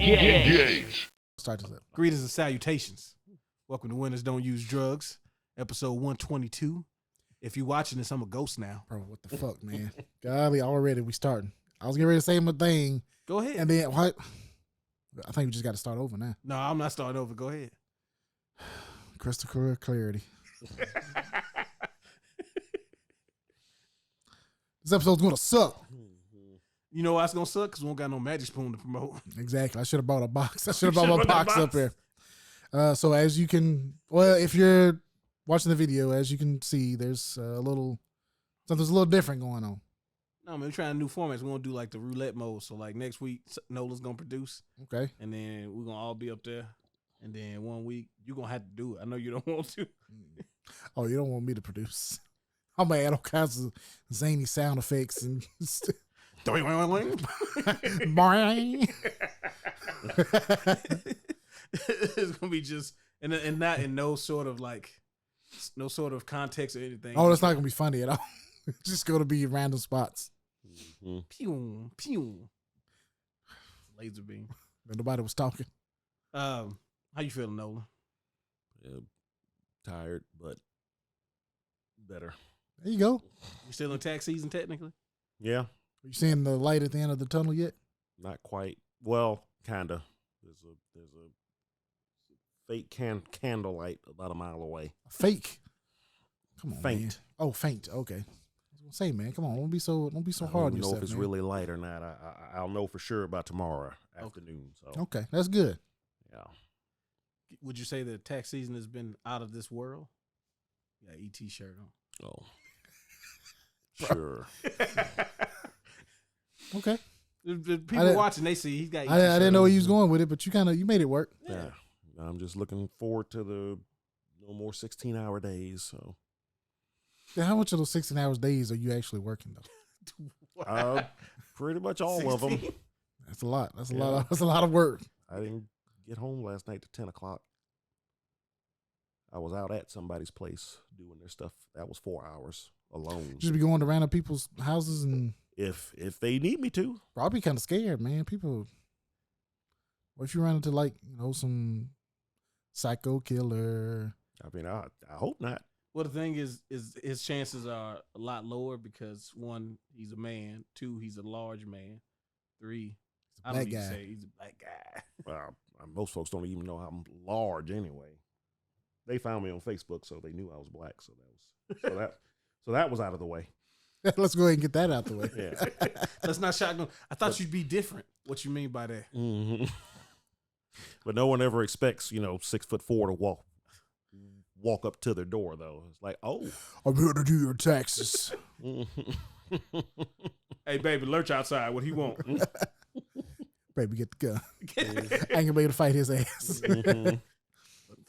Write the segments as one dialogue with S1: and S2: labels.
S1: JRPGs.
S2: Start this up.
S3: Greetings and salutations. Welcome to Winners Don't Use Drugs, episode 122. If you're watching this, I'm a ghost now.
S2: Bro, what the fuck, man? Golly, already we starting. I was getting ready to say my thing.
S3: Go ahead.
S2: And then what? I think we just got to start over now.
S3: No, I'm not starting over. Go ahead.
S2: Crystal clear clarity. This episode's going to suck.
S3: You know why it's going to suck? Because we don't got no magic spoon to promote.
S2: Exactly. I should have bought a box. I should have bought my box up here. So as you can, well, if you're watching the video, as you can see, there's something's a little different going on.
S3: No, man, we're trying new formats. We're going to do like the roulette mode. So like next week, Nola's going to produce.
S2: Okay.
S3: And then we're going to all be up there. And then 1 week, you're going to have to do it. I know you don't want to.
S2: Oh, you don't want me to produce. I'm going to add all kinds of zany sound effects and
S3: It's gonna be just and not in no sort of context or anything.
S2: Oh, it's not gonna be funny at all. It's just gonna be random spots.
S3: Pew pew. Laser beam.
S2: Nobody was talking.
S3: How you feeling, Nola?
S4: Tired, but better.
S2: There you go.
S3: You still in tax season technically?
S4: Yeah.
S2: Are you seeing the light at the end of the tunnel yet?
S4: Not quite. Well, kinda. There's a fake candlelight about a mile away.
S2: Fake. Come on,
S4: Faint.
S2: man. Oh, faint. Okay. I was gonna say, man, come on, don't be so hard on
S4: I
S2: yourself.
S4: don't know if it's
S2: man.
S4: really light or not. I'll know for sure about tomorrow afternoon. So
S2: Okay, that's good.
S4: yeah.
S3: Would you say the tax season has been out of this world? Yeah, ET shirt on.
S4: Oh. Sure.
S2: Okay.
S3: The people watching, they see he's got.
S2: I didn't know where you was going with it, but you made it work.
S4: Yeah. I'm just looking forward to the no more 16-hour days. So
S2: Then how much of those 16 hours days are you actually working though?
S4: pretty much all of them.
S2: That's a lot. That's a
S4: Yeah.
S2: lot. That's a lot of work.
S4: I didn't get home last night to 10 o'clock. I was out at somebody's place doing their stuff. That was 4 hours alone.
S2: Just be going to random people's houses and
S4: If they need me to.
S2: probably kind of scared, man. People, what if you run into some psycho killer?
S4: I mean, I hope not.
S3: Well, the thing is his chances are a lot lower because 1, he's a man. 2, he's a large man. 3, I don't
S2: black
S3: even
S2: guy.
S3: say he's a black guy.
S4: Well, most folks don't even know I'm large anyway. They found me on Facebook, so they knew I was black. So that was out of the way.
S2: Let's go ahead and get that out the way.
S4: Yeah.
S3: Let's not shotgun. I thought you'd be different. What you mean by that?
S4: Mm-hmm. But no one ever expects 6'4" to walk up to their door though. It's like, oh,
S2: I'm here to do your taxes.
S3: Hey, baby, lurch outside. What he want?
S2: Baby, get the gun. I ain't gonna be able to fight his ass.
S4: mm-hmm.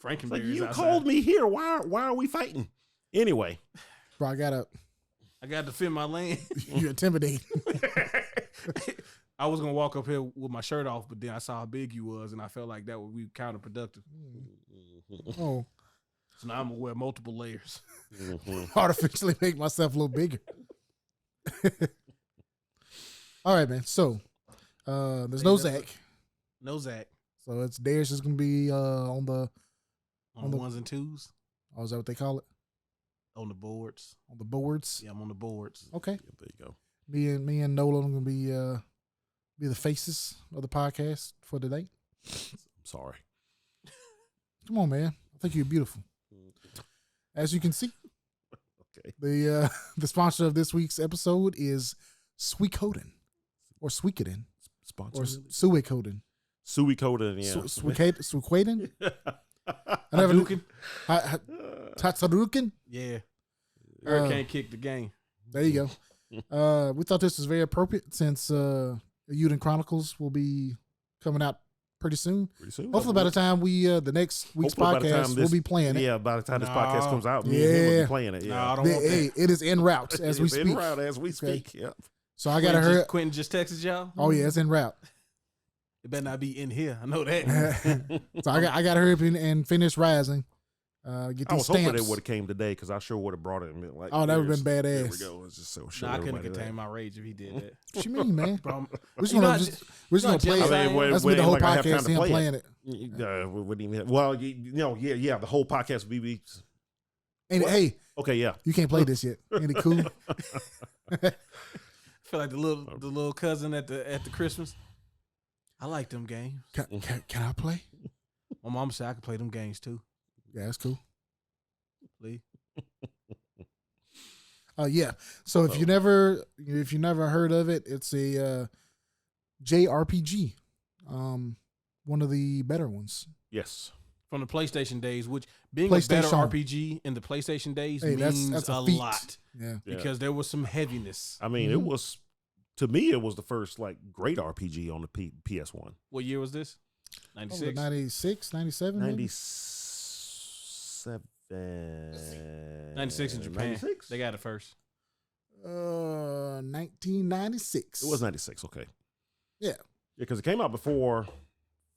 S3: Frankenberry
S4: Like,
S3: is
S4: you
S3: outside.
S4: called me here. Why are we fighting? Anyway.
S2: Bro, I got
S3: to defend my land.
S2: you intimidate.
S3: I was gonna walk up here with my shirt off, but then I saw how big you was, and I felt like that would be counterproductive.
S2: Oh,
S3: So now I'm gonna wear multiple layers.
S4: Mm-hmm.
S2: artificially make myself a little bigger. All right, man. So, there's no Zach.
S3: No Zach
S2: So it's Darius is gonna be on the
S3: on the 1s and 2s
S2: oh, is that what they call it?
S3: on the boards.
S2: On the boards.
S3: Yeah, I'm on the boards.
S2: Okay.
S4: Yep, there you go.
S2: Me and Nolan are gonna be the faces of the podcast for today.
S4: I'm sorry.
S2: Come on, man. I think you're beautiful. As you can see,
S4: Okay.
S2: the sponsor of this week's episode is Sweetcoden or Sweetcoden
S4: Sponsor.
S2: or Suicoden.
S4: Suicoden, yeah.
S2: Sweetcoden. I never knew. Tatsarukin.
S3: Yeah, Hurricane kicked the game.
S2: There you go. We thought this was very appropriate since Uden Chronicles will be coming out pretty soon. Hopefully by the time we the next week's podcast we'll be playing it.
S4: Yeah, by the time this podcast comes out, me
S2: Yeah.
S4: and him will be playing it.
S3: No,
S4: Yeah.
S3: I don't want that.
S2: It is en route as we
S4: It's
S2: speak.
S4: en route as we speak. Yep.
S2: So I gotta hurry.
S3: Quentin just texted y'all.
S2: Oh yeah, it's en route.
S3: It better not be in here. I know that.
S2: So I gotta hurry up and finish Rising. Get
S4: I
S2: these
S4: was hoping
S2: stamps.
S4: it would have came today because I sure would have brought it. And been like,
S2: Oh, that would have been
S4: There we
S2: badass.
S4: go. It's just so
S3: Nah, I couldn't contain my rage if he did that.
S2: What you mean, man?
S3: Bro,
S2: We're just gonna play it.
S3: I mean,
S2: That's been the whole
S4: like I have time
S2: podcast.
S4: to
S2: Him
S4: play
S2: playing it.
S4: We wouldn't even. Well, yeah. The whole podcast would be.
S2: Hey,
S4: Okay, yeah.
S2: you can't play this yet. Ain't it cool?
S3: I feel like the little cousin at the Christmas. I like them games.
S2: Can I play?
S3: My mom said I could play them games too.
S2: Yeah, that's cool.
S3: Please.
S2: Yeah. So if you never heard of it, it's a JRPG. One of the better ones.
S4: Yes.
S3: From the PlayStation days, which being a better RPG in the PlayStation days means
S2: that's
S3: a
S2: feat.
S3: lot.
S2: Yeah.
S3: Because there was some heaviness.
S4: I mean, it was, to me, it was the first like great RPG on the PS1.
S3: What year was this? 96?
S2: 96, 97?
S4: 97.
S3: 96 in Japan.
S4: 96?
S3: They got it first.
S2: 1996.
S4: It was 96, okay.
S2: Yeah.
S4: Yeah, because it came out before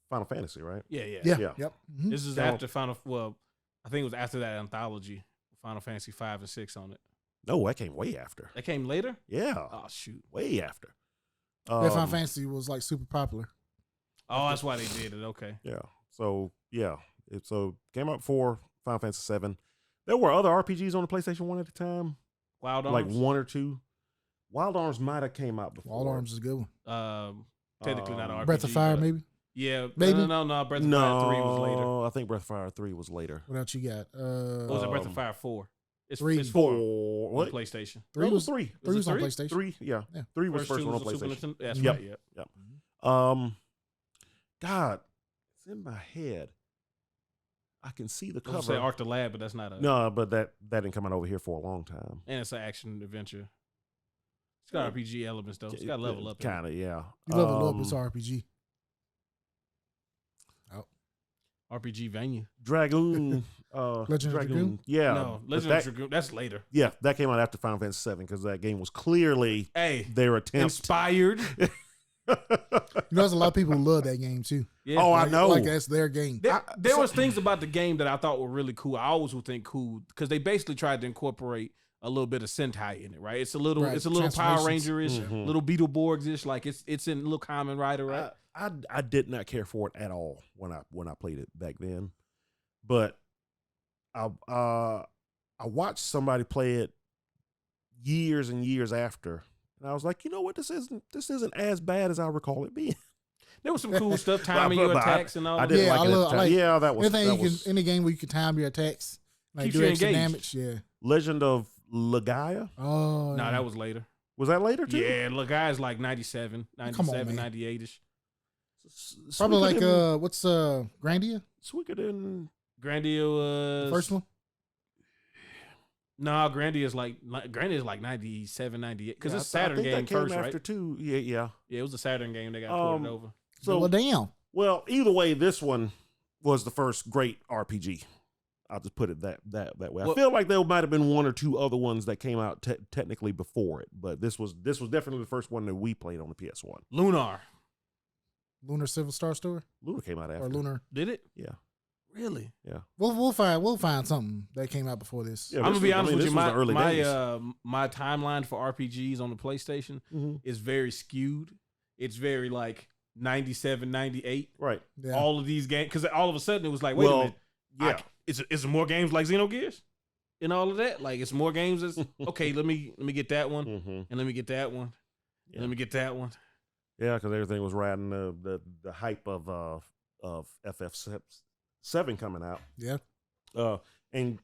S4: Final Fantasy, right?
S3: Yeah.
S2: Yeah.
S4: Yeah.
S2: Yep. Mhm.
S3: This is after Final. Well, I think it was after that anthology, Final Fantasy 5 and 6 on it.
S4: No, that came way after.
S3: That came later.
S4: Yeah.
S3: Oh shoot.
S4: Way after.
S2: Final Fantasy was like super popular.
S3: Oh, that's why they did it. Okay.
S4: Yeah. So, yeah. It came out before Final Fantasy 7. There were other RPGs on the PlayStation 1 at the time.
S3: Wild Arms.
S4: Like one or two. Wild Arms might have came out before.
S2: Wild Arms is a good one.
S3: Technically not an RPG.
S2: Breath of Fire, maybe?
S3: Yeah.
S2: Maybe?
S3: No. Breath of Fire 3 was later.
S4: I think Breath of Fire 3 was later.
S2: What else you got?
S3: What was it? Breath of Fire 4. It's
S2: 3.
S3: It's 4
S4: What?
S3: on PlayStation.
S4: Three was 3.
S2: 3 was on
S3: three?
S2: PlayStation.
S4: 3, yeah.
S2: Yeah.
S4: 3 was first
S3: two
S4: one on
S3: was Super
S4: PlayStation.
S3: Nintendo. That's
S4: Yep.
S3: right. Yep.
S4: Yep. God, it's in my head. I can see the
S3: I was
S4: cover.
S3: gonna say Arc the Lab, but that's not a.
S4: No, but that didn't come out over here for a long time.
S3: And it's an action adventure. It's got RPG elements though. It's got to level up.
S4: Kind of, yeah.
S2: You level up, it's RPG.
S3: RPG Vania.
S4: Dragoon.
S2: Legend of Dragoon?
S4: Yeah.
S3: No, Legend of Dragoon. That's later.
S4: Yeah, that came out after Final Fantasy 7 because that game was clearly their attempt.
S3: Inspired.
S2: There's a lot of people who love that game too.
S3: Yeah.
S4: Oh,
S2: Like,
S4: I know.
S2: Like that's their game.
S3: There was things about the game that I thought were really cool. I always would think cool because they basically tried to incorporate a little bit of Sentai in it, right? It's a little Power Ranger-ish,
S4: Mhm.
S3: little Beetleborgs-ish, like it's in little Kamen Rider, right?
S4: I did not care for it at all when I played it back then, but I watched somebody play it years and years after, and I was like, you know what, this isn't as bad as I recall it being.
S3: There was some cool stuff, timing your attacks and all.
S4: I
S3: that.
S4: didn't like it.
S2: I like
S4: yeah, that was
S2: any game where you can time your attacks, like
S3: Keeps
S2: do
S3: you
S2: extra
S3: engaged.
S2: damage. Yeah.
S4: Legend of Legaia.
S2: Oh.
S3: No,
S2: yeah.
S3: that was later.
S4: Was that later too?
S3: Yeah, look, guys like 97,
S2: man.
S3: 98-ish.
S2: Probably like what's Grandia?
S4: Sweeter than
S3: Grandia was
S2: The first one?
S3: No, Grandia is like 97, 98 because it's a
S4: I
S3: Saturn
S4: think
S3: game
S4: that came
S3: first,
S4: after
S3: right?
S4: two. Yeah.
S3: Yeah, it was a Saturn game they got ported over.
S4: So
S2: Well, damn.
S4: well, either way, this one was the first great RPG. I'll just put it that way. I feel like there might have been one or two other ones that came out technically before it, but this was definitely the first one that we played on the PS1.
S3: Lunar.
S2: Lunar Civil Star Story?
S4: Lunar came out after.
S2: Or Lunar.
S3: Did it?
S4: Yeah.
S3: Really?
S4: Yeah.
S2: We'll find something that came out before this.
S4: Yeah,
S3: I'm gonna be honest with you.
S4: this was the early days.
S3: My timeline for RPGs on the PlayStation is very skewed. It's very like 97, 98.
S4: Right.
S2: Yeah.
S3: All of these games, because all of a sudden it was like, wait a minute.
S4: Yeah.
S3: Is it more games like Xenogears and all of that? Like it's more games. That's okay. Let me get that one,
S4: Mm-hmm.
S3: and let me get that one, and let me get that one.
S4: Yeah, because everything was riding the hype of FF7 coming out.
S2: Yeah.
S4: And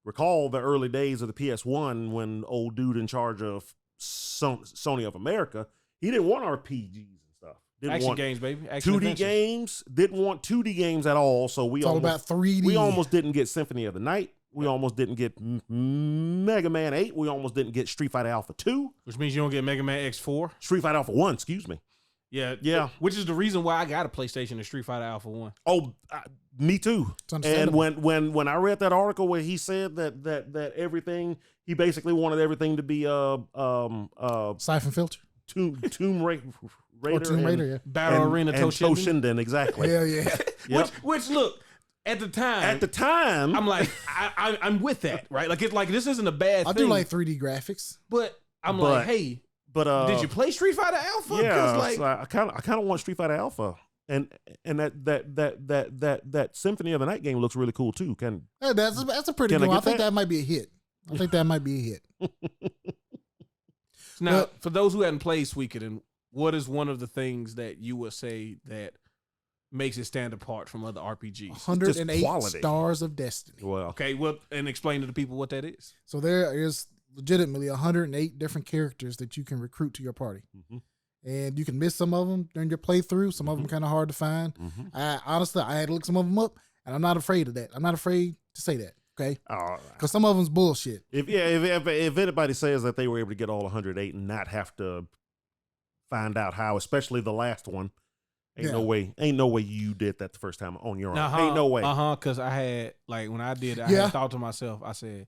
S4: recall the early days of the PS1 when old dude in charge of Sony of America, he didn't want RPGs and stuff. Didn't
S3: Action
S4: want
S3: games, baby. Action
S4: 2D
S3: adventures.
S4: games. Didn't want 2D games at all. So
S2: It's all about 3D.
S4: we almost didn't get Symphony of the Night. We almost didn't get Mega Man 8. We almost didn't get Street Fighter Alpha 2.
S3: Which means you don't get Mega Man X4.
S4: Street Fighter Alpha 1, excuse me.
S3: Yeah. Which is the reason why I got a PlayStation and Street Fighter Alpha 1.
S4: Oh, me too.
S2: It's understandable.
S4: And when I read that article where he said that everything, he basically wanted everything to be
S2: Siphon Filter.
S4: Tomb Raider,
S2: Or Tomb Raider, yeah.
S3: Battle Arena
S4: and
S3: Toshinden.
S4: Toshinden, exactly.
S2: Yeah, yeah.
S4: Yep.
S3: Which look, At the time, I'm like, I'm with that, right? Like it's like this isn't a bad thing.
S2: I do like 3D graphics,
S3: but I'm like, hey, did you play Street Fighter Alpha?
S4: Yeah,
S3: like,
S4: so I kind of want Street Fighter Alpha, and that Symphony of the Night game looks really cool too.
S2: That's a pretty good one. I think that might be a hit.
S3: Now, for those who hadn't played Suikoden, what is one of the things that you would say that makes it stand apart from other RPGs?
S2: 108 Stars of Destiny.
S4: Well,
S3: okay, and explain to the people what that is.
S2: So there is legitimately 108 different characters that you can recruit to your party. And you can miss some of them during your playthrough. Some of them kind of hard to find. Honestly, I had to look some of them up, and I'm not afraid of that. I'm not afraid to say that. Okay, because some of them's bullshit.
S4: If anybody says that they were able to get all 108 and not have to find out how, especially the last one, ain't no way you did that the first time on your own. Ain't no way.
S3: Because I had when I did it, I had thought to myself, I said,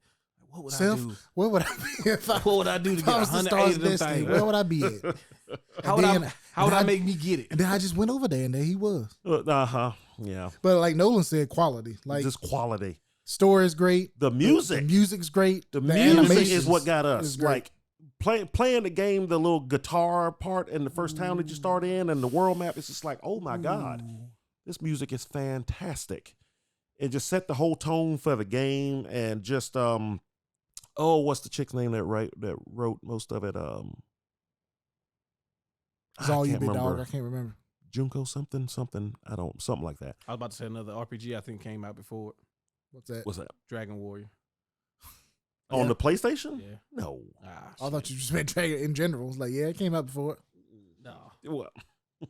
S3: what would I do?
S2: Where would I be if I,
S3: what would I do to get 108 of them things?
S2: Where would I be at?
S3: How would I make me get it?
S2: And then I just went over there, and there he was.
S4: Yeah.
S2: But like Nolan said, quality. Like
S4: just quality.
S2: Story is great.
S4: The music.
S2: The music's great.
S4: The music is what got us. Like playing the game, the little guitar part in the first town that you start in, and the world map is just like, oh my God, this music is fantastic. It just set the whole tone for the game, and just what's the chick's name that wrote most of it?
S2: It's all you, big dog. I can't remember.
S4: Junko something something like that.
S3: I was about to say another RPG I think came out before it.
S2: What's that?
S3: Dragon Warrior.
S4: On the PlayStation?
S3: Yeah.
S4: No.
S2: I thought you just meant Dragon in general. It's like, yeah, it came out before it.
S3: No.
S4: Well,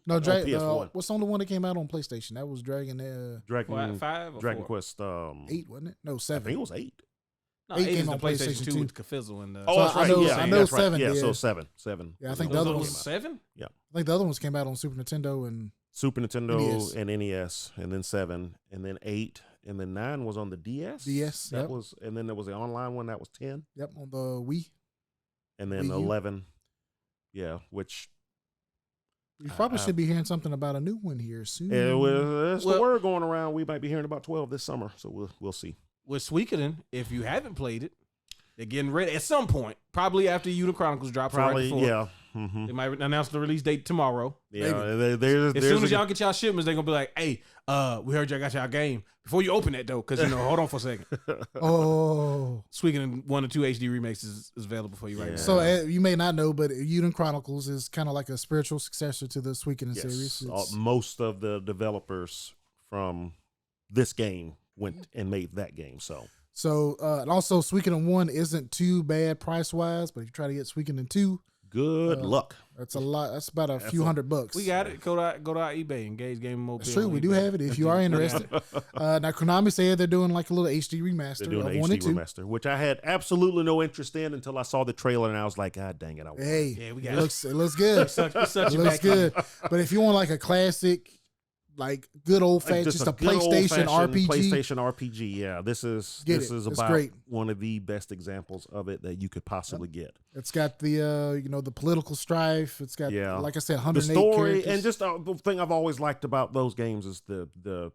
S2: no, Dragon. What's on the one that came out on PlayStation? That was Dragon.
S4: Dragon
S3: 5 or
S4: Dragon
S3: 4?
S4: Quest
S2: 8, wasn't it? No, 7.
S4: I think it was 8.
S3: No, 8 came on PlayStation 2 with Caffizzle and.
S4: That's right.
S2: I know 7.
S4: Yeah,
S2: did.
S4: so 7.
S2: Yeah, I think the other
S3: was 7.
S4: Yeah,
S2: I think the other ones came out on Super Nintendo and
S4: NES. And NES, and then 7, and then 8. And then 9 was on the DS. That was, and then there was the online one that was 10.
S2: Yep, on the Wii.
S4: And then 11. Yeah, which
S2: we probably should be hearing something about a new one here soon.
S4: That's the word going around. We might be hearing about 12 this summer, so we'll see.
S3: With Suikoden, if you haven't played it, they're getting ready at some point, probably after Uda Chronicles drops.
S4: Probably,
S3: right before.
S4: Yeah.
S3: They might announce the release date tomorrow.
S4: Yeah,
S3: as soon as y'all get y'all shipments, they're gonna be like, "Hey, we heard y'all got y'all game." Before you open that though, because hold on for a second. Suikoden 1 and 2 HD remakes is available for you right now.
S2: So you may not know, but Uda Chronicles is kind of like a spiritual successor to the Suikoden series.
S4: Most of the developers from this game went and made that game. So
S2: and also Suikoden 1 isn't too bad price wise, but if you try to get Suikoden 2.
S4: Good luck.
S2: That's a lot. That's about a few $100.
S3: We got it. Go to our eBay, Engage Game Mobile.
S2: That's true. We do have it if you are interested. Now Konami said they're doing like a little HD remaster.
S4: They're doing an HD remaster, which I had absolutely no interest in until I saw the trailer, and I was like, God dang it!
S3: We got
S2: it. It looks good.
S3: It
S2: looks good. But if you want like a classic, like good old fashioned, just a PlayStation RPG.
S4: PlayStation RPG, yeah. This is about great. One of the best examples of it that you could possibly get.
S2: It's got the the political strife. It's got like I said, 108
S4: the story,
S2: characters.
S4: and just the thing I've always liked about those games is the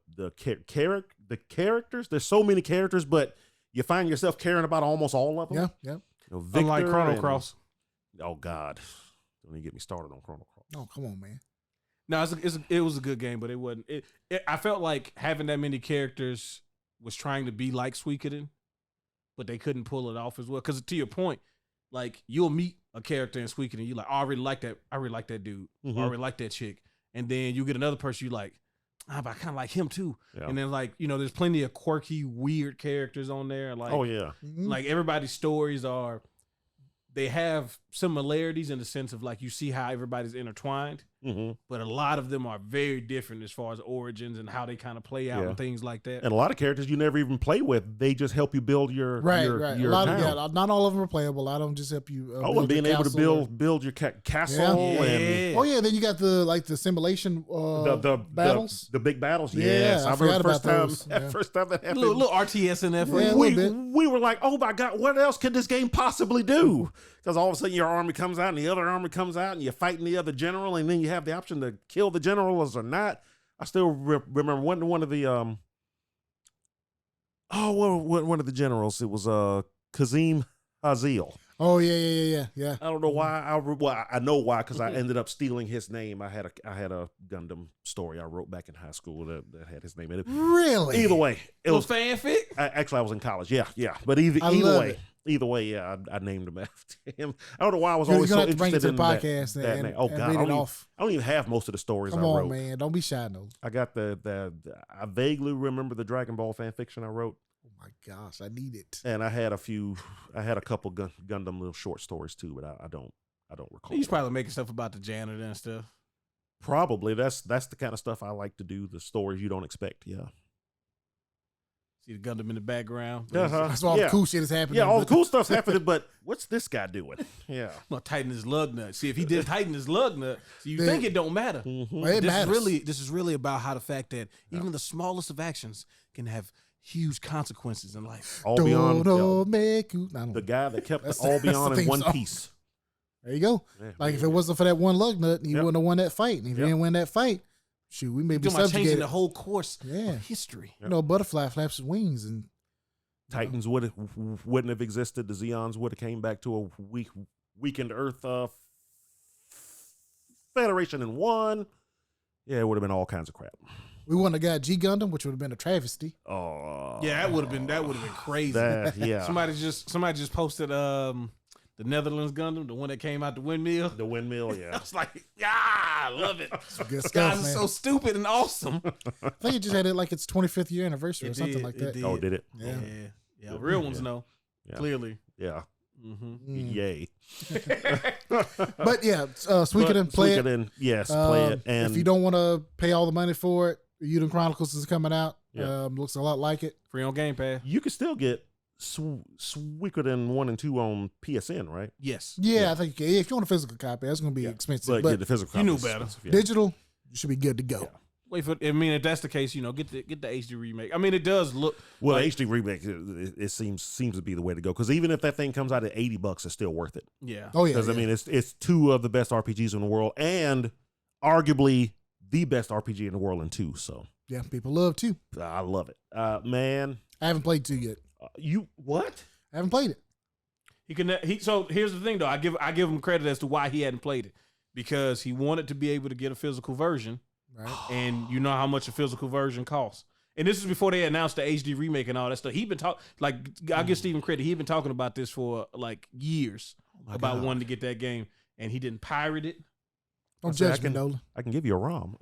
S4: characters. There's so many characters, but you find yourself caring about almost all of them.
S2: Yeah.
S3: Unlike Chrono Cross.
S4: Oh God, don't even get me started on Chrono Cross.
S2: Oh come on, man.
S3: No, it was a good game, but it wasn't. I felt like having that many characters was trying to be like Suikoden, but they couldn't pull it off as well. Because to your point, like you'll meet a character in Suikoden, you like, oh, I really like that dude.
S4: Mm-hmm.
S3: Or I really like that chick, and then you get another person you like, but I kind of like him too. Yeah. And then like there's plenty of quirky, weird characters on there. Like like everybody's stories they have similarities in the sense of like you see how everybody's intertwined, but a lot of them are very different as far as origins and how they kind of play out and things like that.
S4: And a lot of characters you never even play with, they just help you build your your
S2: a lot town. Not all of them are playable. A lot of them just help you.
S4: And being able to build your castle. And
S2: then you got the simulation
S4: the battles, the big battles. Yes, I remember the first time that happened.
S3: Little RTS in there.
S4: We were like, oh my God, what else could this game possibly do? Because all of a sudden your army comes out and the other army comes out and you're fighting the other general, and then you have the option to kill the generals or not. I still remember one of the one of the generals. It was Kazim Hazil.
S2: Oh yeah.
S4: I don't know why. I know why, because I ended up stealing his name. I had a Gundam story I wrote back in high school that had his name in it.
S2: Really?
S4: Either way, it was
S3: fanfic.
S4: Actually, I was in college. Yeah. But either way, yeah, I named him after him. I don't know why I was always so interested in that name. Oh God, I don't even have most of the stories I wrote.
S2: Come on, man, don't be shy, no.
S4: I got I vaguely remember the Dragon Ball fan fiction I wrote.
S2: Oh my gosh, I need it.
S4: And I had a couple Gundam little short stories too, but I don't recall.
S3: He's probably making stuff about the janitor and stuff.
S4: Probably. That's the kind of stuff I like to do. The stories you don't expect. Yeah.
S3: See the Gundam in the background.
S2: That's all the cool shit is happening.
S4: Yeah, all the cool stuff's happening, but what's this guy doing? Yeah.
S3: I'm gonna tighten his lug nut. See, if he did tighten his lug nut, so you think it don't matter.
S2: Well, it matters.
S3: This is really about how the fact that even the smallest of actions can have huge consequences in life.
S4: All Beyond. The guy that kept All Beyond in one piece.
S2: There you go. Yeah, like if it wasn't for that one lug nut, you wouldn't have won that fight. And if you didn't win that fight, shoot, we may be subjugated.
S3: Changing the whole course of history.
S2: You know, butterfly flaps his wings, and
S4: Titans wouldn't have existed. The Zeons would have came back to a weakened Earth Federation and won. Yeah, it would have been all kinds of crap.
S2: We wouldn't have got G Gundam, which would have been a travesty.
S4: Oh,
S3: yeah, that would have been crazy. Somebody just posted the Netherlands Gundam, the one that came out the windmill.
S4: The windmill, yeah.
S3: I was like, I love it.
S2: Good stuff,
S3: guys are so stupid and awesome.
S2: I think it just had it like its 25th year anniversary or something like that.
S4: Oh, did it?
S3: Yeah. Real ones know. Yeah. Clearly.
S4: Yeah. Yay.
S2: But yeah, Suikoden, play it.
S4: Yes, play it. And
S2: if you don't want to pay all the money for it, Yuden Chronicles is coming out. Looks a lot like it.
S3: Free on Game Pass.
S4: You can still get Suikoden 1 and 2 on PSN, right?
S3: Yes.
S2: Yeah, I think if you want a physical copy, that's going to be expensive.
S4: But the physical copy,
S3: you knew better.
S2: Digital, you should be good to go.
S3: Yeah. Wait for. I mean, if that's the case, get the HD remake. I mean, it does look
S4: well. Like, HD remake, it seems to be the way to go, because even if that thing comes out at $80, it's still worth it.
S3: Yeah.
S2: Oh yeah.
S4: Because I mean, it's two of the best RPGs in the world, and arguably the best RPG in the world in 2. So
S2: yeah, people love 2.
S4: I love it, man.
S2: I haven't played 2 yet.
S4: You what?
S2: I haven't played it.
S3: So here's the thing, though. I give him credit as to why he hadn't played it, because he wanted to be able to get a physical version.
S2: Right.
S3: And you know how much a physical version costs. And this is before they announced the HD remake and all that stuff. He'd been I'll give Steven credit. He'd been talking about this for like years about wanting to get that game, and he didn't pirate it.
S2: Don't judge me, Nolan.
S4: I can give you a ROM.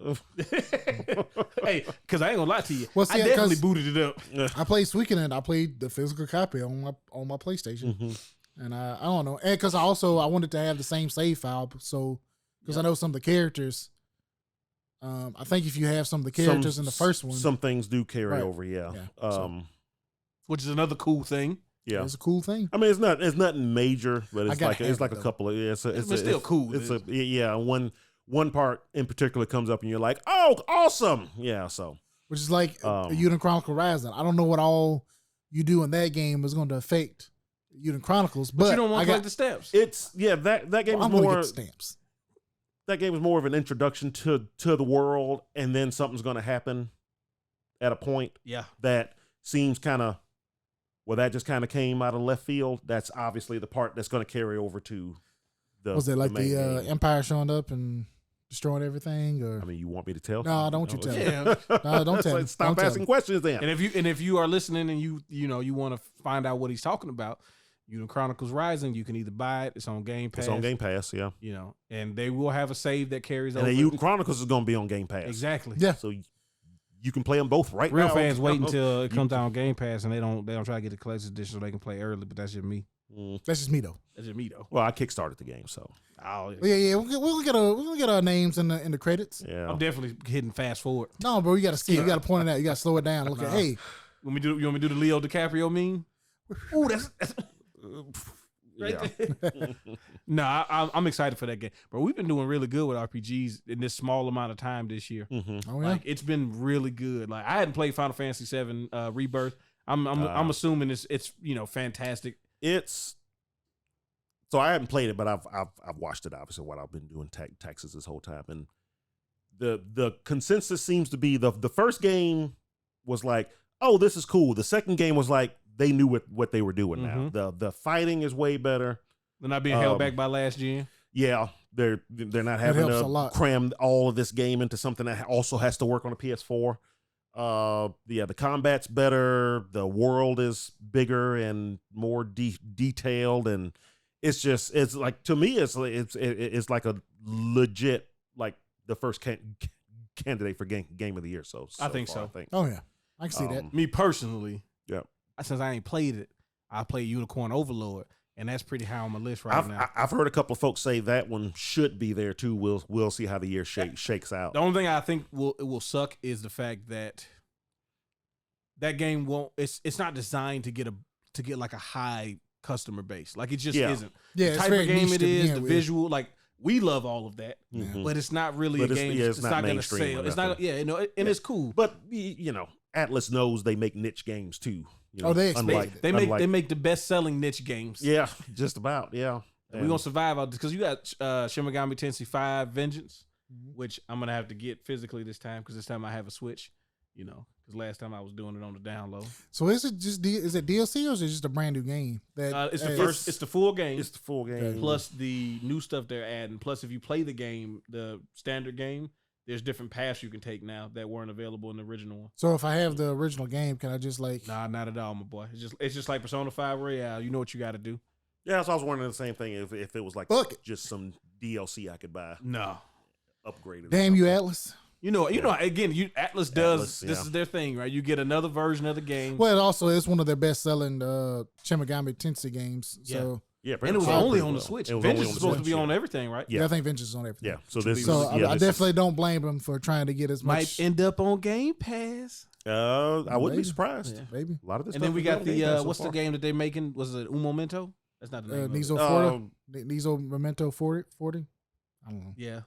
S3: Hey, because I ain't gonna lie to you.
S2: Well, see,
S3: I definitely booted it up.
S2: I played Suikoden. I played the physical copy on my PlayStation, and I don't know, and because I wanted to have the same save file, so because I know some of the characters. I think if you have some of the characters in the first one,
S4: some things do carry over. Yeah.
S3: Which is another cool thing.
S2: Yeah, it's a cool thing.
S4: I mean, it's nothing major, but it's like a couple of it's
S3: still cool.
S4: One part in particular comes up and you're like, oh, awesome. Yeah. So
S2: which is like Yuden Chronicle Wrasslin. I don't know what all you do in that game is going to affect Yuden Chronicles, but
S3: you don't want to collect the steps.
S4: That game is more stamps. That game is more of an introduction to the world, and then something's going to happen at a point that seems kind of, well, that just kind of came out of left field. That's obviously the part that's going to carry over to the. Was it like the
S2: Empire showing up and destroying everything? Or
S4: I mean, you want me to tell?
S2: No, don't you tell me. No, don't tell me.
S4: Stop asking questions then.
S3: And if you are listening and you want to find out what he's talking about, Yuden Chronicles Rising, you can either buy it. It's on Game Pass.
S4: It's on Game Pass, yeah.
S3: And they will have a save that carries over.
S4: And Yuden Chronicles is going to be on Game Pass.
S3: Exactly.
S2: Yeah.
S4: So you can play them both right now.
S3: Real fans wait until it comes out on Game Pass, and they don't try to get the collector's edition so they can play early. But that's just me.
S2: That's just me though.
S4: Well, I kickstarted the game, so.
S2: Yeah. We'll get our names in the credits.
S4: Yeah.
S3: I'm definitely hitting fast forward.
S2: No, bro, you got to see. You got to point it out. You got to slow it down. Look at hey.
S3: You want me to do the Leo DiCaprio meme? Ooh, that's right. No, I'm excited for that game, bro. We've been doing really good with RPGs in this small amount of time this year.
S2: Oh, yeah?
S3: Like it's been really good. Like I hadn't played Final Fantasy VII Rebirth. I'm assuming it's fantastic.
S4: So I haven't played it, but I've watched it obviously while I've been doing taxes this whole time, and the consensus seems to be the first game was like, oh, this is cool. The second game was like they knew what they were doing now. The fighting is way better.
S3: They're not being held back by last gen.
S4: Yeah, they're not having to cram all of this game into something that also has to work on a PS4. The combat's better. The world is bigger and more detailed, and it's like, to me, it's like a legit, like, the first candidate for game of the year. So
S3: I think so.
S2: Oh yeah, I can see that.
S3: Me personally,
S4: yeah.
S3: Since I ain't played it, I played Unicorn Overlord, and that's pretty high on my list now.
S4: I've heard a couple of folks say that one should be there too. We'll see how the year shakes out.
S3: The only thing I think will suck is the fact that game won't. It's not designed to get like a high customer base. Like, it just isn't.
S2: Yeah,
S3: the type of game it is, the visual, like, we love all of that, but it's not really a game. It's not going to sell. It's not. Yeah, and it's cool.
S4: But Atlas knows they make niche games too.
S2: They expect
S3: they make the best selling niche games.
S4: Yeah, just about. Yeah,
S3: we're gonna survive out because you got Shin Megami Tensei 5 Vengeance, which I'm gonna have to get physically this time because this time I have a Switch. Because last time I was doing it on the download.
S2: So is it DLC or is it just a brand new game?
S3: It's the full game.
S4: It's the full game
S3: plus the new stuff they're adding. Plus, if you play the game, the standard game, there's different paths you can take now that weren't available in the original one.
S2: So if I have the original game, can I just like?
S3: Nah, not at all, my boy. It's just like Persona 5 Royale. You know what you got to do.
S4: Yeah, so I was wondering the same thing if it was like just some DLC I could buy.
S3: No,
S4: upgraded.
S2: Damn you, Atlas.
S3: Again, Atlas does. This is their thing, right? You get another version of the game.
S2: Well, it's one of their best-selling Shin Megami Tensei games. So
S4: yeah,
S3: and it was only on the Switch. Vengeance is supposed to be on everything, right?
S2: Yeah, I think Vengeance is on everything.
S4: Yeah, so this.
S2: I definitely don't blame them for trying to get as much.
S3: Might end up on Game Pass.
S4: I wouldn't be surprised.
S2: Yeah. Maybe
S4: a lot of this.
S3: And then we got the what's the game that they're making? Was it Un Momento? That's not the name.
S2: Nizo Memento 40. I don't know.
S3: Yeah,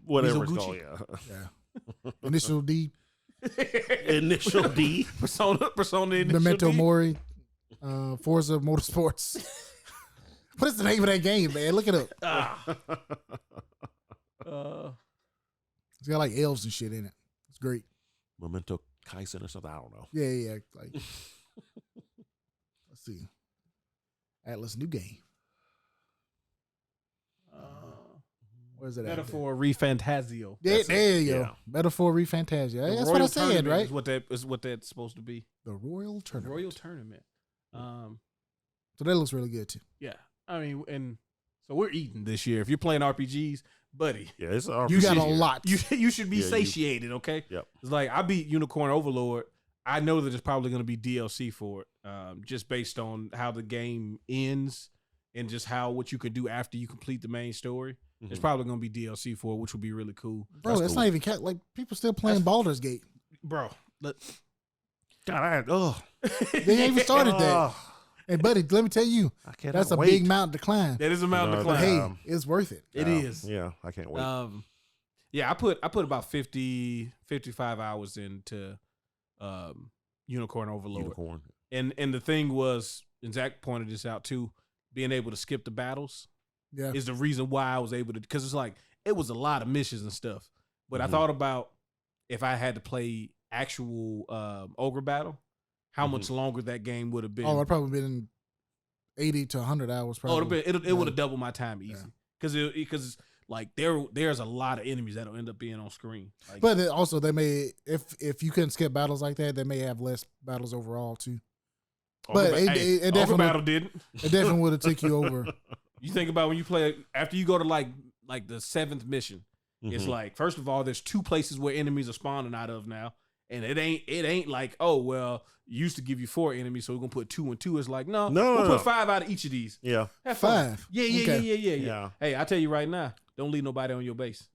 S4: whatever it's called. Yeah.
S2: Initial D.
S4: Initial D.
S3: Persona Initial
S2: Memento
S3: D.
S2: Mori. Forza Motorsports. What is the name of that game, man? Look it up. It's got like elves and shit in it. It's great.
S4: Memento Kaisen or something. I don't know.
S2: Yeah. Like, let's see. Atlas new game. Where's it at?
S3: Metaphor Refantasio.
S2: There you go. Metaphor Refantasio. That's what I said, right?
S3: Is what that's supposed to be.
S2: The Royal Tournament. So that looks really good too.
S3: Yeah. I mean, and so we're eating this year. If you're playing RPGs, buddy,
S4: yeah, it's RPG.
S2: You got a lot.
S3: You should be satiated, okay?
S4: Yep.
S3: It's like I beat Unicorn Overlord. I know that there's probably going to be DLC for it, just based on how the game ends and just what you could do after you complete the main story. There's probably going to be DLC for it, which would be really cool.
S2: Bro, that's not even like people still playing Baldur's Gate.
S3: Bro,
S4: God,
S2: they ain't even started that. Hey, buddy, let me tell you, that's a big mountain to climb.
S3: That is a mountain to climb.
S2: Hey, it's worth it.
S3: It is.
S4: Yeah, I can't wait.
S3: Yeah, I put about 55 hours into Unicorn Overlord. And the thing was, and Zach pointed this out too, being able to skip the battles is the reason why I was able to, because it's like, it was a lot of missions and stuff. But I thought about if I had to play actual Ogre Battle, how much longer that game would have been.
S2: Oh, it'd probably been 80 to 100 hours probably.
S3: It would have doubled my time easy. Because like there's a lot of enemies that'll end up being on screen. Like,
S2: but also they may, if you couldn't skip battles like that, they may have less battles overall too. But it definitely
S3: Battle didn't.
S2: It definitely would have took you over.
S3: You think about when you play after you go to like the 7th mission. It's like, first of all, there's 2 places where enemies are spawning out of now, and it ain't like, oh well, you used to give you 4 enemies, so we're gonna put 2 and 2. It's like we'll put 5 out of each of these.
S4: Yeah,
S3: have fun.
S2: 5.
S3: Yeah. Hey, I tell you right now, don't leave nobody on your base.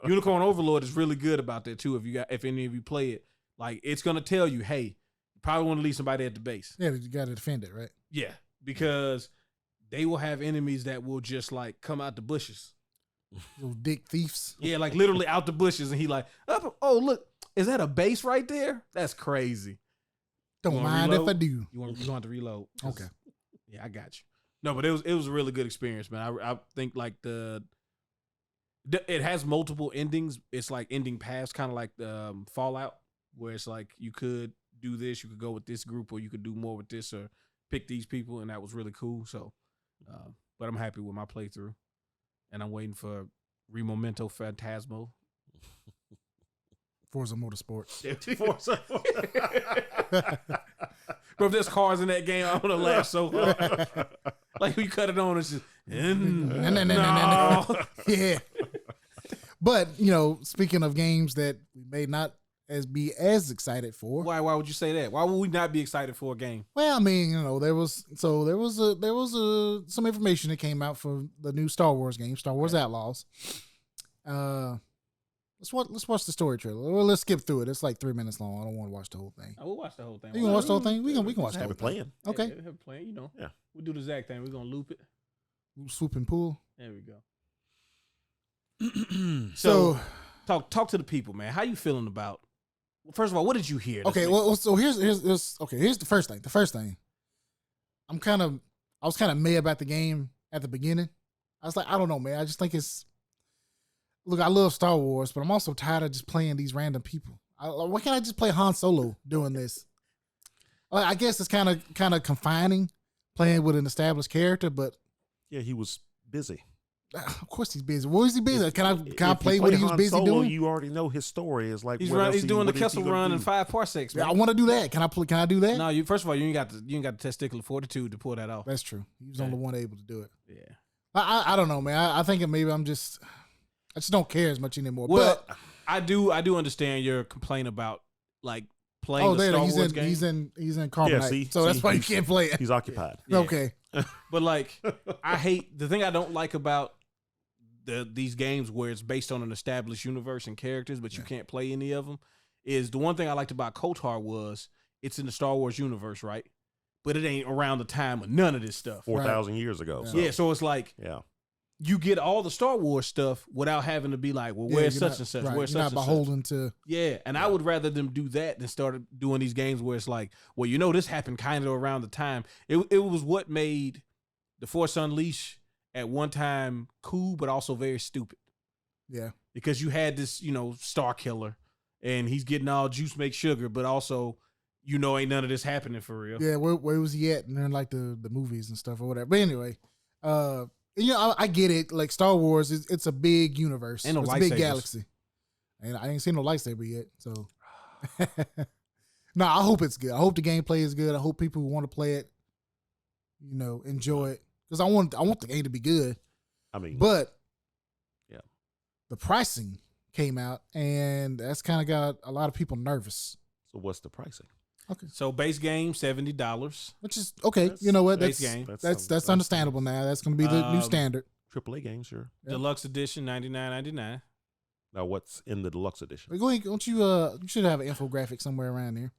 S3: Unicorn Overlord is really good about that too. If any of you play it, like it's gonna tell you, hey, you probably want to leave somebody at the base.
S2: Yeah, you got to defend it, right?
S3: Yeah, because they will have enemies that will just like come out the bushes.
S2: Little dick thieves.
S3: Yeah, like literally out the bushes, and he like, oh look, is that a base right there? That's crazy.
S2: Don't mind if I do.
S3: You want to reload?
S2: Okay.
S3: Yeah, I got you. No, but it was a really good experience, man. I think like it has multiple endings. It's like ending paths, kind of like the Fallout, where it's like you could do this, you could go with this group, or you could do more with this, or pick these people, and that was really cool. So, but I'm happy with my playthrough, and I'm waiting for Remomento Phantasmo.
S2: Forza Motorsports.
S3: Forza. Bro, if there's cars in that game, I'm gonna laugh so hard. Like when you cut it on, it's just no.
S2: Yeah. But speaking of games that we may not be as excited for.
S3: Why would you say that? Why would we not be excited for a game?
S2: Well, I mean, there was some information that came out for the new Star Wars game, Star Wars Outlaws. Let's watch the story trailer. Well, let's skip through it. It's like 3 minutes long. I don't want to watch the whole thing.
S3: We'll watch the whole thing.
S2: You can watch the whole thing? We can watch the whole thing.
S4: Playing.
S2: Okay.
S3: Yeah, have it playing,
S4: Yeah.
S3: We'll do the Zach thing. We're going to loop it.
S2: Swoop and pull.
S3: There we go.
S2: So
S3: talk to the people, man. How you feeling about, first of all, what did you hear?
S2: Okay, so here's the first thing. The first thing. I was kind of mad about the game at the beginning. I was like, I don't know, man. I just think look, I love Star Wars, but I'm also tired of just playing these random people. Why can't I just play Han Solo doing this? I guess it's kind of confining playing with an established character, but
S4: yeah, he was busy.
S2: Of course he's busy. What is he busy? Can I play what he was
S4: Han
S2: busy
S4: Solo,
S2: doing?
S4: You already know his story is like
S3: he's doing the Kessel Run in 5 parsecs. Man.
S2: Yeah, I want to do that. Can I do that?
S3: No, first of all, you ain't got the testicular fortitude to pull that off.
S2: That's true. He was the only one able to do it.
S3: Yeah.
S2: I don't know, man. I think maybe I just don't care as much anymore.
S3: Well,
S2: but
S3: I do understand your complaint about like playing the Star Wars game.
S2: He's in Carbonite, so that's why you can't play it.
S4: He's occupied.
S2: Yeah. Okay.
S3: But like, I hate the thing I don't like about these games where it's based on an established universe and characters, but you can't play any of them. Is the one thing I liked about KOTOR was it's in the Star Wars universe, right? But it ain't around the time of none of this stuff.
S4: 4,000 years ago.
S2: Yeah.
S3: So it's like, you get all the Star Wars stuff without having to be like, well, where's such and such?
S2: Right.
S3: Where's
S2: you're
S3: such
S2: not
S3: and
S2: beholden
S3: such?
S2: to.
S3: Yeah, and I would rather them do that than start doing these games where it's like, well, this happened kind of around the time. It was what made The Force Unleashed at one time cool, but also very stupid.
S2: Yeah.
S3: Because you had this, Star Killer, and he's getting all juice make sugar, but also, ain't none of this happening for real.
S2: Yeah, where was he at? And then like the movies and stuff or whatever. But anyway, I get it. Like Star Wars, it's a big universe.
S3: And
S2: it's a big galaxy. And I ain't seen no lightsaber yet. So, no, I hope it's good. I hope the gameplay is good. I hope people who want to play it, enjoy it. Because I want the game to be good. But the pricing came out, and that's kind of got a lot of people nervous.
S4: So what's the pricing?
S2: Okay.
S3: So base game $70,
S2: which is okay. You know what?
S3: That's
S2: understandable now. That's going to be the new standard.
S4: AAA game, sure.
S3: Deluxe edition $99.99.
S4: Now what's in the deluxe edition?
S2: Go ahead, don't you? You should have an infographic somewhere around there.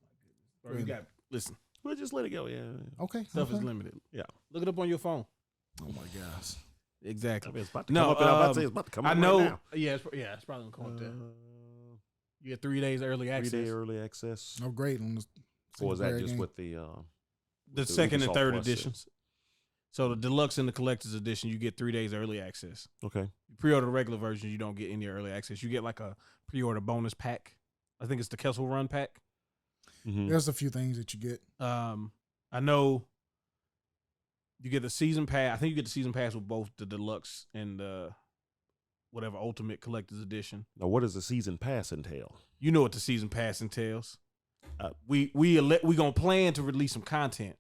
S3: Bro, you got listen.
S4: We'll just let it go. Yeah.
S2: Okay.
S3: Stuff is limited.
S4: Yeah.
S3: Look it up on your phone.
S2: Oh my gosh.
S3: Exactly.
S4: It's about to come up. I'm about to say it's about to come up.
S3: I know.
S4: Right now.
S3: Yeah, it's probably gonna come up there. You get 3 days early access.
S4: 3 day early access.
S2: Oh, great.
S4: Or is that just with the
S3: second and third editions? So the deluxe and the collector's edition, you get 3 days early access.
S4: Okay.
S3: You pre-order the regular version, you don't get any early access. You get like a pre-order bonus pack. I think it's the Kessel Run pack.
S4: Mm-hmm.
S2: There's a few things that you get.
S3: I know you get the season pass. I think you get the season pass with both the deluxe and the whatever ultimate collector's edition.
S4: Now, what does the season pass entail?
S3: You know what the season pass entails. We gonna plan to release some content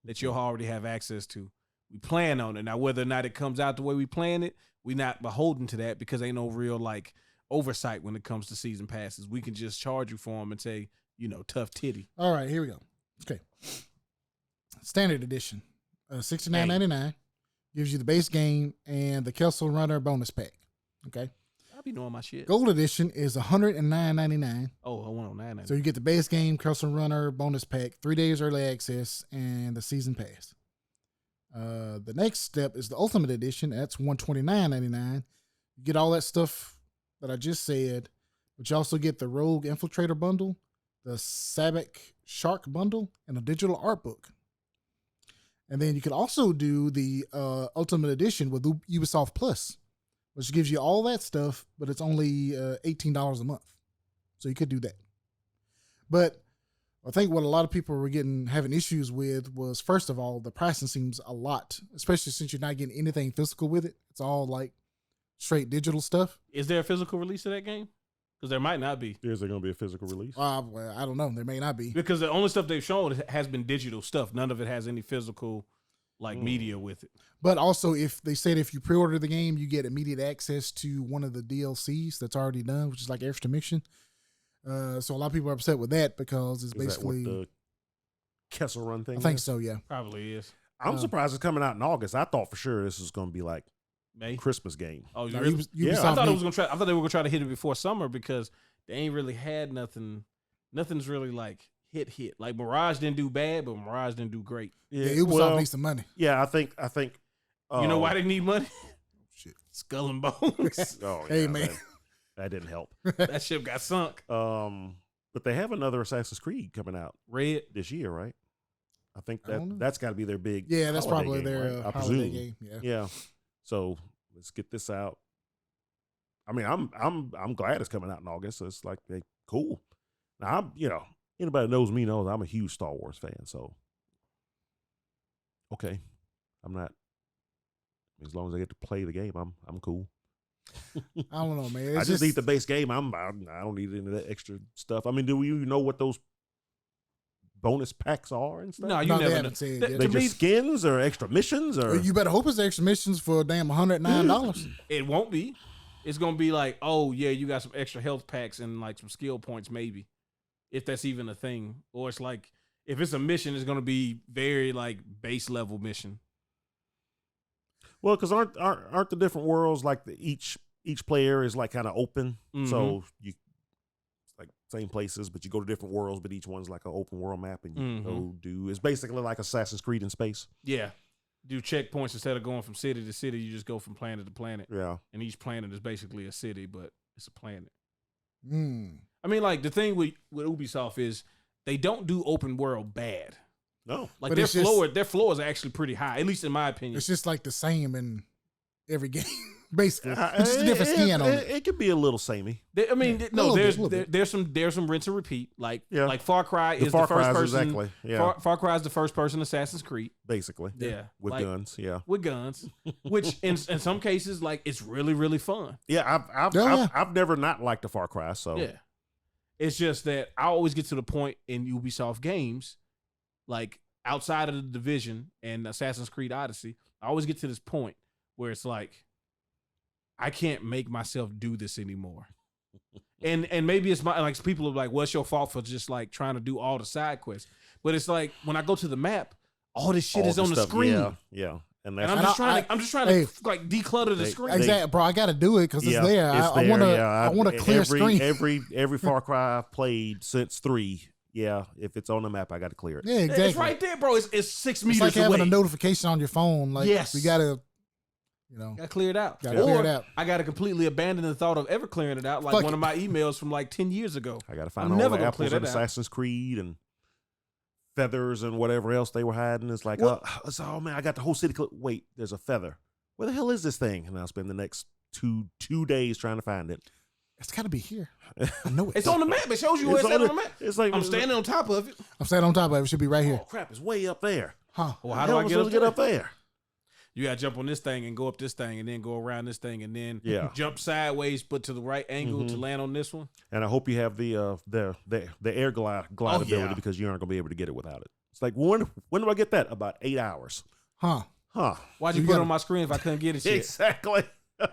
S3: that you'll already have access to. We plan on it. Now, whether or not it comes out the way we plan it, we're not beholden to that because ain't no real like oversight when it comes to season passes. We can just charge you for them and say, tough titty.
S2: All right, here we go. Okay. Standard edition, $69.99 gives you the base game and the Kessel Runner bonus pack. Okay.
S3: I'll be knowing my shit.
S2: Gold edition is $109.99.
S3: Oh, $109.99.
S2: So you get the base game, Kessel Runner bonus pack, 3 days early access, and the season pass. The next step is the Ultimate Edition. That's $129.99. You get all that stuff that I just said, but you also get the Rogue Infiltrator bundle, the Sabak Shark bundle, and a digital art book. And then you can also do the Ultimate Edition with Ubisoft Plus, which gives you all that stuff, but it's only $18 a month. So you could do that. But I think what a lot of people were having issues with was, first of all, the pricing seems a lot, especially since you're not getting anything physical with it. It's all like straight digital stuff.
S3: Is there a physical release of that game? Because there might not be.
S4: Is there going to be a physical release?
S2: Well, I don't know. There may not be.
S3: Because the only stuff they've shown has been digital stuff. None of it has any physical media with it.
S2: But also, if they said if you pre-order the game, you get immediate access to one of the DLCs that's already done, which is like extra mission. So a lot of people are upset with that because it's basically
S4: that what the Kessel Run thing.
S2: I think so, yeah.
S3: Probably is.
S4: I'm surprised it's coming out in August. I thought for sure this was going to be like
S3: May
S4: Christmas game.
S3: Oh,
S2: No,
S3: really?
S2: Ubisoft
S3: I thought
S2: May.
S3: it was gonna try. I thought they were gonna try to hit it before summer because they ain't really had nothing. Nothing's really like hit. Like Mirage didn't do bad, but Mirage didn't do great.
S2: Yeah, Ubisoft needs some money.
S4: Yeah, I think.
S3: You know why they need money?
S2: Shit.
S3: Skull and Bones.
S4: Oh,
S2: Hey,
S4: yeah,
S2: man.
S4: that didn't help.
S3: That ship got sunk.
S4: But they have another Assassin's Creed coming out
S3: Red.
S4: this year, right? I think
S2: I don't know.
S4: that's got to be their big.
S2: Yeah, that's
S4: holiday
S2: probably
S4: game,
S2: their
S4: right? I
S2: holiday
S4: presume.
S2: game. Yeah.
S4: Yeah. So let's get this out. I mean, I'm glad it's coming out in August. So it's like, hey, cool. Now anybody that knows me knows I'm a huge Star Wars fan. So okay, I'm not. As long as I get to play the game, I'm cool.
S2: I don't know, man.
S4: I just need the base game. I don't need any of that extra stuff. I mean, do you know what those bonus packs are and stuff?
S3: No, you
S2: No, they
S3: never know.
S2: haven't said
S3: Th-
S2: yet.
S4: They
S3: to
S4: just
S3: me,
S4: skins or extra missions or
S2: You better hope it's extra missions for a damn $109.
S3: it won't be. It's gonna be like, oh yeah, you got some extra health packs and like some skill points, maybe, if that's even a thing. Or it's like, if it's a mission, it's gonna be very like base level mission.
S4: well, because aren't the different worlds like each player is like kind of open, so you it's like same places, but you go to different worlds, but each one's like an open world map, and you go do. It's basically like Assassin's Creed in space.
S3: Yeah. Do checkpoints instead of going from city to city. You just go from planet to planet.
S4: Yeah,
S3: And each planet is basically a city, but it's a planet.
S2: Mm.
S3: I mean, like the thing with Ubisoft is they don't do open world bad.
S4: no,
S3: Like
S2: But
S3: their
S2: it's just-
S3: their floor is actually pretty high, at least in my opinion.
S2: It's just like the same in every game, basically. It's just a different skin on it.
S4: It could be a little samey.
S3: I mean,
S2: Yeah.
S3: no,
S2: Little bit.
S3: there's some rinse and repeat. Like
S4: Yeah.
S3: like Far Cry
S4: The
S3: is
S4: Far
S3: the first
S4: Cry's
S3: person.
S4: exactly. Yeah,
S3: Far Cry is the first person Assassin's Creed.
S4: basically.
S3: Yeah,
S4: with
S3: like,
S4: guns. Yeah,
S3: with guns, which in some cases like it's really really fun.
S4: yeah. I've never not liked the Far Cry. So
S3: Yeah, it's just that I always get to the point in Ubisoft games, like outside of the Division and Assassin's Creed Odyssey, I always get to this point where it's like, I can't make myself do this anymore. And maybe it's like people are like, well, it's your fault for just like trying to do all the side quests. But it's like when I go to the map, all this shit
S4: all
S3: is on the
S4: stuff,
S3: screen.
S4: Yeah. And
S3: And
S4: that's
S3: I'm just trying to
S2: hey,
S3: like declutter the
S4: they-
S3: screen.
S2: Exactly, bro. I got to do it because it's
S4: yeah,
S2: there. I want to.
S4: yeah.
S2: I want a clear screen.
S4: Every Far Cry I've played since 3. Yeah, if it's on the map, I got to clear it.
S2: Yeah, exactly.
S3: It's right there, bro. It's 6
S2: It's
S3: meters
S2: like having
S3: away.
S2: a notification on your phone. Like,
S3: Yes.
S2: we gotta,
S3: Gotta clear it out.
S2: Gotta clear it out.
S3: I gotta completely abandon the thought of ever clearing it out, like
S2: Fuck
S3: one
S2: it.
S3: of my emails from like 10 years ago.
S4: I got to find
S3: I'm
S4: all
S3: never
S4: the
S3: gonna clear
S4: apples and
S3: that out.
S4: Assassin's Creed and feathers and whatever else they were hiding. It's like, oh man, I got the whole city. Wait, there's a feather. Where the hell is this thing? And I'll spend the next two days trying to find it.
S2: It's got to be here. I know it.
S3: It's on the map. It shows you where it's at on the map.
S4: It's like
S3: I'm standing on top of it.
S2: I'm standing on top of it. It should be right here.
S4: Oh crap! It's way up there.
S2: Huh?
S3: Well,
S4: How
S3: how do I get up there?
S4: there?
S3: You gotta jump on this thing and go up this thing and then go around this thing and then
S4: Yeah.
S3: jump sideways but to the right angle to land on this one.
S4: And I hope you have the air glide ability
S3: yeah.
S4: because you aren't gonna be able to get it without it. It's like when do I get that? About 8 hours.
S2: Huh?
S4: Huh?
S3: Why'd you
S2: You
S3: put it
S2: gotta-
S3: on my screen if I couldn't get it yet?
S4: Exactly.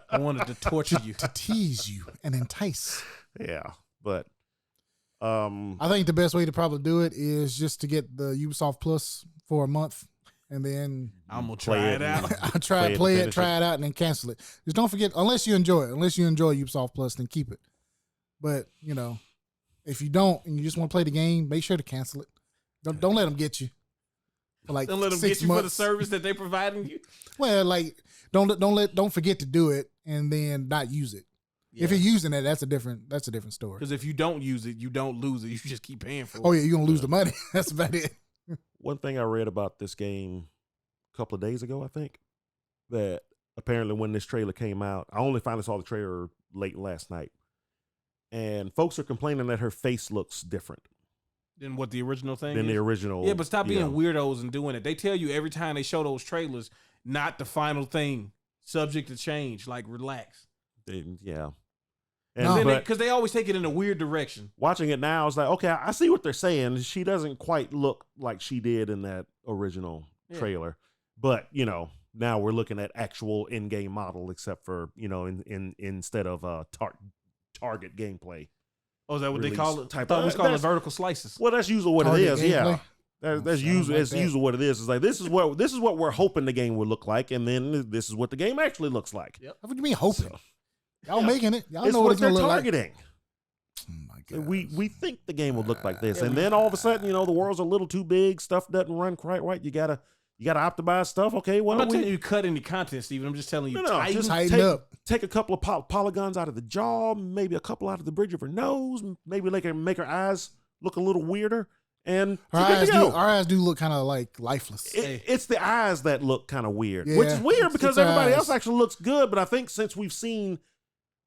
S3: I wanted to torture you.
S2: To tease you and entice.
S4: Yeah, but
S2: I think the best way to probably do it is just to get the Ubisoft Plus for a month, and then
S3: I'm gonna
S4: Play
S3: try
S4: it
S3: it out.
S2: I
S4: Play
S2: try
S4: it,
S2: play it,
S4: finish
S2: try
S4: it.
S2: it out, and then cancel it. Just don't forget, unless you enjoy Ubisoft Plus, then keep it. But if you don't and you just want to play the game, make sure to cancel it. Don't let them get you for like
S3: Don't let them
S2: 6
S3: get you for the
S2: months.
S3: service that they're providing you.
S2: Well, like don't forget to do it and then not use it. If you're using it, that's a different story.
S3: Because if you don't use it, you don't lose it. You just keep paying for it.
S2: Oh yeah, you're gonna lose the money. That's about it.
S4: one thing I read about this game a couple of days ago, I think, that apparently when this trailer came out, I only finally saw the trailer late last night, and folks are complaining that her face looks different.
S3: than what the original thing
S4: than
S3: is.
S4: the original.
S3: Yeah, but stop being weirdos and doing it. They tell you every time they show those trailers, not the final thing, subject to change. Like, relax.
S4: Yeah.
S3: And because they always take it in a weird direction.
S4: Watching it now, it's like, okay, I see what they're saying. She doesn't quite look like she did in that original trailer, but now we're looking at actual in-game model, except for instead of target gameplay.
S3: Oh, is that what they call it? I thought it was called vertical slices.
S4: Well, that's usually what it is. Gameplay? Yeah, that's usually what it is. It's like this is what we're hoping the game will look like, and then this is what the game actually looks like.
S2: Yep. What do you mean hoping? So, y'all making it. Y'all
S4: it's
S2: know what it's
S4: they're
S2: gonna
S4: targeting.
S2: Look like. Oh my God.
S4: We think the game will look like this, and then all of a sudden, the world's a little too big. Stuff doesn't run quite right. You gotta optimize stuff. Okay, well,
S3: I'm not telling you cut any content, Steven. I'm just telling you
S2: tighten up.
S4: Take a couple of polygons out of the jaw, maybe a couple out of the bridge of her nose, maybe make her eyes look a little weirder. And
S2: our eyes do look kind of like lifeless.
S4: It's the eyes that look kind of weird, which is weird because everybody else actually looks good. But I think since we've seen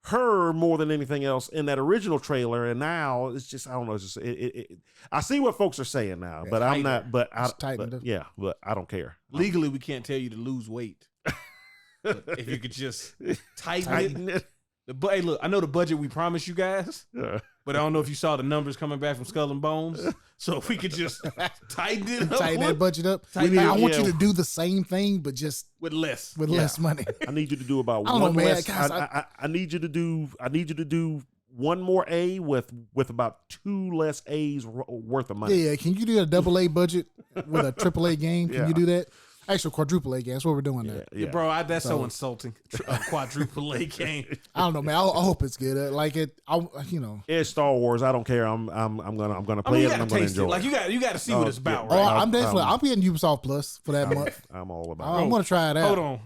S4: her more than anything else in that original trailer, and now it's just, I don't know. It's just I see what folks are saying now, but I'm not. But I don't care.
S3: Legally, we can't tell you to lose weight. But if you could just tighten it. Hey, look, I know the budget we promised you guys, but I don't know if you saw the numbers coming back from Skull and Bones. So if we could just tighten it up.
S2: Tighten that budget up. I want you to do the same thing, but just
S3: with less
S2: money.
S4: I need you to do about one less. I need you to do one more A with about 2 less A's worth of money.
S2: Yeah, can you do a AA budget with a AAA game? Can you do that? Actual quadruple A game. That's what we're doing there.
S3: Yeah, bro, that's so insulting. Quadruple A game.
S2: I don't know, man. I hope it's good.
S4: It's Star Wars. I don't care. I'm gonna play it and I'm gonna enjoy it.
S3: Like you got to see what it's about, right?
S2: I'm getting Ubisoft Plus for that month.
S4: I'm all about
S2: it. I'm gonna try it out.
S3: Hold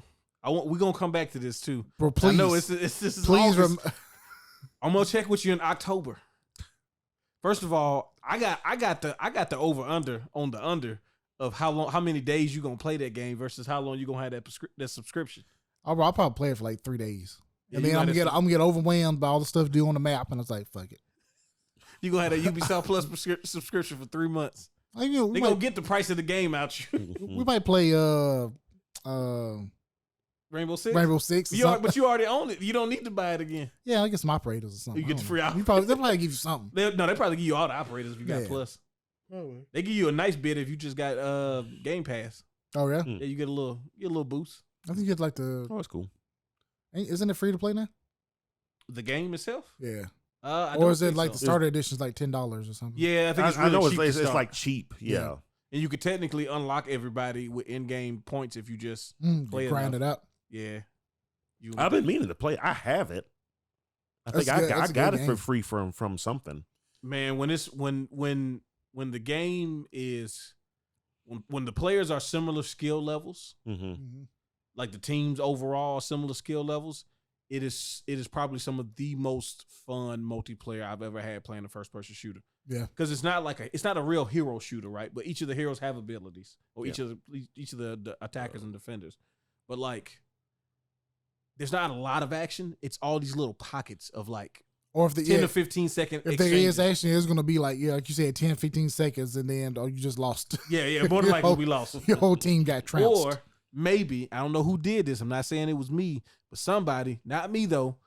S3: on. We're gonna come back to this too.
S2: Bro, please.
S3: I know this is please. I'm gonna check with you in October. First of all, I got the over under on the under of how many days you gonna play that game versus how long you gonna have that subscription.
S2: I'll probably play it for like 3 days, and then I'm gonna get overwhelmed by all the stuff due on the map, and it's like, fuck it.
S3: You gonna have that Ubisoft Plus subscription for 3 months? They gonna get the price of the game out you.
S2: We might play
S3: Rainbow Six. But you already own it. You don't need to buy it again.
S2: Yeah, I get some operators or something.
S3: You get the free operators.
S2: They'll probably give you something.
S3: They probably give you all the operators if you got Plus. They give you a nice bid if you just got Game Pass.
S2: Oh yeah?
S3: Yeah, you get a little boost.
S2: I think you get like the.
S4: Oh, that's cool.
S2: Isn't it free to play now?
S3: The game itself?
S2: Yeah.
S3: Or
S2: is it like the starter edition is like $10 or something?
S3: Yeah, I think it's really cheap.
S4: It's like cheap. Yeah.
S3: And you could technically unlock everybody with in-game points if you just play
S2: grind it out.
S3: Yeah.
S4: I've been meaning to play. I have it. I think I got it for free from something.
S3: Man, when the game is when the players are similar skill levels, like the teams overall are similar skill levels, it is probably some of the most fun multiplayer I've ever had playing a first person shooter.
S2: Yeah,
S3: because it's not a real hero shooter, right? But each of the heroes have abilities, or each of the attackers and defenders. But like, there's not a lot of action. It's all these little pockets of like. Or if 10 to 15 second
S2: if there is action, it's going to be like, like you said, 10, 15 seconds, and then you just lost.
S3: Yeah, more than likely we lost.
S2: Your whole team got trounced.
S3: Or maybe, I don't know who did this. I'm not saying it was me, but somebody, not me though,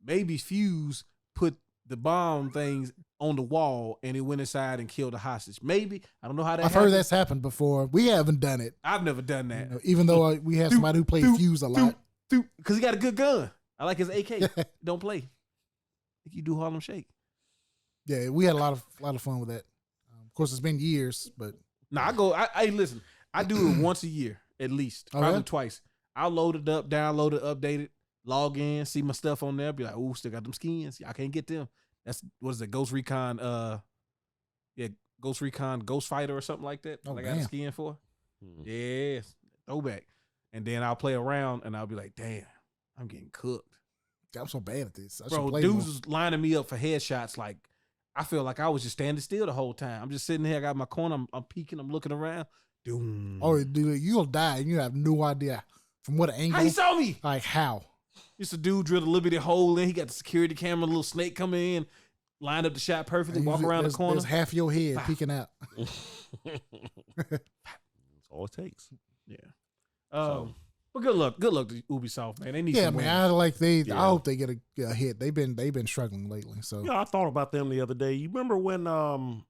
S3: maybe Fuse put the bomb things on the wall and it went inside and killed a hostage. Maybe. I don't know how that happened.
S2: I've heard that's happened before. We haven't done it.
S3: I've never done that.
S2: Even though we have somebody who played Fuse a lot.
S3: Because he got a good gun. I like his AK. Don't play. You do Harlem Shake.
S2: Yeah, we had a lot of fun with that. Of course, it's been years, but
S3: I listen. I do it once a year at least, probably twice. I'll load it up, download it, update it, log in, see my stuff on there. Be like, ooh, still got them skins. I can't get them. That's what is it? Ghost Recon. Ghost Recon, Ghost Fighter or something like that. I got a skin for. Yes, throwback. And then I'll play around and I'll be like, damn, I'm getting cooked.
S2: I'm so bad at this.
S3: Bro, dudes was lining me up for headshots. Like, I feel like I was just standing still the whole time. I'm just sitting here. I got my corner. I'm peeking. I'm looking around. Doom.
S2: Oh, dude, you'll die. And you have no idea from what angle.
S3: How he saw me?
S2: Like, how?
S3: Just a dude drilled a little bitty hole in. He got the security camera, a little snake coming in. line up the shot perfectly, walk around the corner.
S2: There's half your head peeking out.
S4: That's all it takes.
S3: Yeah. But good luck to Ubisoft, man. They need.
S2: Yeah,
S3: some
S2: man.
S3: wins.
S2: I hope they get a hit. They've been struggling lately. So
S4: yeah, I thought about them the other day. You remember when who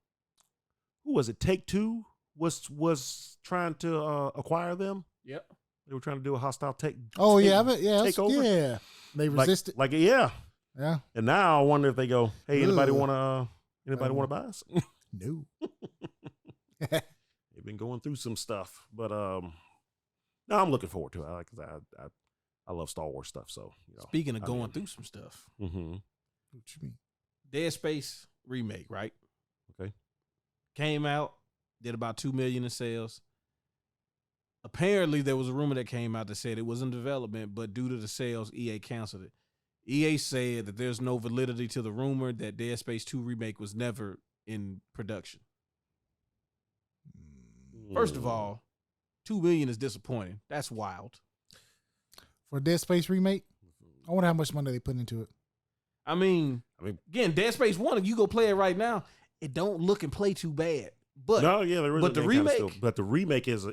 S4: was it? Take-Two was trying to acquire them.
S3: Yep.
S4: They were trying to do a hostile take.
S2: Oh
S4: take,
S2: yeah,
S4: takeover.
S2: Yeah, they resisted.
S4: Yeah.
S2: Yeah.
S4: And now I wonder if they go, hey, anybody want to buy us?
S2: No.
S4: They've been going through some stuff, but no, I'm looking forward to it because I love Star Wars stuff. So
S3: Speaking of going through some stuff,
S2: what you mean?
S3: Dead Space remake, right?
S4: Okay.
S3: Came out, did about $2 million in sales. Apparently, there was a rumor that came out that said it was in development, but due to the sales, EA canceled it. EA said that there's no validity to the rumor that Dead Space 2 remake was never in production. First of all, $2 million is disappointing. That's wild.
S2: For a Dead Space remake, I wonder how much money they put into it.
S3: I mean, again, Dead Space 1, if you go play it right now, it don't look and play too bad. But
S4: no, yeah, there is.
S3: But the remake,
S4: but the remake is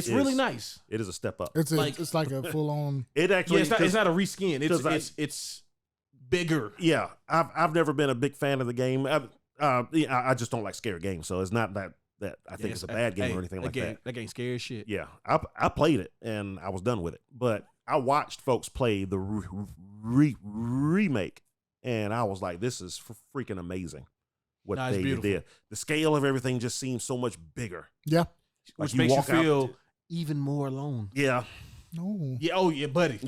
S3: really nice.
S4: It is a step up.
S2: It's like a full on.
S4: It actually,
S3: it's not a reskin. It's bigger.
S4: Yeah, I've never been a big fan of the game. I just don't like scary games, so it's not that I think it's a bad game or anything like that.
S3: That game scary as shit.
S4: Yeah, I played it and I was done with it, but I watched folks play the remake, and I was like, this is freaking amazing. What they did. The scale of everything just seems so much bigger.
S2: Yeah.
S3: Which makes you feel even more alone.
S4: Yeah.
S2: No.
S3: Yeah. Oh yeah, buddy.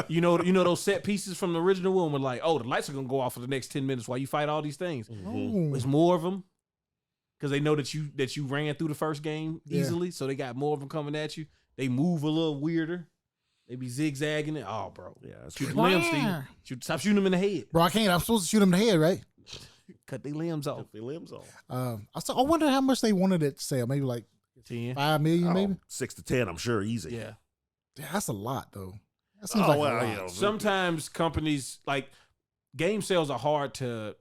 S3: you know those set pieces from the original one were like, oh, the lights are gonna go off for the next 10 minutes while you fight all these things.
S2: Mm-hmm.
S3: There's more of them because they know that you ran through the first game easily, so they got more of them coming at you. They move a little weirder. They be zigzagging it. Oh, bro.
S4: Yeah.
S3: Shoot the limbs, Steve. Stop shooting them in the head.
S2: Bro, I can't. I'm supposed to shoot them in the head, right?
S3: Cut their limbs off.
S2: I wonder how much they wanted it to sell. Maybe like
S3: 10.
S2: 5 million, maybe
S4: 6 to 10. I'm sure easy.
S3: Yeah.
S2: That's a lot, though. That seems like a lot.
S3: Sometimes companies like game sales are hard to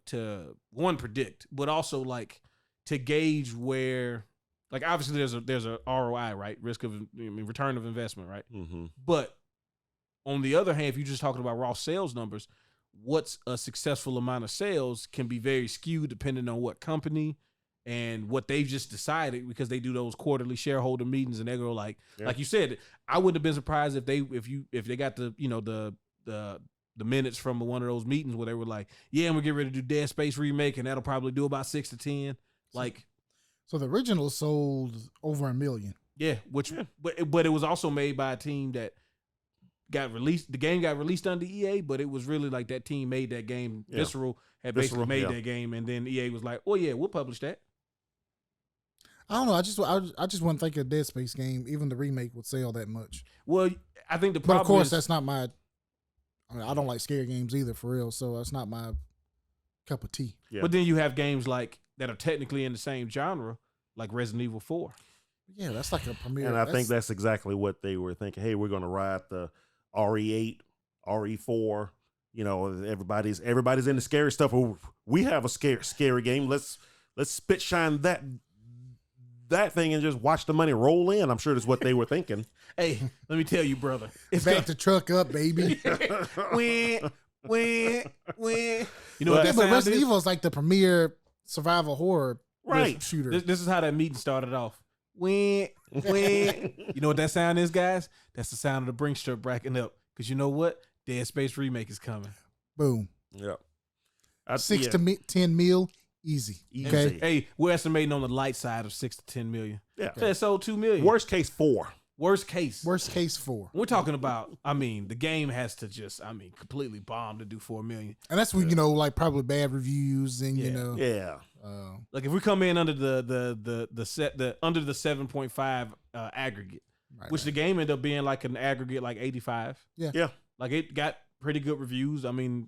S3: one predict, but also like to gauge where. Like obviously there's a ROI, right? Return of investment, right?
S4: Mm-hmm.
S3: But on the other hand, if you're just talking about raw sales numbers, what's a successful amount of sales can be very skewed depending on what company and what they've just decided, because they do those quarterly shareholder meetings and they go like you said, I wouldn't have been surprised if they got the minutes from one of those meetings where they were like, yeah, and we're getting ready to do Dead Space remake and that'll probably do about 6 to 10. Like.
S2: So the original sold over 1 million.
S3: Yeah, but it was also made by a team that got released. The game got released under EA, but it was really like that team made that game. Yeah. Visceral had basically made that game, and then EA was like, "Oh yeah, we'll publish that."
S2: I don't know. I just wouldn't think a Dead Space game, even the remake, would sell that much.
S3: Well, I think the problem.
S2: But of course, that's not my. I mean, I don't like scary games either, for real. So that's not my cup of tea.
S3: Yeah. But then you have games like that are technically in the same genre, like Resident Evil 4.
S2: Yeah, that's like a premiere.
S4: And I think that's exactly what they were thinking. Hey, we're going to ride the RE8, RE4. You know, everybody's in the scary stuff. We have a scary game. Let's spit shine that thing and just watch the money roll in. I'm sure that's what they were thinking.
S3: Hey, let me tell you, brother.
S2: It's back the truck up, baby.
S3: You know
S2: what that but Resident Evil is like the premier survival horror shooter.
S3: This is how that meeting started off. You know what that sound is, guys? That's the sound of the Brink strip bracking up. Because you know what? Dead Space remake is coming.
S2: Boom.
S4: Yep.
S2: 6 to 10 mil, easy. Okay.
S3: Hey, we're estimating on the light side of 6 to 10 million.
S4: Yeah.
S3: So it sold 2 million.
S4: Worst case 4.
S3: Worst case
S2: 4.
S3: We're talking about, the game has to just, completely bomb to do 4 million.
S2: And that's when, like probably bad reviews and,
S4: Yeah.
S3: Like if we come in under the under the 7.5 aggregate, which the game ended up being like an aggregate like 85.
S2: Yeah.
S3: Like it got pretty good reviews.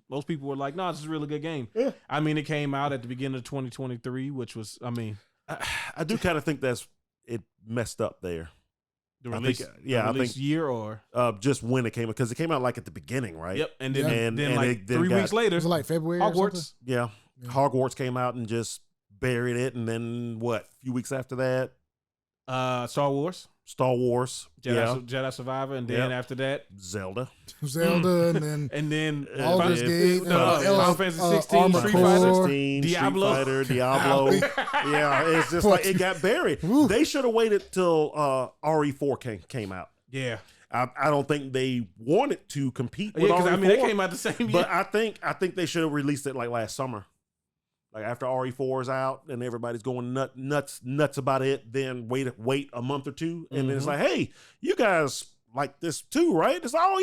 S3: Most people were like, no, this is a really good game.
S4: Yeah.
S3: It came out at the beginning of 2023, which was,
S4: I do kind of think it messed up there.
S3: The release, I think year or
S4: just when it came, because it came out like at the beginning, right?
S3: Yep, and then like 3 weeks later,
S2: was it like February?
S3: Hogwarts.
S2: Or something?
S4: Yeah, Hogwarts came out and just buried it, and then what? A few weeks after that,
S3: Star Wars,
S4: Jedi
S3: Survivor, and then after that,
S4: Zelda,
S2: and then Baldur's Gate,
S3: Final Fantasy 16,
S2: Armored
S3: Street
S2: Core,
S3: Fighter, Diablo.
S4: Yeah, it's just like it got buried. They should have waited till RE4 came out.
S3: Yeah.
S4: I don't think they wanted to compete with RE4.
S3: I mean, they came out the same year.
S4: But I think they should have released it like last summer. Like after RE4 is out and everybody's going nuts about it, then wait a month or two, and then it's like, hey, you guys like this too, right? It's like, oh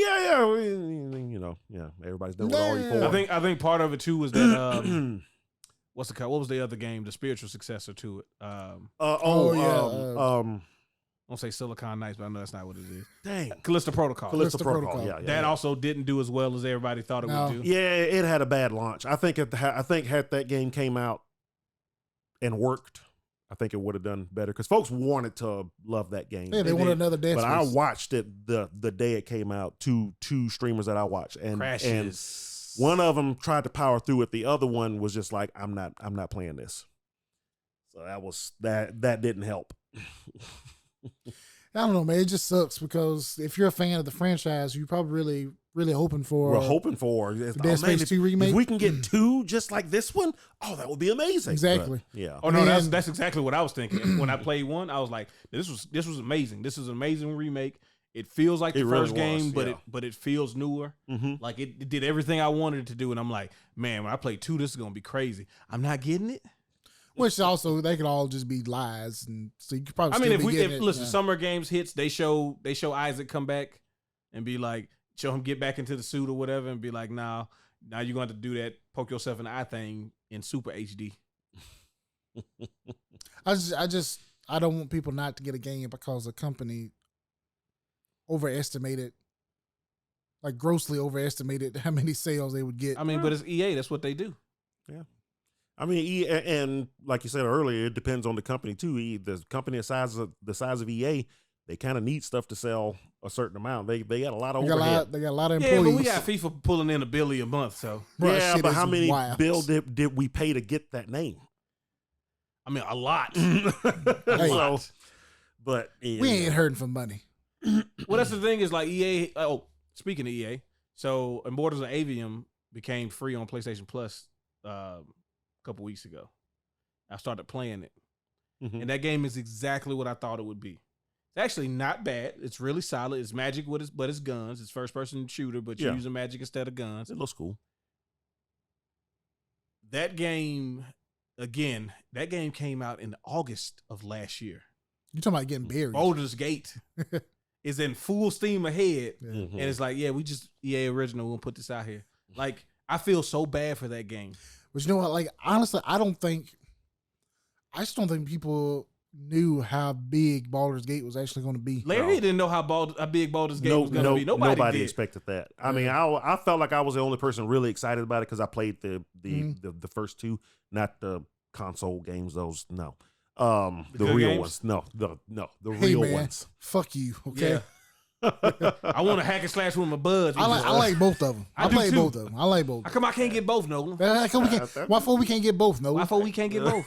S4: yeah, everybody's done with RE4.
S3: I think part of it too was that what was the other game, the spiritual successor to it? I won't say Silicon Knights, but I know that's not what it is.
S4: Dang.
S3: Callisto Protocol.
S4: Yeah.
S3: That also didn't do as well as everybody thought it would do.
S4: Yeah, it had a bad launch. I think had that game came out and worked, I think it would have done better because folks wanted to love that game.
S2: Yeah, they wanted another Dead Space.
S4: But I watched it the day it came out. Two streamers that I watched, and one of them tried to power through it. The other one was just like, I'm not playing this. So that didn't help.
S2: I don't know, man. It just sucks because if you're a fan of the franchise, you're probably really hoping for.
S4: We're hoping for
S2: Dead Space 2 remake.
S4: If we can get two just like this one, that would be amazing.
S2: Exactly.
S4: But, yeah.
S3: Oh no, that's exactly what I was thinking. When I played one, I was like, this was amazing. This is an amazing remake. It feels like the first game, but it feels newer. Mm-hmm. Like it did everything I wanted it to do, and I'm like, man, when I play 2, this is gonna be crazy. I'm not getting it.
S2: Which also they could all just be lies, and so you could probably. If
S3: Summer Games hits, they show Isaac come back and be like, show him get back into the suit or whatever, and be like, now you're going to do that poke yourself in the eye thing in Super HD.
S2: I don't want people not to get a game because the company grossly overestimated how many sales they would get.
S3: I mean, but it's EA. That's what they do.
S4: Yeah. I mean, and like you said earlier, it depends on the company too. The company the size of EA, they kind of need stuff to sell a certain amount. They got a lot of overhead.
S2: They got a lot of employees.
S3: Yeah, but we got FIFA pulling in $1 billion a month. So
S4: but how many bills did we pay to get that name?
S3: I mean, a lot.
S2: A lot.
S4: But
S2: we ain't hurting for money.
S3: Well, that's the thing is like EA. Oh, speaking of EA, so Immortals of Avium became free on PlayStation Plus. Couple weeks ago, I started playing it, and that game is exactly what I thought it would be. It's actually not bad. It's really solid. It's magic but it's guns. It's first person shooter, but you're using magic instead of guns.
S4: It looks cool.
S3: That game came out in August of last year.
S2: You talking about getting buried?
S3: Baldur's Gate is in full steam ahead, and it's like, we just EA original. We'll put this out here. Like, I feel so bad for that game.
S2: But you know what? Like, honestly, I just don't think people knew how big Baldur's Gate was actually going to be.
S3: Larry didn't know how big Baldur's Gate was going to be. Nobody
S4: expected that. I mean, I felt like I was the only person really excited about it because I played the first two, not the console games. Those the real games? Ones. The real ones.
S2: Fuck you. Okay.
S3: Yeah. I want to hack and slash with my buds.
S2: I like both of them. I play both of them. I like both.
S3: How come I can't get both, Nolan?
S2: Why for we can't get both, Nolan?
S3: Why for we can't get both?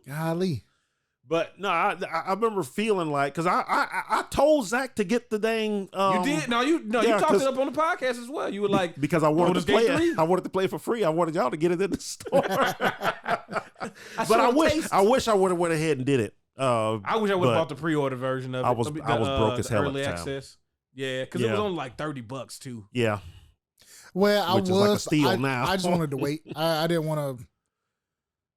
S2: Golly.
S4: But no, I remember feeling like because I told Zach to get the dang.
S3: You did you talked it up on the podcast as well. You were like
S4: because I wanted to play it. I wanted to play it for free. I wanted y'all to get it in the store. But I wish I would have went ahead and did it.
S3: I wish I would have bought the pre-order version of it.
S4: I was broke as hell
S3: early
S4: at the
S3: access. Time. Yeah, because it was only like $30 too.
S4: Yeah.
S2: Well,
S4: Which is like a steal now.
S2: I just wanted to wait. I didn't want to.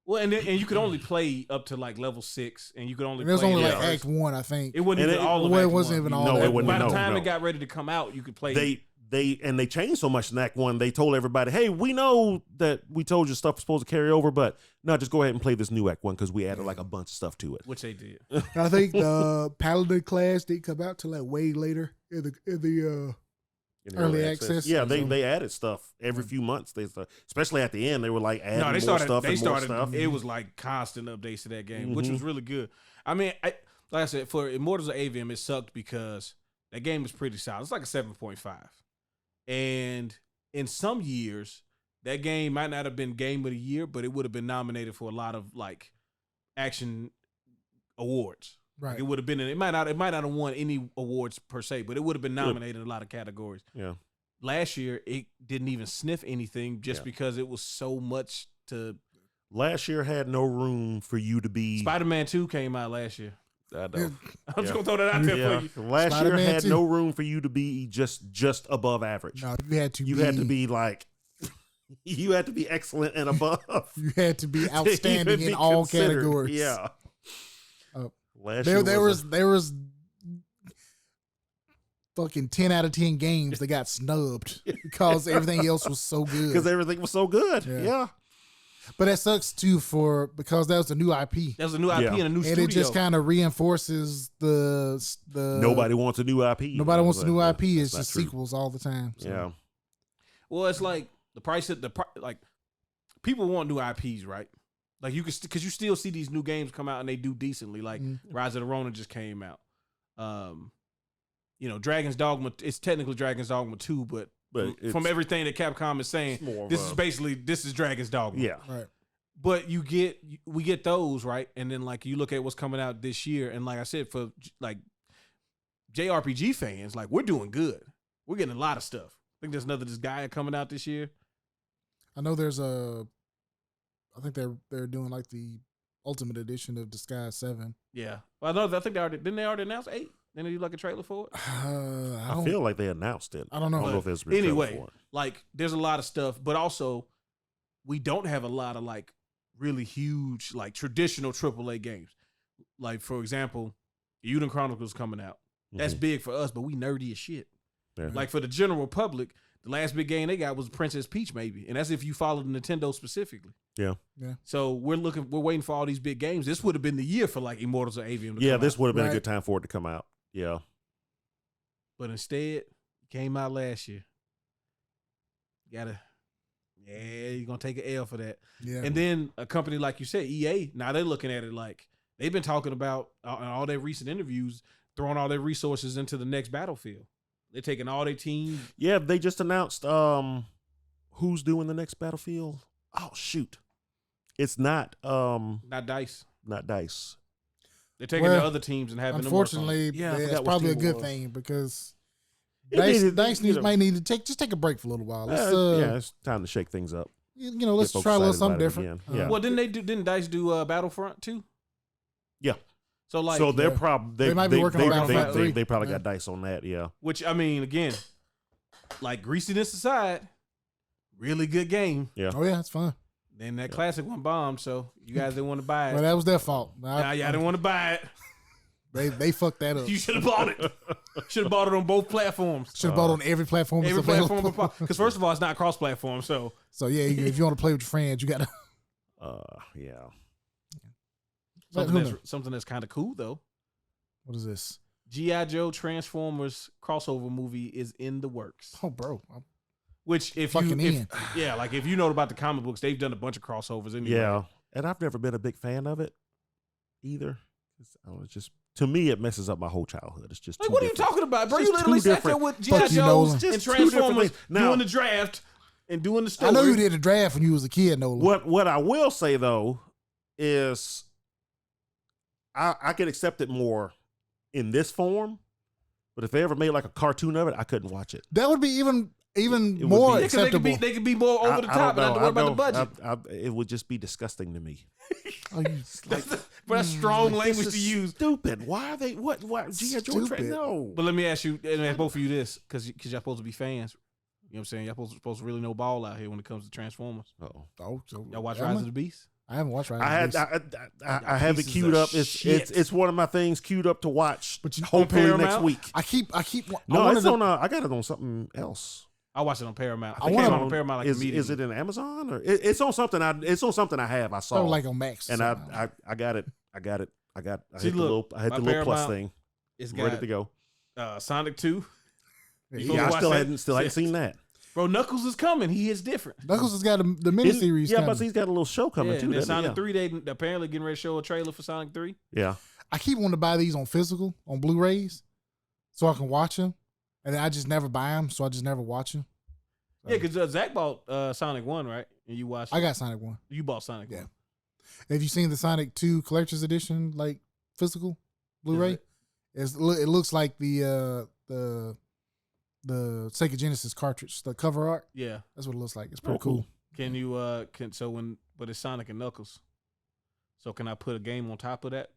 S3: Well, and you could only play up to like level 6, and you could only.
S2: There's only like Act 1, I think.
S3: It wasn't even all of Act 1.
S2: It wasn't even all.
S3: No, by the time it got ready to come out, you could play.
S4: They changed so much in Act 1. They told everybody, "Hey, we know that we told you stuff was supposed to carry over, but no, just go ahead and play this new Act 1 because we added like a bunch of stuff to it."
S3: Which they did.
S2: I think the Paladin class didn't come out till like way later in the early access.
S4: Yeah, they added stuff every few months. Especially at the end, they were like adding more stuff. More stuff.
S3: It was like constant updates to that game, which was really good. I mean, like I said, for Immortals of Avium, it sucked because that game is pretty solid. It's like a 7.5. And in some years, that game might not have been game of the year, but it would have been nominated for a lot of like action awards.
S2: Right.
S3: Like, it would have been. It might not have won any awards per se, but it would have been nominated in a lot of categories.
S4: Yeah.
S3: Last year, it didn't even sniff anything just because it was so much to.
S4: Last year had no room for you to be.
S3: Spider-Man 2 came out last year.
S4: I know.
S3: I'm just gonna throw that out there for you.
S4: Last
S2: Spider-Man
S4: year had
S2: 2.
S4: no room for you to be just above average.
S2: No, you had to
S4: be like. You had to be excellent and above.
S2: You had to be outstanding in all categories.
S4: Yeah.
S2: Last year there was fucking 10 out of 10 games that got snubbed because everything else was so good.
S4: Because everything was so good. Yeah.
S2: But that sucks too because that was a new IP.
S3: That was a new IP and a new studio.
S2: And it just kind of reinforces the
S4: nobody wants a new IP.
S2: Nobody wants a new IP. It's just sequels all the time. So.
S4: Yeah.
S3: Well, it's like the price like people want new IPs, right? Like you can, because you still see these new games come out and they do decently. Like Rise of the Ronin just came out. Dragon's Dogma. It's technically Dragon's Dogma 2, but from everything that Capcom is saying, this is Dragon's Dogma.
S2: Yeah, right.
S3: But we get those right, and then like you look at what's coming out this year, and like I said, for like JRPG fans, like we're doing good. We're getting a lot of stuff. I think there's another Gaia coming out this year.
S2: I know there's I think they're doing like the Ultimate Edition of Disguise 7.
S3: Yeah, well, I think didn't they already announce 8? Didn't they do like a trailer for it?
S4: I feel like they announced it.
S2: I don't know.
S4: If it's
S3: anyway, like there's a lot of stuff, but also we don't have a lot of like really huge like traditional AAA games. Like for example, Uden Chronicles coming out. That's big for us, but we nerdy as shit. Yeah. Like for the general public, the last big game they got was Princess Peach, maybe, and that's if you follow Nintendo specifically.
S4: Yeah.
S3: So we're waiting for all these big games. This would have been the year for like Immortals of Avium.
S4: This would have been a good time for it to come out. Yeah.
S3: But instead, it came out last year. You're gonna take an L for that. Yeah. And then a company like you said, EA, now they're looking at it like they've been talking about in all their recent interviews, throwing all their resources into the next Battlefield. They're taking all their teams.
S4: Yeah, they just announced who's doing the next Battlefield. Oh shoot. It's not
S3: DICE.
S4: Not DICE.
S3: They're taking the other teams and having
S2: unfortunately,
S3: them work on.
S2: it's probably a good thing because DICE might need to take a break for a little while.
S4: It's time to shake things up.
S2: Let's try a little something different.
S3: Yeah. Well, didn't DICE do Battlefront 2?
S4: Yeah.
S3: So
S4: they're probably
S2: they might be working on Battlefront 3.
S4: They probably got DICE on that. Yeah.
S3: Which I mean, again, like greasiness aside, really good game.
S4: Yeah.
S2: Oh yeah, it's fun.
S3: Then that classic one bombed, so you guys didn't want to buy it.
S2: Well, that was their fault.
S3: Y'all didn't want to buy it.
S2: They fucked that up.
S3: You should have bought it. Should have bought it on both platforms.
S2: Should have bought it on every platform.
S3: Every platform. Because first of all, it's not cross-platform. So
S2: yeah, if you want to play with your friends, you gotta.
S4: Yeah.
S3: Something that's kind of cool though.
S2: What is this?
S3: G.I. Joe Transformers crossover movie is in the works.
S2: Oh, bro.
S3: Which if you know about the comic books, they've done a bunch of crossovers anyway.
S4: Yeah, and I've never been a big fan of it either. It's just, to me, it messes up my whole childhood. It's just
S3: like, what are you talking about, bro? You literally sat there with G.I. Joes and Transformers doing the draft and doing the story.
S2: I know you did a draft when you was a kid, Nolan.
S4: What I will say though is, I could accept it more in this form, but if they ever made like a cartoon of it, I couldn't watch it.
S2: That would be even more acceptable.
S3: They could be more over the top and not to worry about the budget.
S4: It would just be disgusting to me.
S3: That's strong language to use.
S4: Stupid. Why are they? What? G.I. Joe? No.
S3: But let me ask you, and ask both of you this, because y'all supposed to be fans. You know what I'm saying? Y'all supposed to really know ball out here when it comes to Transformers. Y'all watch Rise of the Beast?
S2: I haven't watched Rise of the Beast.
S4: I have it queued up. It's one of my things queued up to watch.
S2: But
S4: hopefully next week.
S2: I keep.
S4: No, it's on. I got it on something else.
S3: I watched it on Paramount. I want it on Paramount immediately.
S4: Is it in Amazon or it's on something? It's on something I have. I saw
S2: like on Max,
S4: and I got it. I hit the little plus thing. It's ready to go.
S3: Sonic 2.
S4: Yeah, I still hadn't seen that.
S3: Bro, Knuckles is coming. He is different.
S2: Knuckles has got the miniseries.
S4: Yeah, but he's got a little show coming too.
S3: And Sonic 3, they apparently getting ready to show a trailer for Sonic 3.
S4: Yeah.
S2: I keep wanting to buy these on physical, on Blu-rays, so I can watch them. And I just never buy them, so I just never watch them.
S3: Yeah, because Zach bought Sonic 1, right? And you watched.
S2: I got Sonic 1.
S3: You bought Sonic 1.
S2: Have you seen the Sonic 2 Collector's Edition, like physical Blu-ray? It looks like the Sega Genesis cartridge, the cover art.
S3: Yeah,
S2: that's what it looks like. It's pretty cool.
S3: Can you but it's Sonic and Knuckles. So can I put a game on top of that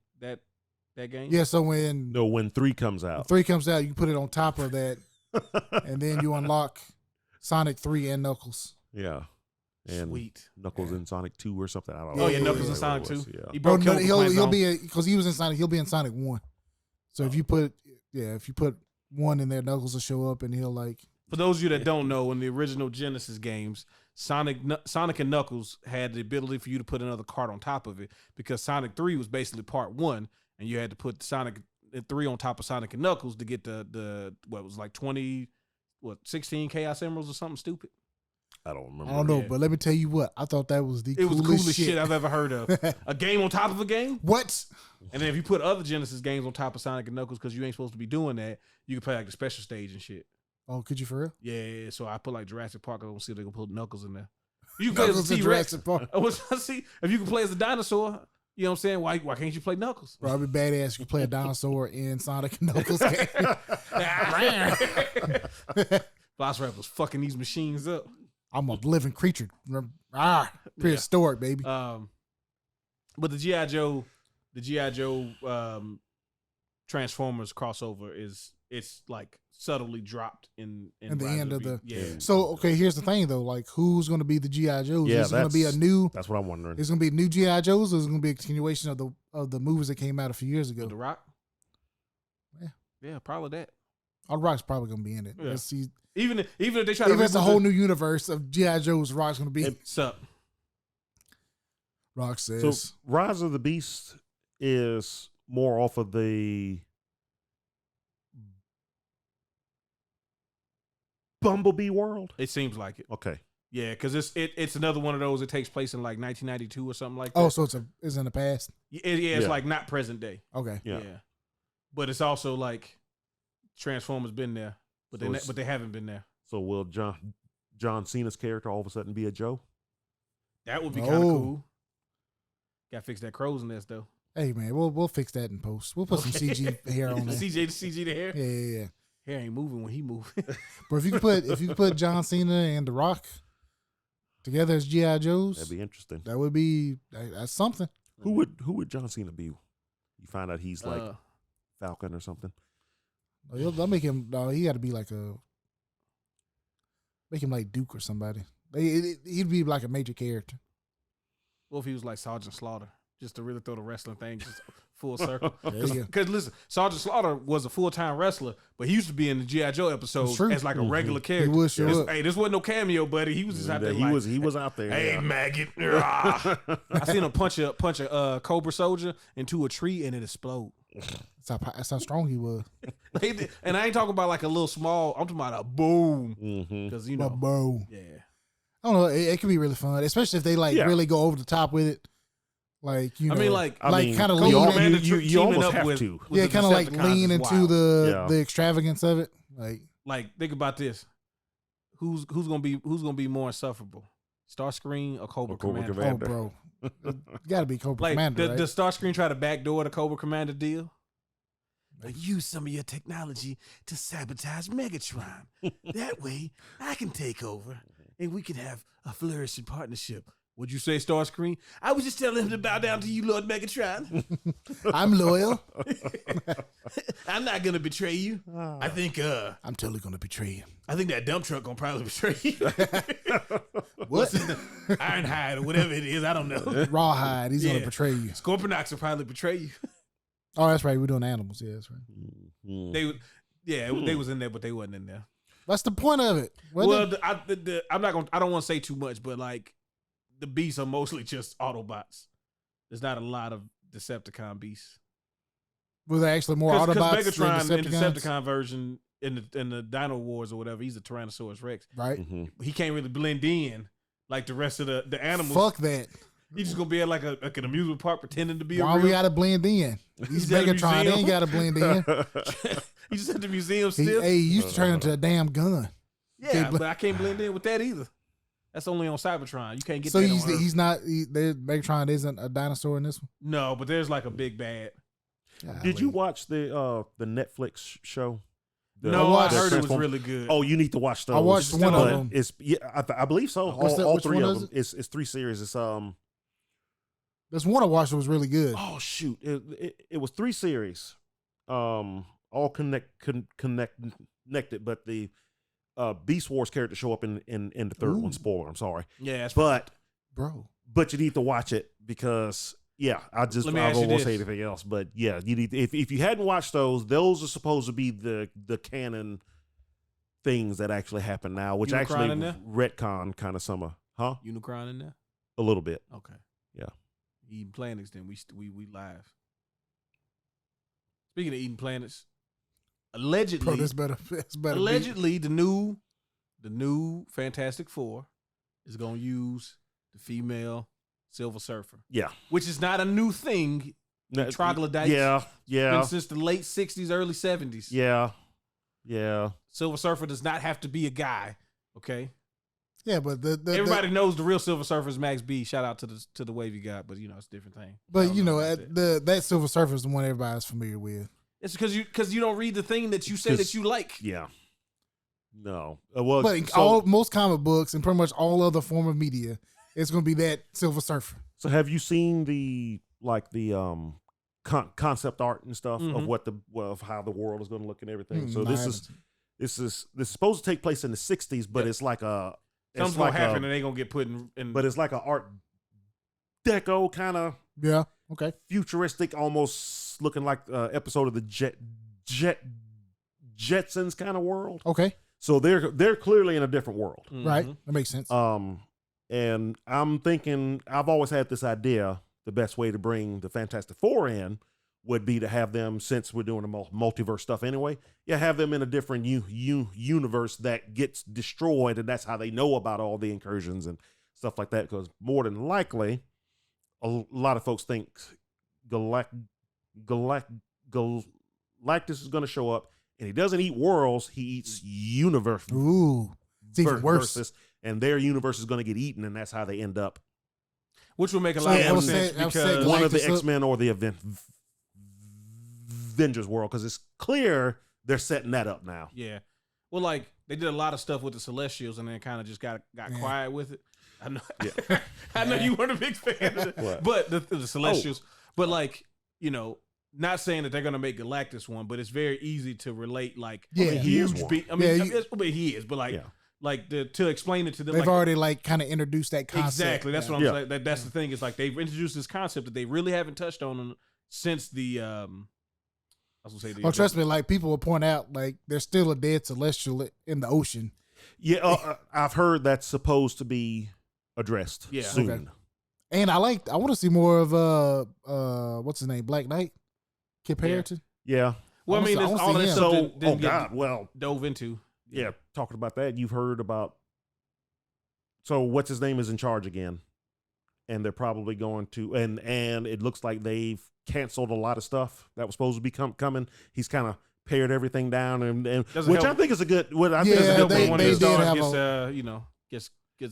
S3: game?
S2: Yeah. So when
S4: 3 comes out,
S2: you can put it on top of that, and then you unlock Sonic 3 and Knuckles.
S4: Yeah. And
S3: sweet.
S4: Knuckles in Sonic 2 or something. I don't know.
S3: Oh yeah, Knuckles in Sonic 2.
S4: Yeah.
S2: He'll be because he was in Sonic. He'll be in Sonic 1. So if you put 1 in there, Knuckles will show up and he'll like.
S3: For those of you that don't know, in the original Genesis games, Sonic and Knuckles had the ability for you to put another card on top of it because Sonic 3 was basically part 1, and you had to put Sonic 3 on top of Sonic and Knuckles to get the what was like 16 Chaos Emeralds or something stupid.
S4: I don't remember.
S2: I don't know, but let me tell you what. I thought that was the coolest
S3: shit I've ever heard of. A game on top of a game?
S2: What?
S3: And then if you put other Genesis games on top of Sonic and Knuckles, because you ain't supposed to be doing that, you can play like the special stage and shit.
S2: Oh, could you for real?
S3: Yeah. So I put like Jurassic Park. I don't see if they can put Knuckles in there. You can play as a T-Rex. See if you can play as a dinosaur. You know what I'm saying? Why can't you play Knuckles?
S2: Bro, it'd be badass. You play a dinosaur in Sonic and Knuckles game.
S3: Velociraptor's fucking these machines up.
S2: I'm a living creature. Prehistoric, baby.
S3: But the G.I. Joe Transformers crossover it's like subtly dropped in
S2: the end of the So okay, here's the thing though, like who's going to be the G.I. Joes?
S4: Yeah,
S2: is it going to be a new?
S4: That's what I'm wondering.
S2: Is it going to be new G.I. Joes, or is it going to be a continuation of the movies that came out a few years ago?
S3: The Rock. Yeah, probably that.
S2: The Rock's probably going to be in it.
S3: Yeah.
S2: See,
S3: even if they try
S2: to,
S3: if
S2: it's a whole new universe of G.I. Joe's, Rock's going to be.
S3: What's up?
S2: Rock says.
S4: So Rise of the Beast is more off of the Bumblebee world.
S3: It seems like it.
S4: Okay.
S3: Yeah, because it's another one of those. It takes place in like 1992 or something like that.
S2: Oh, so it's in the past.
S3: It's like not present day.
S2: Okay.
S3: Yeah. But it's also like Transformers been there, but they haven't been there.
S4: So will John Cena's character all of a sudden be a Joe?
S3: That would be kind of cool. Got to fix that crow's nest though.
S2: Hey man, we'll fix that in post. We'll put some CG hair on there.
S3: CG the hair.
S2: Yeah.
S3: Hair ain't moving when he move.
S2: But if you could put John Cena and The Rock together as G.I. Joes,
S4: that'd be interesting.
S2: That would be that's something.
S4: Who would John Cena be? You find out he's like Falcon or something.
S2: They'll make him. No, he got to be like make him like Duke or somebody. He'd be like a major character.
S3: Well, if he was like Sergeant Slaughter, just to really throw the wrestling thing just full circle.
S2: Because
S3: listen, Sergeant Slaughter was a full-time wrestler, but he used to be in the G.I. Joe episodes as like a regular character.
S2: He would show up.
S3: Hey, this wasn't no cameo, buddy. He was just out there.
S4: He was out there.
S3: Hey, maggot! I seen him punch a Cobra soldier into a tree and it exploded.
S2: That's how strong he was.
S3: And I ain't talking about like a little small. I'm talking about a boom. Because
S2: a boom.
S3: Yeah.
S2: I don't know. It can be really fun, especially if they really go over the top with it. Like kind of lean.
S4: You almost have to.
S2: Yeah, kind of like lean into the extravagance of it.
S3: Like think about this. Who's gonna be more insufferable? Starscream or Cobra Commander?
S2: Oh, bro, you gotta be Cobra Commander. Right?
S3: Does Starscream try to backdoor the Cobra Commander deal? Like, use some of your technology to sabotage Megatron. That way, I can take over, and we can have a flourishing partnership. Would you say, Starscream? I was just telling him to bow down to you, Lord Megatron.
S2: I'm loyal.
S3: I'm not gonna betray you. I think
S2: I'm totally gonna betray you.
S3: I think that dump truck gonna probably betray you.
S2: What?
S3: Ironhide or whatever it is, I don't know.
S2: Rawhide, he's gonna betray you.
S3: Scorpionox will probably betray you.
S2: Oh, that's right. We're doing animals. Yeah, that's right.
S3: They was in there, but they wasn't in there.
S2: That's the point of it.
S3: I don't want to say too much, but like the beasts are mostly just Autobots. There's not a lot of Decepticon beasts.
S2: Were there actually more Autobots?
S3: Megatron in the Decepticon version in the Dino Wars or whatever, he's a Tyrannosaurus Rex.
S2: Right.
S3: Mm-hmm. He can't really blend in like the rest of the animals.
S2: Fuck that.
S3: He's just gonna be at like an amusement park pretending to be
S2: Why we gotta blend in? He's Megatron. They ain't gotta blend in.
S3: He's just at the museum still.
S2: He used to turn into a damn gun.
S3: Yeah, but I can't blend in with that either. That's only on Cybertron. You can't get.
S2: So
S3: that
S2: he's not. Megatron isn't a dinosaur in this one.
S3: No, but there's like a big bad.
S4: Did you watch the Netflix show?
S3: No, I heard it was really good.
S4: Oh, you need to watch those.
S2: I watched one of them.
S4: It's I believe so. All three of them. It's 3 series. It's
S2: There's one I watched that was really good.
S4: Oh shoot! It was 3 series, all connected, but the Beast Wars character show up in the third one. Spoiler. I'm sorry.
S3: Yeah,
S4: but
S2: bro,
S4: you need to watch it because I won't say anything else. But yeah, you need if you hadn't watched those are supposed to be the canon things that actually happen now, which actually retcon kind of summer, huh?
S3: Unicron in there
S4: a little bit.
S3: Okay.
S4: Yeah.
S3: Eating planets, then we live. Speaking of eating planets, allegedly,
S2: bro, that's better.
S3: Allegedly, the new Fantastic Four is gonna use the female Silver Surfer.
S4: Yeah,
S3: which is not a new thing. Troglodytes.
S4: Yeah.
S3: Been since the late '60s, early '70s.
S4: Yeah.
S3: Silver Surfer does not have to be a guy. Okay.
S2: Yeah, but
S3: everybody knows the real Silver Surfer is Max B. Shout out to the wave you got, but it's a different thing.
S2: But that Silver Surfer is the one everybody's familiar with.
S3: It's because you don't read the thing that you say that you like.
S4: Yeah. No.
S2: But in most comic books and pretty much all other form of media, it's going to be that Silver Surfer.
S4: So have you seen the concept art and stuff of how the world is going to look and everything? So this is supposed to take place in the 60s, but it's like a
S3: something's gonna happen and they gonna get put in.
S4: But it's like an Art Deco kind of futuristic, almost looking like an episode of the Jetsons kind of world.
S2: Okay,
S4: so they're clearly in a different world,
S2: right? That makes sense.
S4: And I'm thinking I've always had this idea: the best way to bring the Fantastic Four in would be to have them, since we're doing the multiverse stuff anyway, have them in a different universe that gets destroyed, and that's how they know about all the incursions and stuff like that, because more than likely, a lot of folks think Galactus is going to show up, and he doesn't eat worlds, he eats universe.
S2: Ooh, it's even worse.
S4: And their universe is going to get eaten, and that's how they end up.
S3: Which will make a lot of sense because
S4: one of the X-Men or the Avengers world, because it's clear they're setting that up now.
S3: Yeah. Well, like they did a lot of stuff with the Celestials and then kind of just got quiet with it. I know. Yeah. I know you weren't a big fan of it, but the Celestials. But not saying that they're gonna make Galactus one, but it's very easy to relate. Like,
S4: he is
S3: but to explain it to them,
S2: they've already kind of introduced that concept.
S3: Exactly. That's what I'm saying. That's the thing. It's like they've introduced this concept that they really haven't touched on since the. I was gonna say
S2: trust me, like people will point out, like there's still a dead Celestial in the ocean.
S4: Yeah, I've heard that's supposed to be addressed soon. Okay.
S2: And I want to see more of what's his name, Black Knight, Kip Harington.
S4: Yeah.
S3: Well, I mean, it's all that stuff
S4: didn't get
S3: dove into.
S4: Yeah, talking about that, you've heard about. So what's his name is in charge again, and they're probably going to, and it looks like they've canceled a lot of stuff that was supposed to be coming. He's kind of pared everything down, and which I think is a good. What I think is a good
S3: one. One of his stars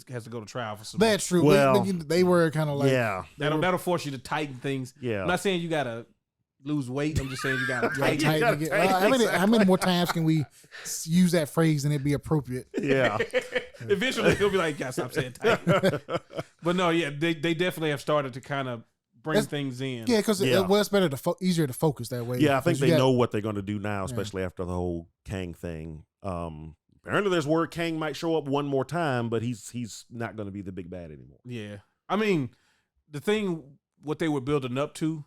S3: has to go to trial for some.
S2: That's true. Well, they were kind of like
S3: that'll force you to tighten things.
S4: Yeah,
S3: I'm not saying you gotta lose weight. I'm just saying you gotta
S2: tighten. How many more times can we use that phrase and it be appropriate?
S4: Yeah.
S3: Eventually he'll be like, "Yeah, stop saying tighten." But no, they definitely have started to kind of bring things in.
S2: Yeah, because it's better easier to focus that way.
S4: Yeah, I think they know what they're going to do now, especially after the whole Kang thing. Apparently, there's word Kang might show up one more time, but he's not going to be the big bad anymore.
S3: Yeah, I mean, the thing what they were building up to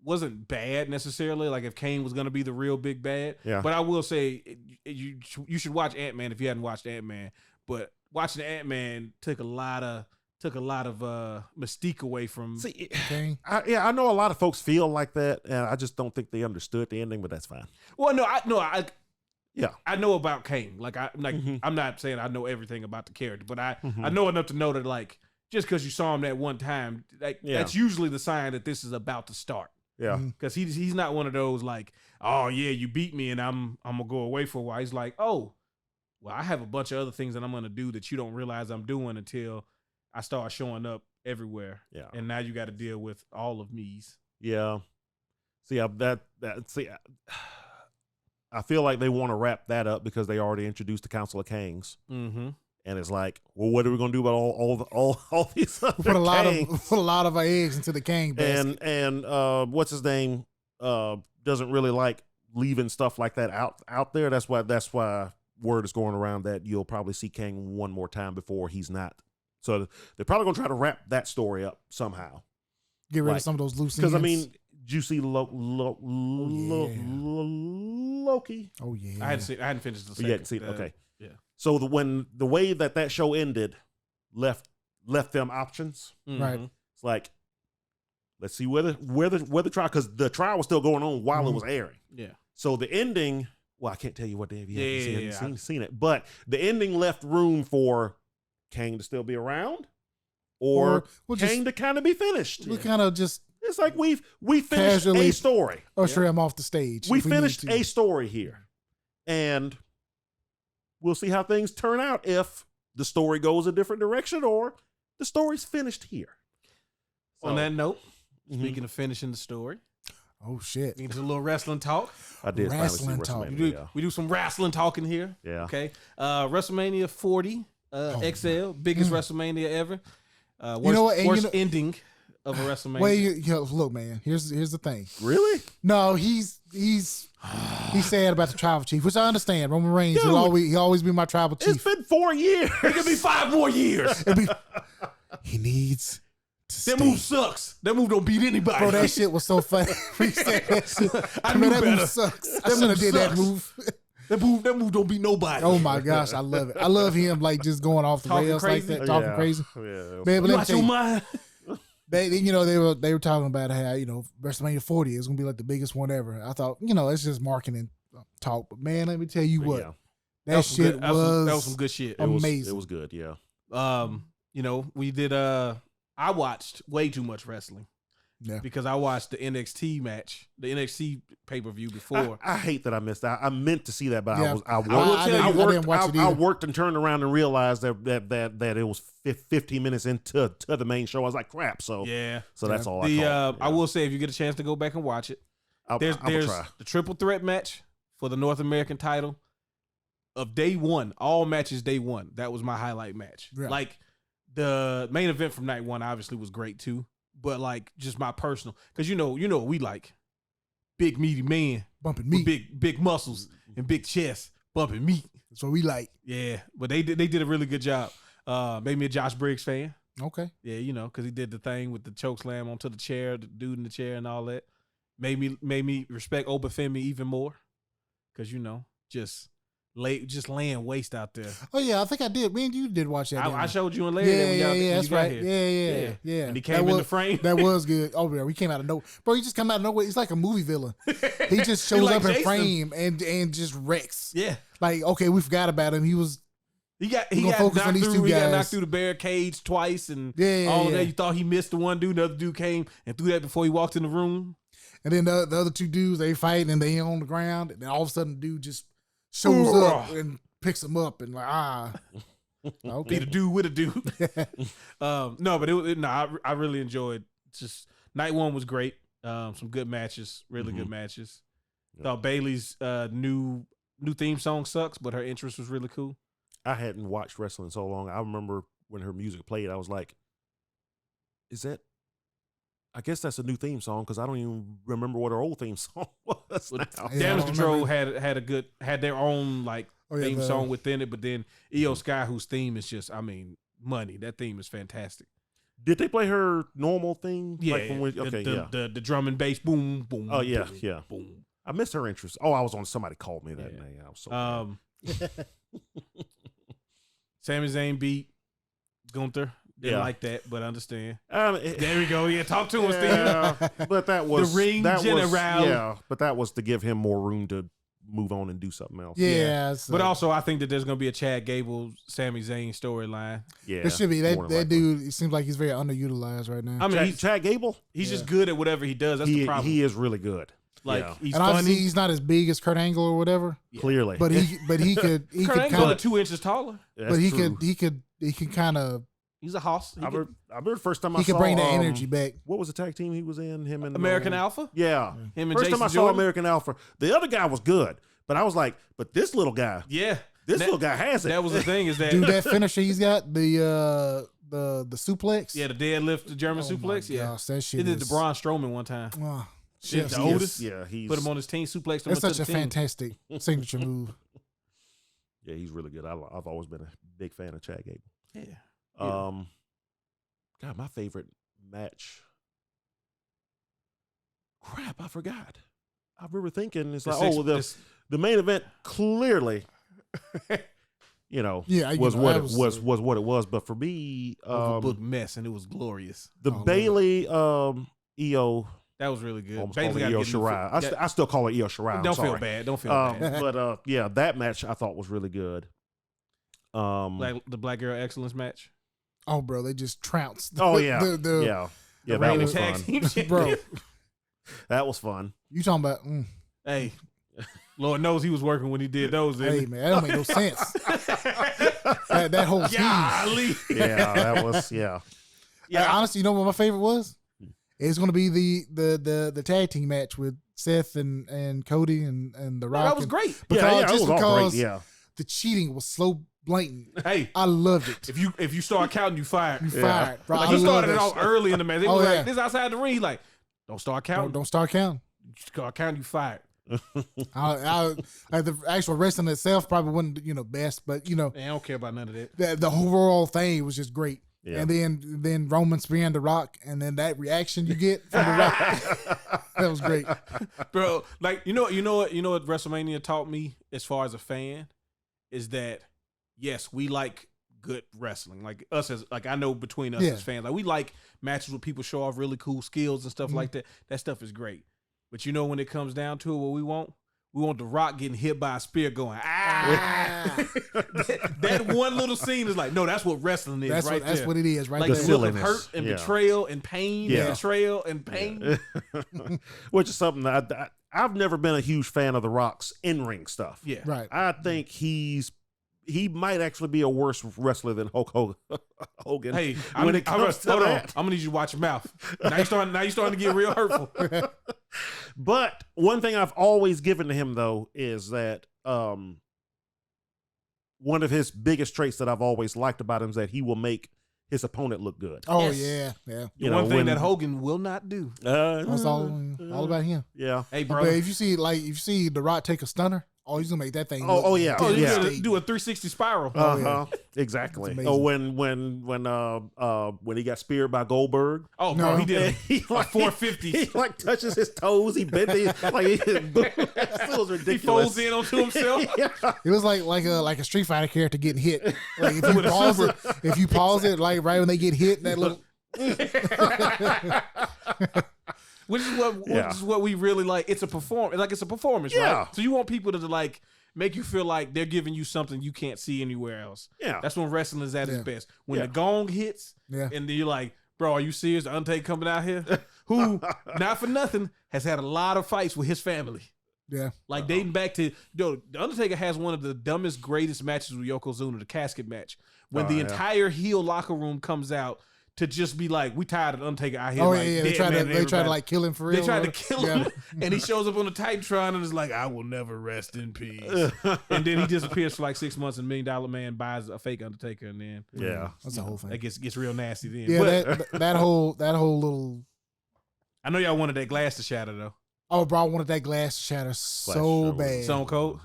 S3: wasn't bad necessarily. Like if Kang was going to be the real big bad.
S4: Yeah.
S3: But I will say you should watch Ant-Man if you hadn't watched Ant-Man. But watching Ant-Man took a lot of mystique away from.
S4: See, I know a lot of folks feel like that, and I just don't think they understood the ending. But that's fine.
S3: Well, I know about Kang. I'm not saying I know everything about the character, but I know enough to know that just because you saw him that one time, that's usually the sign that this is about to start.
S4: Yeah,
S3: because he's not one of those oh yeah, you beat me and I'm gonna go away for a while. He's like, oh, well, I have a bunch of other things that I'm going to do that you don't realize I'm doing until I start showing up everywhere.
S4: Yeah.
S3: And now you got to deal with all of me's.
S4: Yeah. See, I feel like they want to wrap that up because they already introduced the Council of Kings.
S3: Mm-hmm.
S4: And it's like, well, what are we gonna do about all these other
S2: put a lot
S4: kings?
S2: of our eggs into the king basket.
S4: And what's his name doesn't really like leaving stuff like that out there. That's why word is going around that you'll probably see Kang one more time before he's not. So they're probably gonna try to wrap that story up somehow.
S2: Get rid of some of those loose ends.
S4: Because I mean, did you see Loki?
S2: Oh yeah.
S3: I hadn't finished the second.
S4: You hadn't seen okay.
S3: Yeah.
S4: So the way that show ended left them options.
S3: Mm-hmm.
S2: Right.
S4: It's like, let's see where the trial, because the trial was still going on while it was airing.
S3: Yeah.
S4: So the ending, well, I can't tell you what if you haven't seen it, but the ending left room for Kang to still be around, or Kang to kind of be finished.
S2: We kind of just.
S4: It's like we finished a story.
S2: Usher him off the stage.
S4: We finished a story here, and we'll see how things turn out if the story goes a different direction or the story's finished here. So,
S3: on that note, speaking of finishing the story.
S2: Oh, shit.
S3: We need a little wrestling talk.
S4: I did
S2: wrestling
S4: talk.
S3: We do some wrestling talking here.
S4: Yeah.
S3: Okay. WrestleMania 40 XL, biggest WrestleMania ever. Worst ending of a WrestleMania.
S2: Wait, look, man. Here's the thing.
S4: Really?
S2: No, he's sad about the tribal chief, which I understand. Roman Reigns,
S4: Dude,
S2: he'll always be my tribal chief.
S4: It's been 4 years.
S3: It could be 5 more years.
S2: He needs to
S3: That move sucks. That move don't beat anybody.
S2: Bro, that shit was so funny. He said that shit.
S3: I knew
S2: that
S3: better.
S2: move sucks. I should have did that move.
S3: That move don't beat nobody.
S2: Oh my gosh, I love it. I love him like just going off the
S3: Talking
S2: rails
S3: crazy?
S2: like that, talking crazy.
S4: Yeah.
S2: Man, but
S3: You
S2: let me
S3: out
S2: tell
S3: your
S2: you,
S3: mind?
S2: they were talking about how WrestleMania 40 is gonna be like the biggest one ever. I thought it's just marketing talk, but man, let me tell you what, that shit
S3: was some good shit.
S2: Amazing.
S4: It was good, yeah.
S3: We did. I watched way too much wrestling.
S2: Yeah.
S3: Because I watched the NXT match, the NXT pay-per-view before.
S4: I hate that I missed that. I meant to see that, but
S2: Yeah.
S4: I worked and turned around and realized that it was 15 minutes into the main show. I was like, crap. So that's all I caught.
S3: I will say, if you get a chance to go back and watch it, there's
S4: try.
S3: the triple threat match for the North American title of day one. All matches day one. That was my highlight match.
S2: Yeah.
S3: Like the main event from night one obviously was great too. But like just my personal, because you know what we like, big meaty man
S2: bumping meat,
S3: with big muscles and big chest bumping meat.
S2: That's what we like.
S3: Yeah, but they did a really good job. Made me a Josh Briggs fan.
S2: Okay.
S3: Yeah, because he did the thing with the choke slam onto the chair, the dude in the chair and all that. Made me respect Obafemi even more, because just laying waste out there.
S2: Oh yeah, I think I did. Me and you did watch that.
S3: I showed you and Larry.
S2: Yeah, that's right.
S3: Here.
S2: Yeah.
S3: And he came in the frame.
S2: That was good. Oh yeah, we came out of nowhere. Bro, he just come out of nowhere. He's like a movie villain. He just shows
S3: like
S2: up in
S3: Jason.
S2: frame and just wrecks.
S3: Yeah.
S2: Like, okay, we forgot about him. He got
S3: knocked through the barricades twice and all of that. You thought he missed the one dude. Another dude came and threw that before he walked in the room.
S2: And then the other two dudes, they fight and they on the ground. And then all of a sudden, the dude just shows up and picks him up and like, okay.
S3: Be the dude with a dude. No, but I really enjoyed. Just night one was great. Some good matches, really good matches. Yep. Thought Bailey's new theme song sucks, but her entrance was really cool.
S4: I hadn't watched wrestling so long. I remember when her music played, I was like, I guess that's a new theme song, because I don't even remember what her old theme song was.
S3: Damage Control had their own theme song within it, but then Io Sky, whose theme is just, money. That theme is fantastic.
S4: Did they play her normal theme?
S3: Yeah.
S4: The
S3: drum and bass, boom, boom.
S4: Oh yeah,
S3: boom,
S4: yeah.
S3: Boom.
S4: I missed her interest. Oh, I was on. Somebody called me that day. I was so.
S3: Sami Zayn beat Gunther. Didn't like that, but understand.
S4: There
S3: we go. Yeah, talk to us, Steve.
S4: But that was
S3: the ring general.
S4: But that was to give him more room to move on and do something else.
S2: Yeah.
S3: But also, I think that there's going to be a Chad Gable, Sami Zayn storyline.
S4: Yeah,
S2: there should be. That dude, it seems like he's very underutilized right now.
S4: I mean, Chad Gable,
S3: he's just good at whatever he does. That's the problem.
S4: He is really good.
S3: Like he's
S2: and
S3: funny.
S2: he's not as big as Kurt Angle or whatever.
S4: Clearly,
S2: but he could
S3: Kurt Angle's
S2: kind of
S3: 2 inches taller.
S2: But he could kind of.
S3: He's a hoss.
S4: I remember the first time I saw.
S2: He could bring that energy back.
S4: What was the tag team he was in? Him and
S3: American Alpha.
S4: Yeah,
S3: him and
S4: first
S3: Jason
S4: time I
S3: Jordan.
S4: saw American Alpha, the other guy was good, but I was like, but this little guy, little guy has it.
S3: That was the thing is that
S2: dude, that finisher he's got the suplex.
S3: Yeah, the deadlift, the German suplex. Yeah,
S2: gosh, that shit.
S3: He did the Braun Strowman one time.
S2: Oh,
S3: shit, the oldest.
S4: Yeah, he
S3: put him on his team, suplexed him.
S2: That's such a fantastic signature move.
S4: Yeah, he's really good. I've always been a big fan of Chad Gable.
S3: Yeah.
S4: God, my favorite match. Crap, I forgot. I remember thinking it's like, the main event clearly, was what it was. But for me,
S3: overbooked mess, and it was glorious.
S4: The Bailey EO.
S3: That was really good.
S4: Bailey Io Shirai. I still call it Io Shirai.
S3: Don't feel bad. Don't feel bad.
S4: But yeah, that match I thought was really good.
S3: The Black Girl Excellence match.
S2: Oh, bro, they just trounced.
S4: Yeah, that was fun,
S2: bro.
S4: That was fun.
S2: You talking about?
S3: Hey, Lord knows he was working when he did those.
S2: Hey man, that don't make no sense. that whole team.
S4: Yeah, that was yeah.
S2: Honestly, you know what my favorite was? It's going to be the tag team match with Seth and Cody and The Rock.
S3: That was great.
S2: Because
S4: great. Yeah,
S2: the cheating was so blatant.
S3: Hey,
S2: I loved it.
S3: If you start counting, you fired.
S2: You fired. Bro,
S3: like he started it off early in the match. They was like, this outside the ring. He's like, don't start counting.
S2: Don't start counting.
S3: You start counting, you fired.
S2: The actual wrestling itself probably wasn't best, but
S3: I don't care about none of that.
S2: The overall thing was just great.
S4: Yeah.
S2: And then Roman spearing The Rock, and then that reaction you get from The Rock, that was great,
S3: bro. Like you know what WrestleMania taught me as far as a fan is that yes, we like good wrestling. Like us as I know between us as fans, like we like matches where people show off really cool skills and stuff like that. That stuff is great. But when it comes down to it, what we want The Rock getting hit by a spear going, that one little scene is like, no, that's what wrestling is.
S2: That's what it is, right?
S3: Like
S2: the
S3: look of hurt and betrayal and pain and betrayal and pain.
S4: Which is something that I've never been a huge fan of The Rock's in-ring stuff.
S3: Yeah.
S2: Right.
S4: I think he might actually be a worse wrestler than Hulk Hogan.
S3: Hey, I'm gonna need you to watch your mouth. Now you're starting to get real hurtful.
S4: But one thing I've always given to him though is that one of his biggest traits that I've always liked about him is that he will make his opponent look good.
S2: Oh yeah.
S3: One thing that Hogan will not do.
S2: That's all about him.
S4: Yeah.
S3: Hey, bro.
S2: But if you see The Rock take a stunner, he's gonna make that thing.
S4: Oh yeah.
S3: Oh, you gotta do a 360 spiral.
S4: Exactly. Oh, when he got speared by Goldberg.
S3: Oh no, he did. He like 450.
S4: He like touches his toes. He bent these that was ridiculous.
S3: He folds in onto himself.
S2: It was like a Street Fighter character getting hit. Like if you pause it, like right when they get hit, that little.
S3: Which is what we really like. It's a performance. It's a performance, right? So you want people to like make you feel like they're giving you something you can't see anywhere else.
S4: Yeah,
S3: that's when wrestling is at its best. When the gong hits, and then you're like, bro, are you serious? The Undertaker coming out here, who not for nothing has had a lot of fights with his family.
S2: Yeah,
S3: like dating back to the Undertaker has one of the dumbest, greatest matches with Yokozuna, the casket match, when the entire heel locker room comes out. To just be like, we tired of Undertaker out here.
S2: They try to like kill him for real.
S3: They tried to kill him, and he shows up on the Titantron and is like, "I will never rest in peace." And then he disappears for like 6 months, and $1 Million Man buys a fake Undertaker, and then
S2: that's the whole thing.
S3: That gets real nasty then.
S2: Yeah, but that whole little.
S3: I know y'all wanted that glass to shatter though.
S2: Oh, bro, I wanted that glass to shatter so bad.
S3: Stone Cold.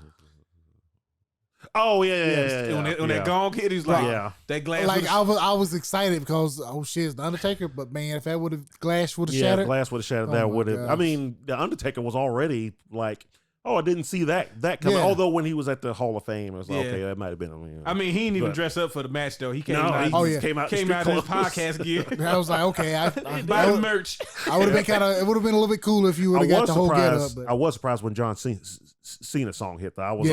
S4: Oh yeah.
S3: When that gong hit, he's like, that glass.
S2: Like I was excited because shit, it's the Undertaker. But man, if that glass would have shattered,
S4: glass would have shattered. That would have. I mean, the Undertaker was already like, I didn't see that coming. Yeah. Although when he was at the Hall of Fame, it was like, okay, that might have been him.
S3: I mean, he didn't even dress up for the match though. He came out.
S4: Came out
S3: in his podcast gear.
S2: I was like, okay,
S3: buy the merch.
S2: I would have been it would have been a little bit cooler if you would have got the whole get up.
S4: I was surprised when John Cena song hit though. I was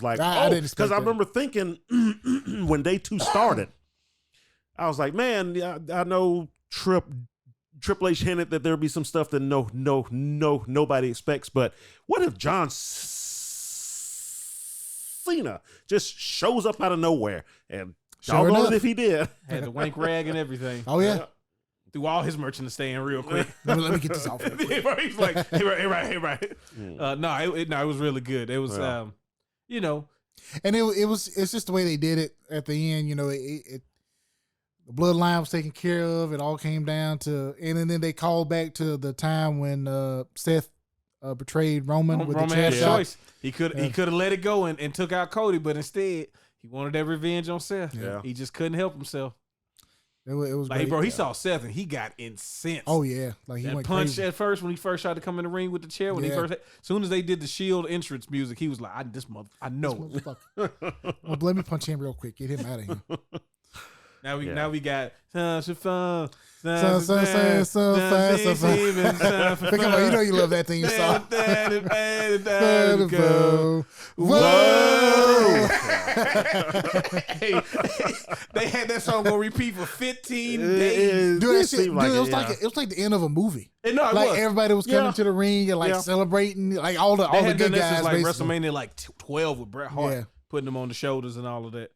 S4: like, because I remember thinking when day 2 started, I was like, man, I know Tripp Triple H hinted that there'll be some stuff that nobody expects. But what if John Cena just shows up out of nowhere? And doggone it if he did.
S3: Had the wank rag and everything.
S2: Oh yeah.
S3: Threw all his merch in the stand real quick.
S2: Let me get this off.
S3: He's like, hey, right. It was really good. It was, you know,
S2: and it's just the way they did it at the end. You know, the bloodline was taken care of. It all came down to, and then they called back to the time when Seth betrayed Roman with
S3: Roman
S2: the chair
S3: had
S2: shot.
S3: choice. He could have let it go and took out Cody, but instead he wanted that revenge on Seth.
S4: Yeah.
S3: He just couldn't help himself.
S2: It was
S3: like,
S2: great.
S3: bro, he saw Seth and he got incensed.
S2: Oh yeah, like he
S3: that
S2: went
S3: punch
S2: crazy.
S3: at first when he first tried to come in the ring with the chair. When he first, as soon as they did the Shield entrance music, he was like, I know it.
S2: Well, let me punch him real quick. Get him out of here.
S3: Now we got so fast.
S2: Come on, you know you love that theme song.
S3: Whoa! They had that song on repeat for 15 days.
S2: Dude, it was like the end of a movie. Everybody was coming to the ring and celebrating, like all the good guys.
S3: Like WrestleMania, like 12 with Bret Hart, putting them on the shoulders and all of that.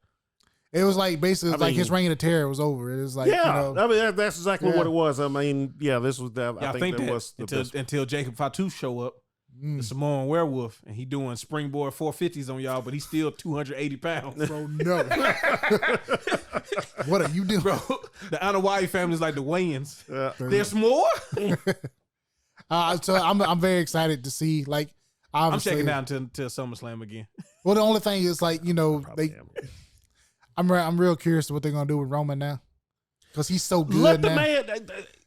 S2: It was like basically like his reign of terror was over. It was like,
S4: I mean that's exactly what it was. I mean, this was that. I think that was
S3: until Jacob Fatu show up, the Samoan werewolf, and he doing springboard 450s on y'all, but he's still 280 pounds.
S2: Bro, no. What are you doing,
S3: bro? The Anawai family's like the Wayans. There's more.
S2: So I'm very excited to see. Like,
S3: I'm checking out until SummerSlam again.
S2: Well, the only thing is like I'm real curious to what they're gonna do with Roman now, because he's so good.
S4: Let the man.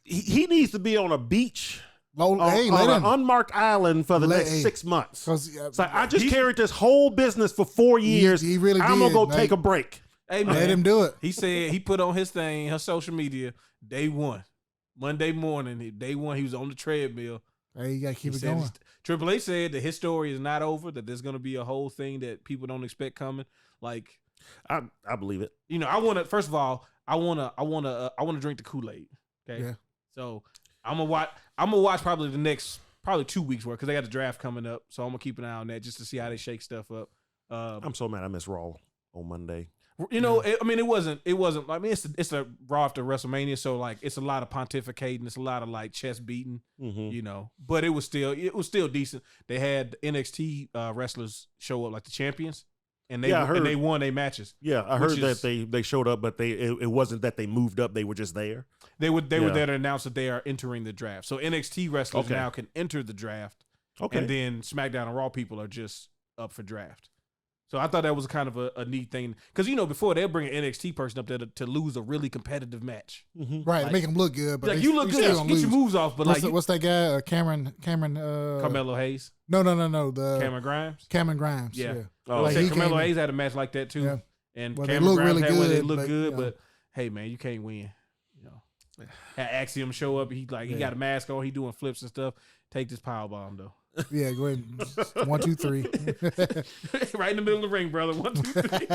S4: He needs to be on a beach, on an unmarked island for the next 6 months. It's like, I just carried this whole business for 4 years.
S2: He really
S4: I'm gonna go take a break.
S3: Hey man,
S2: let him do it.
S3: He said he put on his social media day one, Monday morning. Day one, he was on the treadmill.
S2: Hey, you gotta keep it going.
S3: Triple H said that his story is not over. That there's gonna be a whole thing that people don't expect coming. Like.
S4: I believe it.
S3: You know, I want to. First of all, I want to drink the Kool-Aid. Okay.
S2: Yeah.
S3: So I'm gonna watch probably the next 2 weeks worth, because they got the draft coming up. So I'm gonna keep an eye on that just to see how they shake stuff up.
S4: I'm so mad I missed Raw on Monday.
S3: You know, it wasn't. I mean, it's a Raw after WrestleMania, so like it's a lot of pontificating. It's a lot of like chest beating.
S4: Mm-hmm.
S3: You know, but it was still decent. They had NXT wrestlers show up, like the champions. And they won their matches.
S4: Yeah, I heard that they showed up, but it wasn't that they moved up; they were just there.
S3: They were there to announce that they are entering the draft. So NXT wrestlers now can enter the draft. Okay, and then SmackDown and Raw people are just up for draft. So I thought that was kind of a neat thing, because before they'll bring an NXT person up there to lose a really competitive match.
S2: Mm-hmm. Right, like, make them look good. But
S3: like, you look good, get your moves off. But
S2: what's that guy? Cameron.
S3: Carmelo Hayes.
S2: No. The
S3: Cameron Grimes.
S2: Cameron Grimes. Yeah.
S3: Oh, like Carmelo Hayes had a match like that too. Yeah. And Cameron Grimes really had one that looked good, but hey man, you can't win. You know, had Axiom show up. He got a mask on. He doing flips and stuff. Take this power bomb though.
S2: Yeah, go ahead. 1, 2, 3.
S3: Right in the middle of the ring, brother. 1, 2, 3.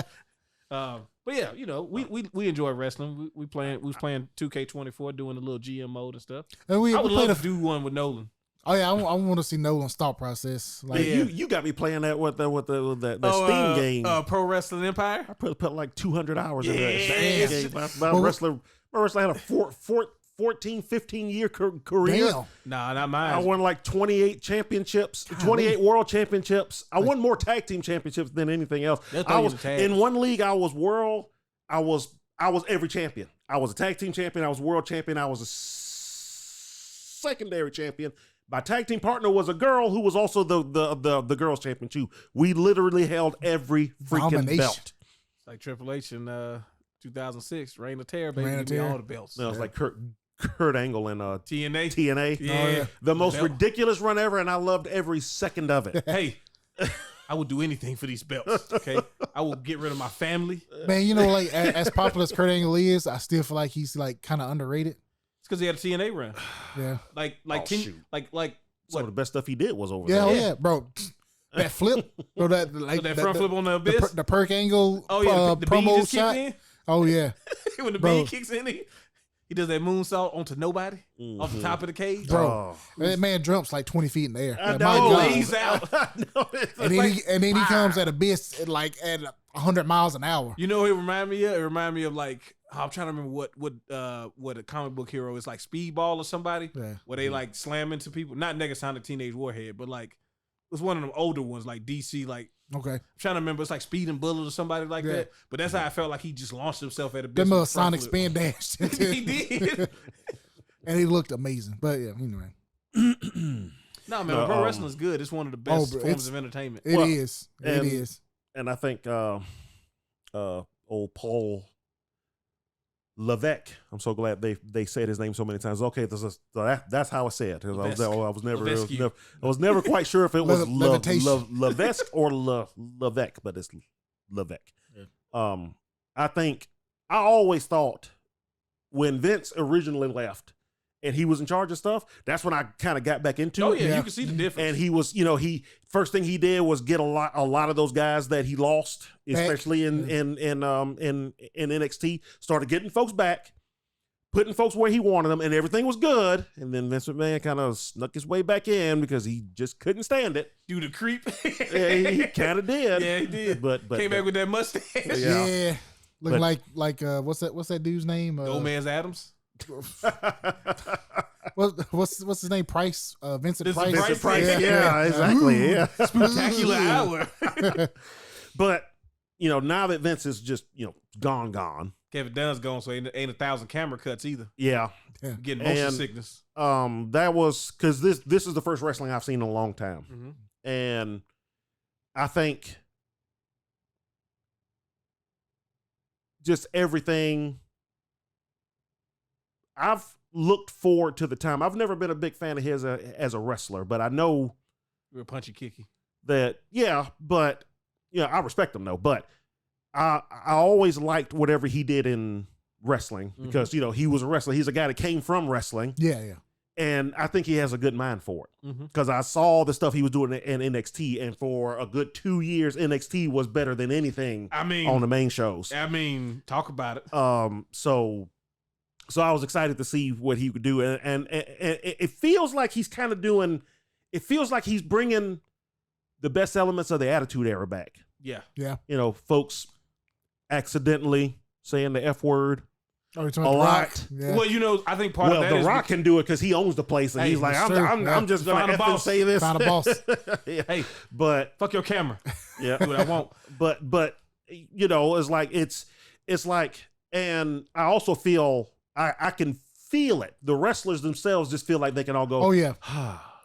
S3: But yeah, we enjoy wrestling. We was playing 2K24, doing a little GM mode and stuff. And I would love to do one with Nolan.
S2: Oh yeah, I want to see Nolan's thought process.
S4: Like, you got me playing that with that Steam game,
S3: Pro Wrestling Empire.
S4: I put like 200 hours in that game. My wrestler had a 14, 15-year career.
S2: Damn.
S3: Nah, not mine.
S4: I won like 28 championships, 28 world championships. I won more tag team championships than anything else. I was in one league. I was every champion. I was a tag team champion. I was world champion. I was a secondary champion. My tag team partner was a girl who was also the girls champion too. We literally held every freaking belt.
S3: It's like Triple H in 2006, Reign of Terror, baby. Give me all the belts.
S4: No, it was like Kurt Angle and
S3: TNA.
S4: Yeah. The most ridiculous run ever, and I loved every second of it.
S3: Hey, I would do anything for these belts. Okay, I will get rid of my family.
S2: Man, like as popular as Kurt Angle is, I still feel like he's like kind of underrated.
S3: It's because he had a TNA run.
S2: Yeah,
S3: like
S4: some of the best stuff he did was over there.
S2: Yeah, bro. That flip, bro. That
S3: front flip on the Abyss,
S2: the Perk Angle.
S3: Oh yeah, the
S2: promo
S3: just
S2: shot.
S3: Kicked in.
S2: Oh yeah,
S3: when the bean kicks in, He does that moonsault onto nobody off the top of the cage.
S2: Bro, that man jumps like 20 feet in the air.
S4: I know.
S3: Lays out.
S2: And then he comes at abyss at 100 miles an hour.
S3: You know what it remind me of? It remind me of like, I'm trying to remember what a comic book hero is, like Speedball or somebody, where they like slam into people. Not Negasonic Teenage Warhead, but like it's one of them older ones, like DC. Like I'm trying to remember. It's like Speed and Bullet or somebody like that. But that's how I felt like he just launched himself at a bit.
S2: That Sonic spin dash.
S3: He did,
S2: and he looked amazing. But yeah, anyway.
S3: No, man, pro wrestling is good. It's one of the best forms of entertainment.
S2: It is.
S4: And I think old Paul Levesque. I'm so glad they said his name so many times. Okay, that's how I said it. I was never quite sure if it was Levesque or Levesque, but it's Levesque. Yeah. I think I always thought when Vince originally left and he was in charge of stuff, that's when I kind of got back into it.
S3: Oh yeah, you can see the difference.
S4: And he was, first thing he did was get a lot of those guys that he lost, especially in NXT, started getting folks back, putting folks where he wanted them, and everything was good. And then Vince McMahon kind of snuck his way back in because he just couldn't stand it.
S3: Do the creep.
S4: Yeah, he kind of did.
S3: Yeah, he did.
S4: But
S3: came back with that mustache.
S2: Yeah. Looking like what's that dude's name?
S3: Gomez Adams.
S2: What's his name? Price, Vincent Price.
S4: Vincent Price. Yeah, exactly. Yeah,
S3: spectacular hour.
S4: But now that Vince is just gone.
S3: Kevin Dunn's gone, so ain't 1,000 camera cuts either.
S4: Yeah,
S3: getting motion sickness.
S4: That was because this is the first wrestling I've seen in a long time, and I think just everything. I've looked forward to the time. I've never been a big fan of his as a wrestler, but I know
S3: real punchy kicky.
S4: That but I respect him though. But I always liked whatever he did in wrestling because he was a wrestler. He's a guy that came from wrestling.
S2: Yeah.
S4: And I think he has a good mind for it because I saw the stuff he was doing in NXT, and for a good 2 years, NXT was better than anything. On the main shows.
S3: Talk about it.
S4: So I was excited to see what he could do, and it feels like he's kind of doing. It feels like he's bringing the best elements of the Attitude Era back.
S3: Yeah.
S4: Folks accidentally saying the F word
S2: a
S4: lot.
S2: Yeah.
S3: Well, I think part of that
S4: The Rock can do it because he owns the place, and he's like, I'm just gonna F say this.
S2: Find a boss.
S4: Yeah.
S3: Hey,
S4: but
S3: fuck your camera.
S4: Yeah,
S3: do what I want.
S4: But it's like, and I also feel. I can feel it. The wrestlers themselves just feel like they can all go,
S2: oh, yeah.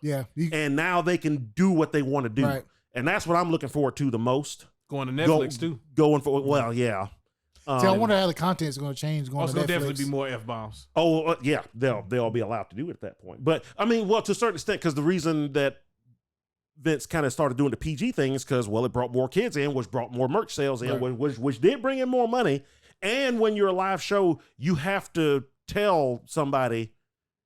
S2: Yeah.
S4: And now they can do what they want to do.
S2: Right.
S4: And that's what I'm looking forward to the most.
S3: Going to Netflix, too.
S4: Yeah.
S2: See, I wonder how the content is going to change going to Netflix.
S3: There'll definitely be more F-bombs.
S4: Oh, yeah. They'll be allowed to do it at that point. But, to a certain extent, because the reason that Vince kind of started doing the PG thing is because, it brought more kids in, which brought more merch sales in, which did bring in more money. And when you're a live show, you have to tell somebody,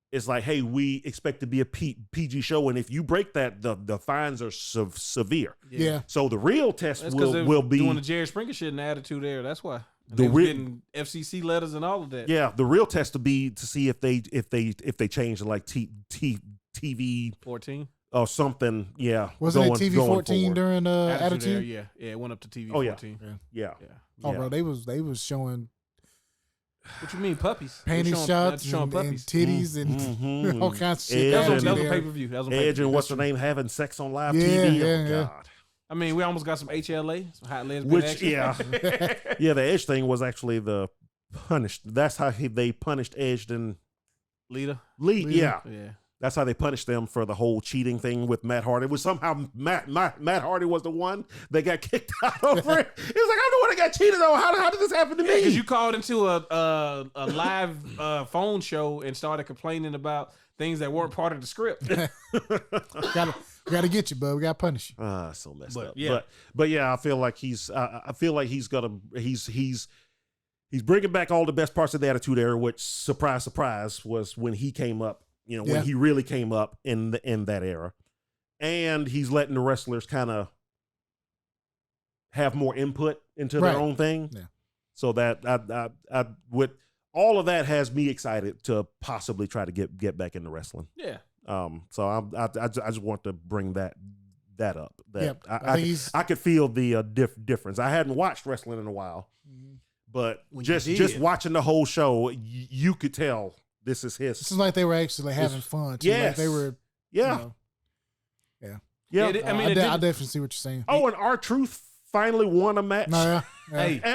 S4: it's like, hey, we expect to be a PG show, and if you break that, the fines are severe.
S2: Yeah.
S4: So the real test will be
S3: doing the Jerry Springer shit in the Attitude Era. That's why they were getting FCC letters and all of that.
S4: Yeah, the real test will be to see if they change to like TV
S3: 14.
S4: or something. Yeah,
S2: wasn't it TV 14 during Attitude?
S3: Yeah, it went up to TV 14.
S4: Yeah.
S2: Oh, bro, they was showing.
S3: What you mean, puppies?
S2: Panty shots and titties and all kinds of shit.
S3: That was a pay-per-view.
S4: Edge and what's her name having sex on live TV?
S2: Yeah,
S4: God.
S3: I mean, we almost got some HLA, some hot lesbian action.
S4: Yeah, the Edge thing was actually the punished. That's how they punished Edge and
S3: Lita.
S4: Yeah. That's how they punished them for the whole cheating thing with Matt Hardy. It was somehow Matt Hardy was the one that got kicked out over it. He was like, I'm the one that got cheated on. How did this happen to me?
S3: Because you called into a live phone show and started complaining about things that weren't part of the script.
S2: Gotta get you, bud. We gotta punish you.
S4: So messed up.
S3: Yeah.
S4: But yeah, I feel like he's bringing back all the best parts of the Attitude Era, which surprise was when he came up. When he really came up in that era, and he's letting the wrestlers kind of have more input into their own thing.
S2: Yeah.
S4: So that I with all of that has me excited to possibly try to get back into wrestling.
S3: Yeah.
S4: So I just want to bring that up. That
S2: I
S4: could feel the difference. I hadn't watched wrestling in a while, but just watching the whole show, you could tell this is his.
S2: This is like they were actually having fun. Too.
S4: Yes,
S2: like they were.
S4: Yeah,
S3: yeah.
S2: I definitely see what you're saying.
S4: Oh, and R-Truth finally won a match at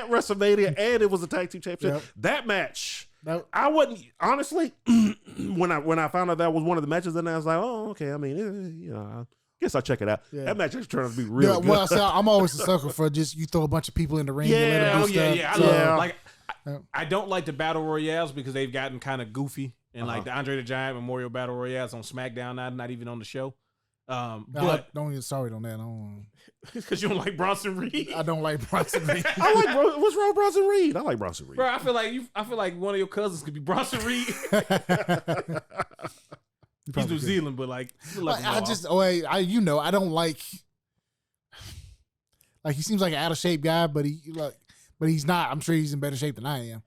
S4: WrestleMania, and it was a tag team championship.
S2: Yep.
S4: That match, I wasn't honestly when I found out that was one of the matches, and I was like, oh, okay. I mean, I guess I'll check it out. Yeah. That match is turned out to be really good.
S2: Well, I'm always a sucker for just you throw a bunch of people in the ring.
S3: Yeah,
S2: and let them do
S3: stuff. I don't like the battle royales because they've gotten kind of goofy, and like the Andre the Giant Memorial Battle Royales on SmackDown, not even on the show. But
S2: don't get started on that. I don't.
S3: Because you don't like Bronson Reed.
S2: I don't like Bronson Reed.
S4: what's wrong with Bronson Reed? I like Bronson Reed.
S3: Bro, I feel like one of your cousins could be Bronson Reed. He's New Zealand, but like I don't like he seems like an out of shape guy, but he's not. I'm sure he's in better shape than I am.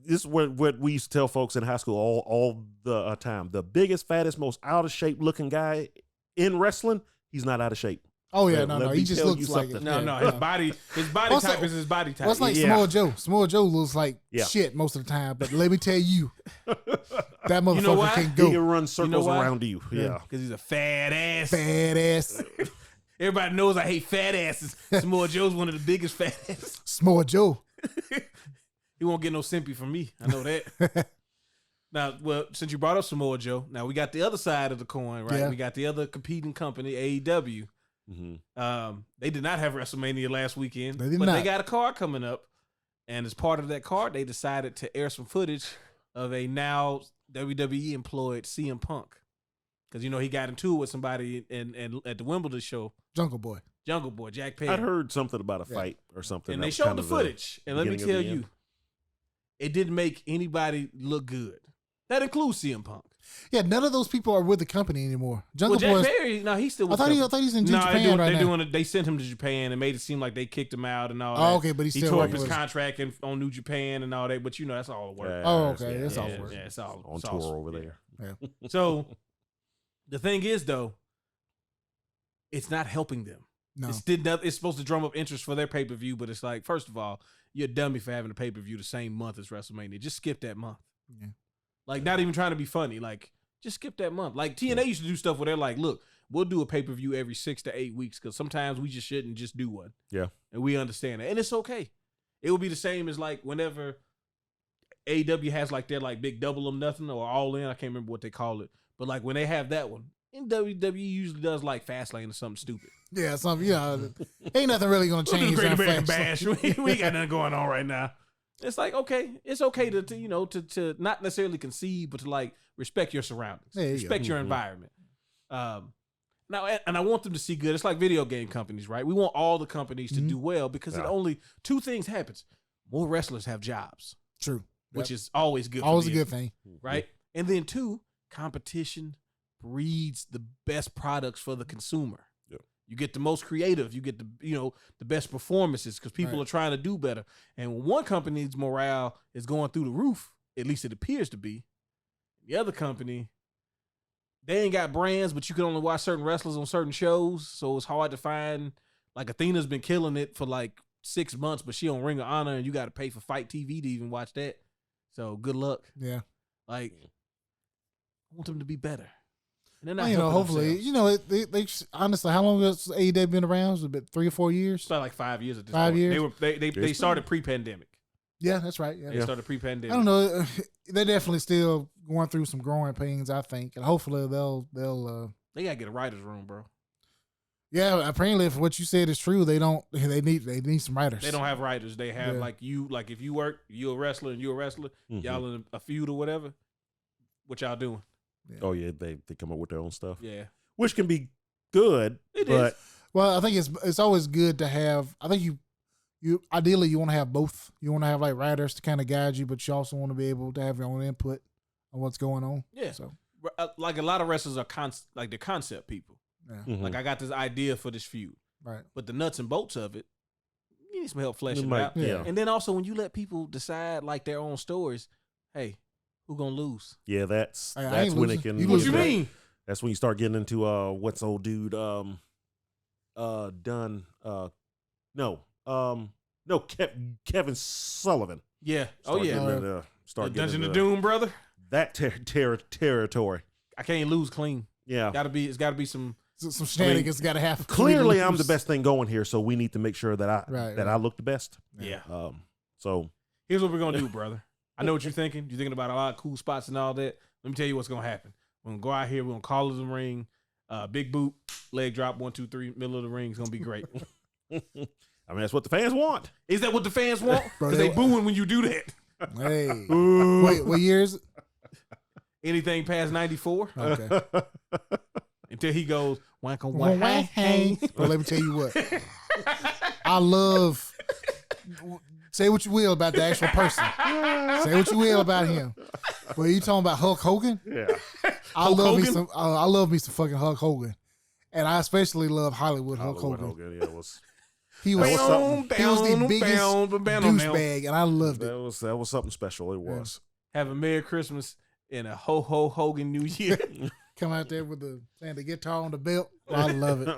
S4: This is what we used to tell folks in high school all the time. The biggest, fattest, most out of shape looking guy in wrestling, he's not out of shape.
S2: Oh yeah, no, he just looks like it.
S3: No, his body type is his body type.
S2: Well, it's like Samoa Joe. Samoa Joe looks like shit most of the time, but let me tell you, that motherfucker can go.
S4: He can run circles around you. Yeah,
S3: because he's a fat ass.
S2: Fat ass.
S3: Everybody knows I hate fat asses. Samoa Joe's one of the biggest fat asses.
S2: Samoa Joe.
S3: He won't get no simpy from me. I know that. Now, well, since you brought up Samoa Joe, now we got the other side of the coin, right? Yeah. We got the other competing company, AEW. Mm-hmm. They did not have WrestleMania last weekend, but they got a card coming up, and as part of that card, they decided to air some footage of a now WWE employed CM Punk, because he got into it with somebody and at the Wimbledon show.
S2: Jungle Boy,
S3: Jack Perry.
S4: I'd heard something about a fight or something,
S3: and they showed the footage, and let me tell you, it didn't make anybody look good. That includes CM Punk.
S2: Yeah, none of those people are with the company anymore.
S3: Jack Perry, no, he's still with
S2: I thought he's in Japan right now.
S3: They sent him to Japan and made it seem like they kicked him out and all that.
S2: Oh, okay, but he tore
S3: up his contract on New Japan and all that, but that's all work.
S2: Okay, that's all work.
S3: Yeah, it's all
S4: on tour over there.
S2: Yeah.
S3: So, the thing is, though, it's not helping them. No. It's supposed to drum up interest for their pay-per-view, but it's like, first of all, you're a dummy for having a pay-per-view the same month as WrestleMania. Just skip that month. Yeah. Like, not even trying to be funny. Like, just skip that month. Like, TNA used to do stuff where they're like, look, we'll do a pay-per-view every 6 to 8 weeks because sometimes we just shouldn't just do one.
S4: Yeah.
S3: And we understand that. And it's okay. It will be the same as, like, whenever AEW has, like, their, like, big double or nothing or all in. I can't remember what they call it. But, like, when they have that one, and WWE usually does, like, Fastlane or something stupid.
S2: Yeah, ain't nothing really going to change.
S3: Great American Bash. We ain't got nothing going on right now. It's like, okay, it's okay to not necessarily concede, but to like respect your surroundings, respect your environment. Now, and I want them to see good. It's like video game companies, right? We want all the companies to do well because it only two things happens. More wrestlers have jobs.
S2: True.
S3: Which is always good.
S2: Always a good thing.
S3: Right? And then two, competition breeds the best products for the consumer. You get the most creative. You get the best performances because people are trying to do better. And when one company's morale is going through the roof, at least it appears to be, the other company, they ain't got brands, but you can only watch certain wrestlers on certain shows. So it's hard to find. Like Athena's been killing it for like 6 months, but she on Ring of Honor, and you got to pay for Fight TV to even watch that. So good luck.
S2: Yeah.
S3: Like, I want them to be better. And
S2: hopefully, they honestly, how long has AEW been around? Was it about 3 or 4 years?
S3: It's about like 5 years at this
S2: 5
S3: point.
S2: years.
S3: They started pre-pandemic.
S2: Yeah, that's right. Yeah.
S3: They started pre-pandemic.
S2: I don't know. They're definitely still going through some growing pains, I think, and hopefully they'll.
S3: They gotta get a writer's room, bro.
S2: Yeah, apparently, if what you said is true, they don't. They need some writers.
S3: They don't have writers. They have like if you work, you're a wrestler and you're a wrestler. Mm-hmm. Y'all in a feud or whatever. What y'all doing?
S4: Yeah. Oh yeah, they come up with their own stuff.
S3: Yeah,
S4: which can be good.
S3: It is.
S2: Well, I think it's always good to have. I think you ideally you want to have both. You want to have like writers to kind of guide you, but you also want to be able to have your own input on what's going on.
S3: Yeah.
S2: So
S3: like a lot of wrestlers are they're concept people.
S2: Yeah.
S3: Mm-hmm. Like I got this idea for this feud.
S2: Right.
S3: But the nuts and bolts of it, you need some help fleshing it out.
S4: Yeah.
S3: And then also when you let people decide like their own stories, hey, who gonna lose?
S4: Yeah, that's
S2: ain't
S4: when
S2: losing.
S4: it can.
S3: What you mean?
S4: That's when you start getting into what's old dude Kevin Sullivan.
S3: Yeah.
S4: Start
S3: Dungeon of Doom, brother.
S4: That territory.
S3: I can't lose clean.
S4: Yeah.
S3: It's gotta be some
S2: shenanigans got to happen.
S4: Clearly, I'm the best thing going here, so we need to make sure that I look the best.
S3: Yeah.
S4: So
S3: here's what we're gonna do, brother. I know what you're thinking. You're thinking about a lot of cool spots and all that. Let me tell you what's gonna happen. We're gonna go out here. We're gonna call it the ring. Big boot, leg drop, 1, 2, 3, middle of the ring. It's gonna be great.
S4: I mean, that's what the fans want.
S3: Is that what the fans want? Because they booing when you do that.
S2: Hey, wait, what year is it?
S3: Anything past 94.
S2: Okay.
S3: Until he goes, wank.
S2: Well, let me tell you what. I love. Say what you will about the actual person. Say what you will about him. But you talking about Hulk Hogan?
S4: Yeah.
S2: I love me some fucking Hulk Hogan, and I especially love Hollywood Hulk Hogan.
S4: Yeah,
S2: he was the biggest douchebag, and I loved it.
S4: That was something special. It was.
S3: Have a Merry Christmas and a ho Hogan New Year.
S2: Come out there with the guitar on the belt. I love it.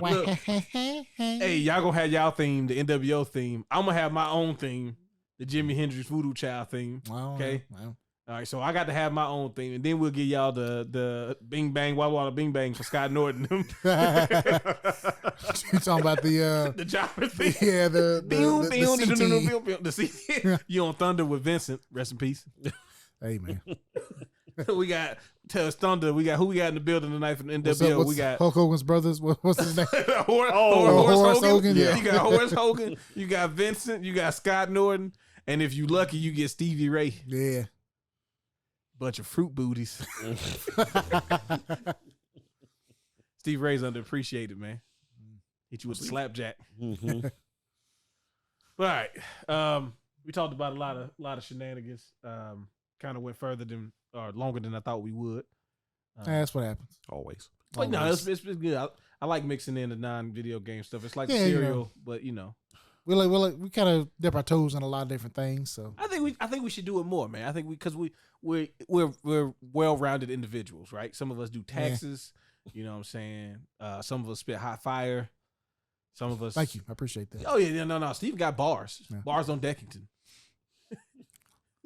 S3: Look, hey, y'all gonna have y'all theme, the NWO theme. I'm gonna have my own theme, the Jimi Hendrix Voodoo Child theme. Okay.
S2: Wow.
S3: All right, so I got to have my own theme, and then we'll give y'all the Bing Bang Walla Walla Bing Bang for Scott Norton.
S2: You talking about
S3: the Jopper theme?
S2: Yeah, the
S3: CT. You on Thunder with Vincent? Rest in peace.
S2: Hey man,
S3: we got Thunder. We got who we got in the building tonight from the NWO. We got
S2: Hulk Hogan's brothers. What's his name?
S3: Horace Hogan.
S2: Yeah.
S3: You got Horace Hogan. You got Vincent. You got Scott Norton. And if you lucky, you get Stevie Ray.
S2: Yeah.
S3: Bunch of fruit booties. Steve Ray's underappreciated, man. Hit you with the slapjack.
S4: Mm-hmm.
S3: All right. We talked about a lot of shenanigans. Kind of went further than or longer than I thought we would.
S2: That's what happens.
S4: Always.
S3: But no, it's good. I like mixing in the non-video game stuff. It's like cereal, but you know.
S2: We kind of dip our toes in a lot of different things. So
S3: I think we should do it more, man. I think because we're well-rounded individuals, right? Some of us do taxes. You know what I'm saying? Some of us spit hot fire. Some of us.
S2: Thank you. I appreciate that.
S3: Oh yeah, no. Steve got bars. Yeah. Bars on Deckington.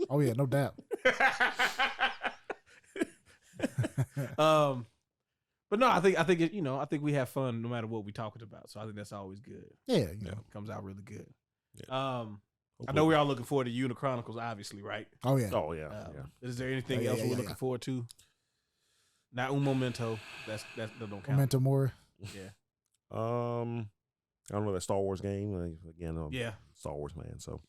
S2: Oh yeah, no doubt.
S3: But no, I think I think we have fun no matter what we're talking about. So I think that's always good.
S2: Yeah,
S3: comes out really good.
S4: Yeah.
S3: I know we're all looking forward to Una Chronicles, obviously, right?
S2: Oh yeah.
S3: Is there anything else we're looking forward to? Not Un Momento. That don't count.
S2: Memento Mori.
S3: Yeah.
S4: I don't know that Star Wars game again.
S3: Yeah.
S4: Star Wars man. So.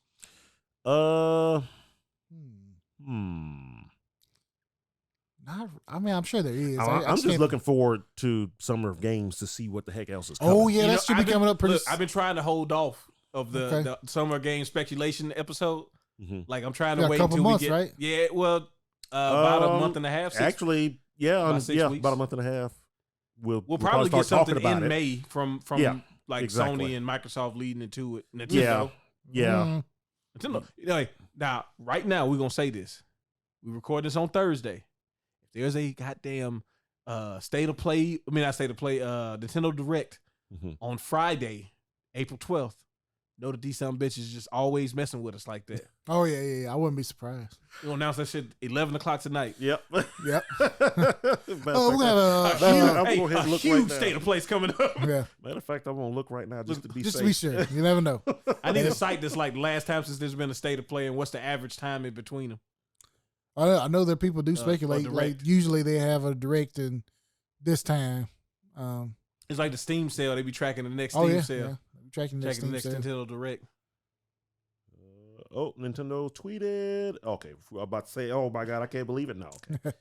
S2: I mean, I'm sure there is.
S4: I'm just looking forward to Summer of Games to see what the heck else is coming.
S2: Oh yeah, that should be coming up pretty.
S3: Look, I've been trying to hold off of the Summer of Games speculation episode.
S4: Mm-hmm.
S3: Like I'm trying to wait until
S2: months,
S3: we get.
S2: Right?
S3: Yeah, well, about a month and a half.
S4: Actually, about 6 weeks. About a month and a half. We'll
S3: probably get something in
S4: it.
S3: May from Sony and Microsoft leading into it.
S4: Nintendo. Yeah.
S3: Nintendo. Now, right now, we're gonna say this. We record this on Thursday. If there's a goddamn Nintendo Direct on Friday, April 12th, know that these some bitches just always messing with us like that.
S2: Oh yeah. I wouldn't be surprised.
S3: We'll announce that shit 11 o'clock tonight.
S4: Yep.
S2: Oh, we have
S3: a huge state of place coming up.
S2: Yeah.
S4: Matter of fact, I'm gonna look right now just to be
S2: sure. You never know.
S3: I need a site that's like last time since there's been a state of play and what's the average time in between them.
S2: I know that people do speculate. Like usually they have a direct in this time.
S3: It's like the Steam sale. They be tracking the next Steam sale.
S2: Yeah. Tracking the next
S3: Nintendo Direct.
S4: Nintendo tweeted. Okay, I'm about to say, oh my God, I can't believe it. No, okay.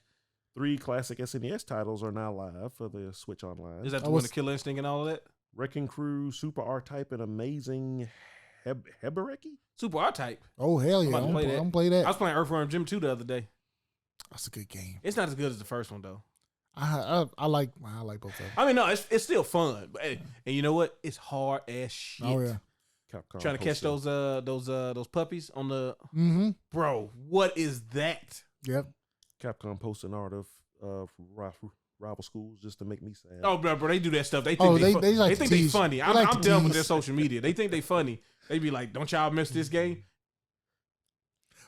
S4: 3 classic SNES titles are now live for the Switch Online.
S3: Is that the one, the Killer Instinct and all of that?
S4: Wrecking Crew, Super R-Type, and Amazing Hebereki?
S3: Super R-Type?
S2: Oh, hell yeah. I'm gonna play that.
S3: I was playing Earthworm Jim 2 the other day.
S2: That's a good game.
S3: It's not as good as the first one, though.
S2: I like both of them.
S3: I mean, no, it's still fun. And you know what? It's hard as shit.
S2: Oh, yeah.
S4: Capcom
S3: trying to catch those puppies on the.
S2: Mm-hmm.
S3: Bro, what is that?
S2: Yep.
S4: Capcom posting art of rival schools just to make me sad.
S3: Oh, bro, they do that stuff. They
S2: Oh,
S3: think
S2: they
S3: think they funny. I'm
S2: like
S3: done with their social media. They think they funny. They be like, "Don't y'all miss this game?"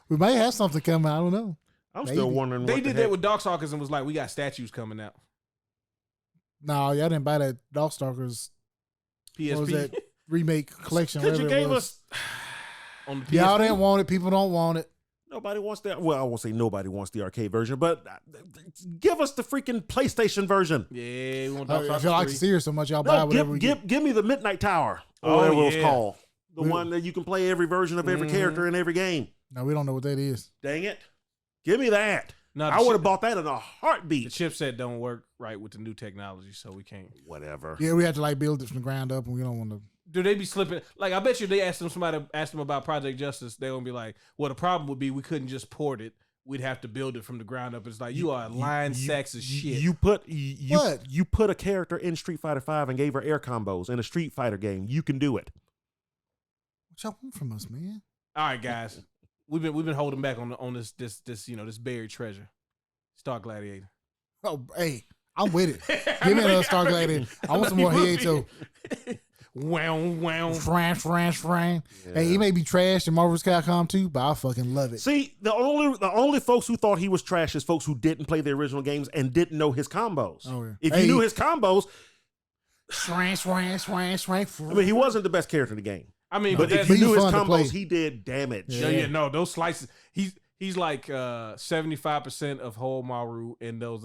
S2: We might have something coming. I don't know.
S4: I'm still wondering.
S3: They did that with Darkstalkers and was like, "We got statues coming out."
S2: No, y'all didn't buy that Darkstalkers.
S3: PSP.
S2: What was that remake collection?
S4: Because you gave us
S3: on the PSP.
S2: Y'all didn't want it. People don't want it.
S4: Nobody wants that. Well, I won't say nobody wants the arcade version, but give us the freaking PlayStation version.
S3: Yeah, we want
S2: If y'all like the series so much, y'all buy whatever.
S4: Give me the Midnight Tower, or whatever it was called. The one that you can play every version of every character in every game.
S2: No, we don't know what that is.
S4: Dang it. Give me that.
S3: No,
S4: I would have bought that in a heartbeat.
S3: The chipset don't work right with the new technology, so we can't.
S4: Whatever.
S2: Yeah, we have to build it from the ground up, and we don't want to.
S3: Do they be slipping? Like, I bet you they somebody asked them about Project Justice, they're going to be like, well, the problem would be we couldn't just port it. We'd have to build it from the ground up. It's like, you are lying sacks of shit.
S4: You put a character in Street Fighter V and gave her air combos in a Street Fighter game. You can do it.
S2: What y'all want from us, man?
S3: All right, guys. We've been holding back on this this buried treasure. Star Gladiator.
S2: Oh, hey, I'm with it. Give me another Star Gladiator. I want some more Hieto.
S3: Wow.
S2: Fran. Yeah. Hey, he may be trash in Marvel's Capcom 2, but I fucking love it.
S4: See, the only folks who thought he was trash is folks who didn't play the original games and didn't know his combos.
S2: Oh, yeah.
S4: If you knew his combos,
S2: Fran.
S4: I mean, he wasn't the best character in the game.
S3: I mean,
S4: but if you knew his combos, he did damage.
S3: Yeah, no, those slices. He's like 75% of whole Maru in those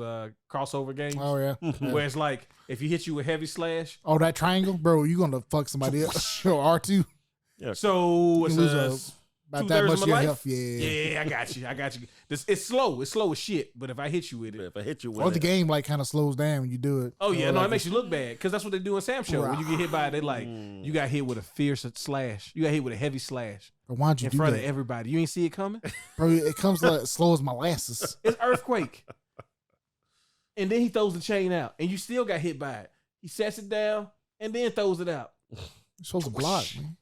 S3: crossover games.
S2: Oh yeah.
S3: Where it's like if he hits you with heavy slash.
S2: Oh, that triangle, bro, you gonna fuck somebody up. Sure, R2.
S3: Yeah. So it's
S2: about that much of your health.
S3: Yeah, I got you. It's slow as shit. But if I hit you with it,
S2: the game kind of slows down when you do it.
S3: Oh yeah, it makes you look bad because that's what they do in Sam Show. When you get hit by it, they like you got hit with a fierce slash. You got hit with a heavy slash.
S2: But why'd you
S3: in front of everybody? You ain't see it coming,
S2: bro. It comes like slow as molasses.
S3: It's earthquake. And then he throws the chain out, and you still got hit by it. He sets it down and then throws it out.
S2: You're supposed to block, man.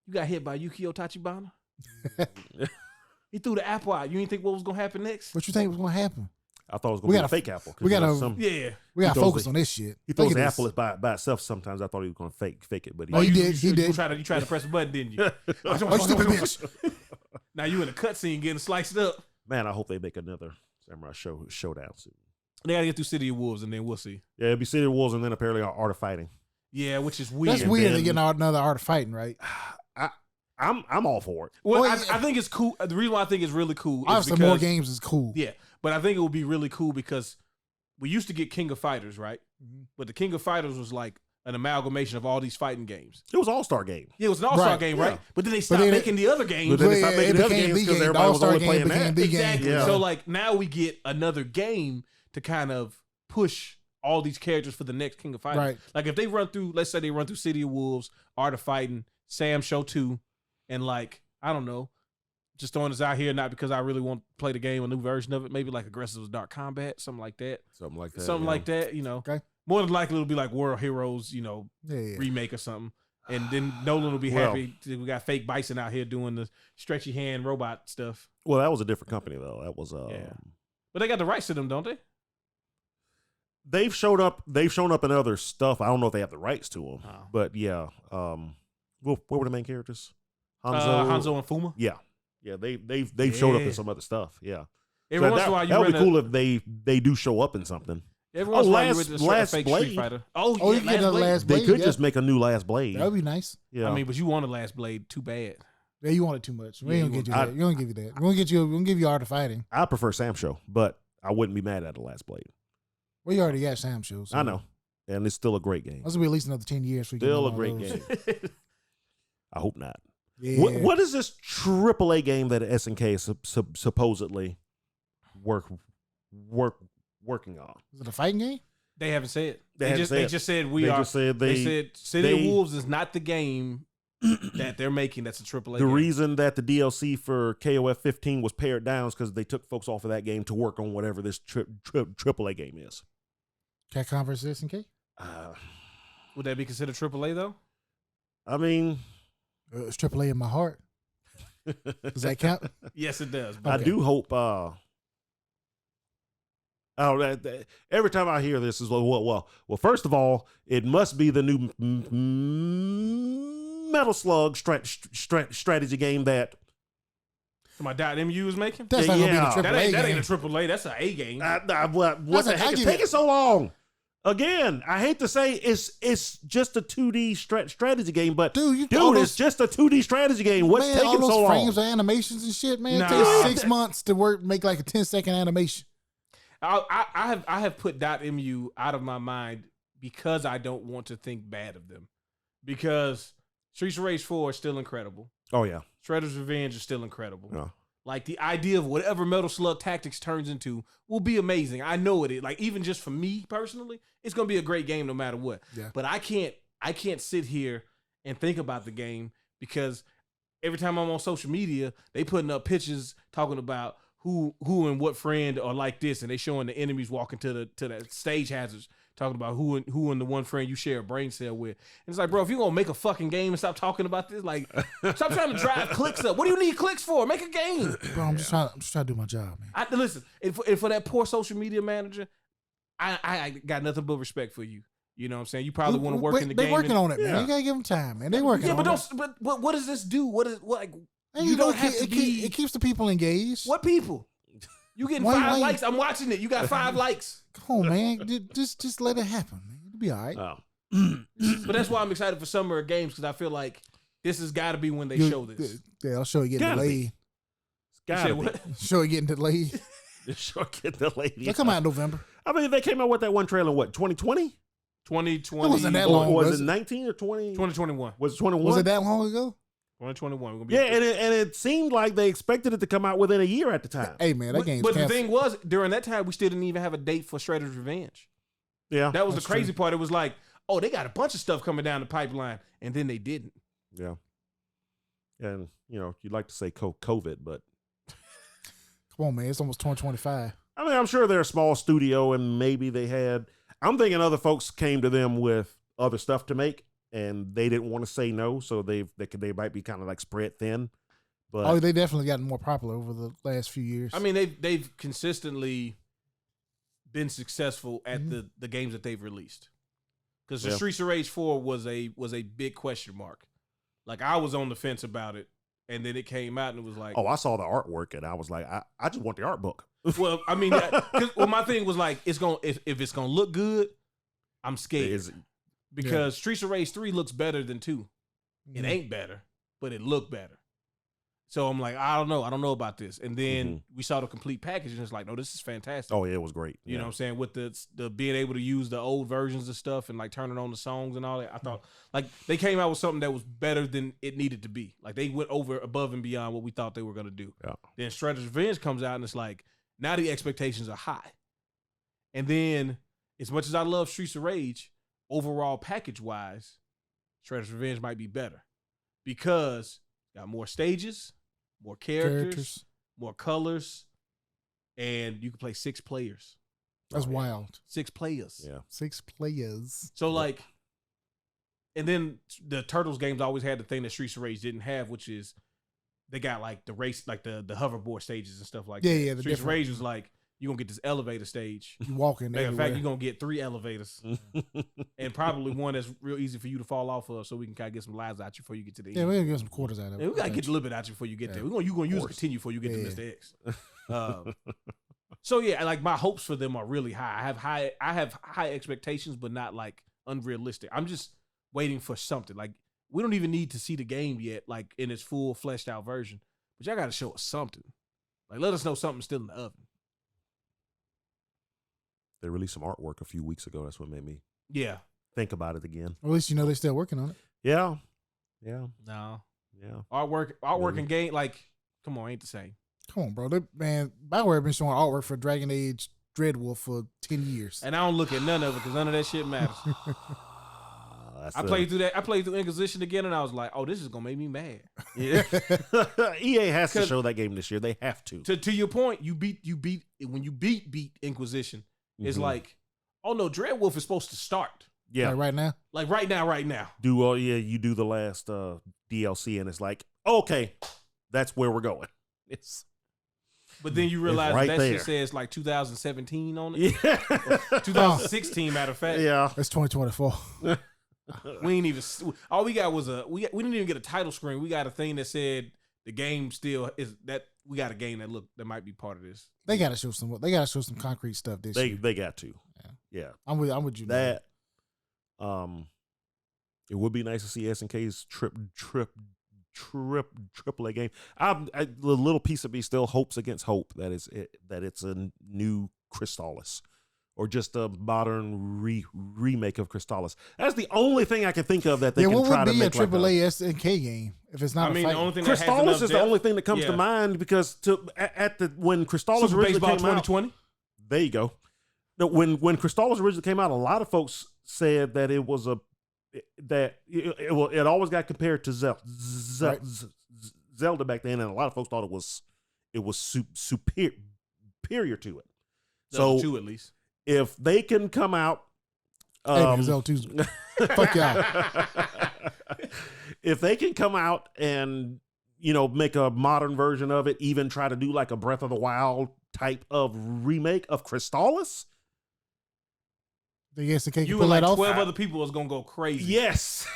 S3: You got hit by Yukio Tachibana. He threw the apple out. You didn't think what was gonna happen next?
S2: What you think was gonna happen?
S4: I thought it was gonna be a fake apple.
S2: We gotta focus on this shit.
S4: He throws the apple by itself. Sometimes I thought he was gonna fake it, but
S2: he did.
S3: You tried to press a button, didn't you?
S2: Oh, stupid bitch.
S3: Now you in a cutscene getting sliced up.
S4: Man, I hope they make another Samurai Showdown soon.
S3: They gotta get through City of Wolves and then we'll see.
S4: Yeah, it'll be City of Wolves and then apparently Art of Fighting.
S3: Yeah, which is weird.
S2: That's weird to get another Art of Fighting, right?
S4: I'm all for it.
S3: Well, I think it's cool. The reason why I think it's really cool is
S2: obviously
S3: because
S2: more games is cool.
S3: Yeah, but I think it would be really cool because we used to get King of Fighters, right? Mm-hmm. But the King of Fighters was like an amalgamation of all these fighting games.
S4: It was an all-star game.
S3: Yeah, it was an all-star game, right? But then they stopped making the other games.
S4: But then they stopped making the other games because everybody was only playing that.
S3: Exactly. Yeah. So like now we get another game to kind of push all these characters for the next King of Fighters.
S2: Right.
S3: Like if they run through, let's say they run through City of Wolves, Art of Fighting, Sam Show 2, and like, I don't know, just throwing this out here, not because I really want to play the game, a new version of it, maybe like Aggressive Dark Combat, something like that.
S4: Something
S3: like that, you know.
S2: Okay.
S3: More than likely it'll be like World Heroes, you know, remake or something. And then Nolan will be happy. We got fake Bison out here doing the stretchy hand robot stuff.
S4: Well, that was a different company though. That was
S3: But they got the rights to them, don't they?
S4: They've shown up in other stuff. I don't know if they have the rights to them. Oh. But yeah. What were the main characters?
S3: Hanzo and Fuma?
S4: Yeah. Yeah, they've showed up in some other stuff. Yeah.
S3: Every once in a while
S4: that would be cool if they do show up in something.
S3: Every once in a while you with a fake
S4: Blade.
S3: Street Fighter.
S2: You get a Last Blade.
S4: They could just make a new Last Blade.
S2: That would be nice.
S4: Yeah.
S3: I mean, but you want a Last Blade too bad.
S2: Yeah, you want it too much. We ain't gonna get you that. We don't give you that. We're gonna give you Art of Fighting.
S4: I prefer Sam Show, but I wouldn't be mad at the Last Blade.
S2: Well, you already got Sam Show. So
S4: I know. And it's still a great game.
S2: That's gonna be at least another 10 years for you.
S4: Still a great game. I hope not.
S2: Yeah.
S4: What is this AAA game that SNK is supposedly working on?
S2: Is it a fighting game?
S3: They haven't said. They just said City of Wolves is not the game that they're making. That's a AAA.
S4: The reason that the DLC for KOF 15 was pared down is because they took folks off of that game to work on whatever this AAA game is.
S2: Capcom versus SNK?
S3: Would that be considered AAA though?
S4: I mean,
S2: It's AAA in my heart. Does that count?
S3: Yes, it does.
S4: I do hope. Every time I hear this is well. First of all, it must be the new Metal Slug strategy game that
S3: my .mu is making.
S2: That's not gonna be the AAA game.
S3: That ain't a AAA. That's an A game.
S4: What the heck is taking so long? Again, I hate to say it's just a 2D strategy game, but dude, it's just a 2D strategy game. What's taking so long?
S2: All those frames of animations and shit, man. It takes 6 months to make like a 10-second animation.
S3: I have put .mu out of my mind because I don't want to think bad of them. Because Streets of Rage 4 is still incredible.
S4: Oh yeah,
S3: Shredder's Revenge is still incredible.
S4: Yeah.
S3: Like the idea of whatever Metal Slug Tactics turns into will be amazing. I know it is. Like even just for me personally, it's gonna be a great game no matter what.
S2: Yeah.
S3: But I can't sit here and think about the game because every time I'm on social media, they putting up pictures talking about who and what friend are like this, and they showing the enemies walking to the stage hazards, talking about who and the one friend you share a brain cell with. And it's like, bro, if you're gonna make a fucking game and stop talking about this, like stop trying to drive clicks up. What do you need clicks for? Make a game.
S2: Bro, I'm just trying to do my job, man.
S3: Listen, and for that poor social media manager, I got nothing but respect for you. You know what I'm saying? You probably want to work in the game.
S2: They're working on it, man. You gotta give them time, man. They working on it.
S3: But what does this do? What
S2: you don't have to be. It keeps the people engaged.
S3: What people? You getting 5 likes? I'm watching it. You got 5 likes.
S2: Come on, man. Just let it happen, man. It'll be all right.
S3: But that's why I'm excited for Summer of Games, because I feel like this has got to be when they show this.
S2: Yeah, I'll show you getting delayed. Show you getting delayed.
S4: Show getting delayed.
S2: They'll come out in November.
S4: I mean, they came out with that one trailer. What 2020?
S3: 2020.
S2: It wasn't that long.
S4: Was it 19 or 20?
S3: 2021.
S4: Was it 21?
S2: Was it that long ago?
S3: 2021.
S4: Yeah, and it seemed like they expected it to come out within a year at the time.
S2: Hey, man, that game's
S3: But
S2: canceled.
S3: the thing was, during that time, we still didn't even have a date for Shredder's Revenge.
S4: Yeah.
S3: That was the crazy part. It was like, oh, they got a bunch of stuff coming down the pipeline, and then they didn't.
S4: Yeah. And, you'd like to say COVID, but.
S2: Come on, man. It's almost 2025.
S4: I mean, I'm sure they're a small studio, and maybe they had. I'm thinking other folks came to them with other stuff to make, and they didn't want to say no, so they might be kind of like spread thin. But
S2: they definitely gotten more popular over the last few years.
S3: I mean, they've consistently been successful at the games that they've released. Because the Streets of Rage 4 was a big question mark. Like I was on the fence about it, and then it came out and it was like,
S4: oh, I saw the artwork and I was like, I just want the art book.
S3: Well, I mean, my thing was like, if it's gonna look good, I'm scared because Streets of Rage 3 looks better than 2. It ain't better, but it looked better. So I'm like, I don't know about this. And then we saw the complete package, and it's like, no, this is fantastic.
S4: Oh, yeah, it was great.
S3: You know what I'm saying? With the being able to use the old versions of stuff and like turning on the songs and all that. I thought like they came out with something that was better than it needed to be. Like they went above and beyond what we thought they were gonna do.
S4: Yeah. Then
S3: Shredder's Revenge comes out, and it's like now the expectations are high. And then as much as I love Streets of Rage, overall package wise, Shredder's Revenge might be better because got more stages, more characters, more colors, and you can play 6 players.
S2: That's wild.
S3: 6 players.
S4: Yeah.
S2: 6 players.
S3: So like, and then the Turtles games always had the thing that Streets of Rage didn't have, which is they got like the race, like the hoverboard stages and stuff like that.
S2: Yeah.
S3: Streets of Rage was like, you're going to get this elevator stage.
S2: You walk in there.
S3: In fact, you're going to get 3 elevators and probably one that's real easy for you to fall off of so we can kind of get some lives out you before you get to the end.
S2: Yeah, we're going to get some quarters out of it.
S3: Yeah, we got to get a little bit out you before you get there. You're going to use continue before you get to Mr. X. So yeah, like my hopes for them are really high. I have high expectations, but not like unrealistic. I'm just waiting for something. Like we don't even need to see the game yet, like in its full fleshed out version. But y'all got to show us something. Like let us know something's still in the oven.
S4: They released some artwork a few weeks ago. That's what made me think about it again.
S2: At least they're still working on it.
S4: Yeah.
S3: No.
S4: Yeah.
S3: Artwork and game, like, come on, ain't the same.
S2: Come on, bro. BioWare been showing artwork for Dragon Age Dreadwolf for 10 years.
S3: And I don't look at none of it because none of that shit matters. I played through Inquisition again, and I was like, oh, this is going to make me mad.
S4: Yeah. EA has to show that game this year. They have to.
S3: To your point, when you beat Inquisition, it's like, oh no, Dreadwolf is supposed to start.
S2: Yeah. Like right now?
S3: Like right now.
S4: You do the last DLC, and it's like, okay, that's where we're going.
S3: But then you realize
S4: right
S3: that
S4: there.
S3: shit says like 2017 on it.
S4: Yeah.
S3: 2016, matter of fact.
S4: Yeah.
S2: It's 2024.
S3: We ain't even. All we got was we didn't even get a title screen. We got a thing that said the game still is that we got a game that might be part of this.
S2: They gotta show some. They gotta show some concrete stuff this year.
S4: They got to. Yeah.
S2: I'm with you.
S4: That. It would be nice to see SNK's AAA game. The little piece of me still hopes against hope that it's a new Crystalis, or just a modern remake of Crystalis. That's the only thing I can think of that they can try to make.
S2: What would be a AAA SNK game if it's not?
S3: The only thing
S4: Crystalis is the only thing that comes to mind, because when Crystalis originally
S3: Baseball
S4: came
S3: 2020.
S4: out, there you go. No, when Crystalis originally came out, a lot of folks said that it was it always got compared to Zelda back then, and a lot of folks thought it was superior to it.
S3: So two at least.
S4: If they can come out,
S2: Zelda 2's fuck y'all.
S4: If they can come out and make a modern version of it, even try to do like a Breath of the Wild type of remake of Crystalis.
S3: You and like 12 other people is gonna go crazy.
S4: Yes.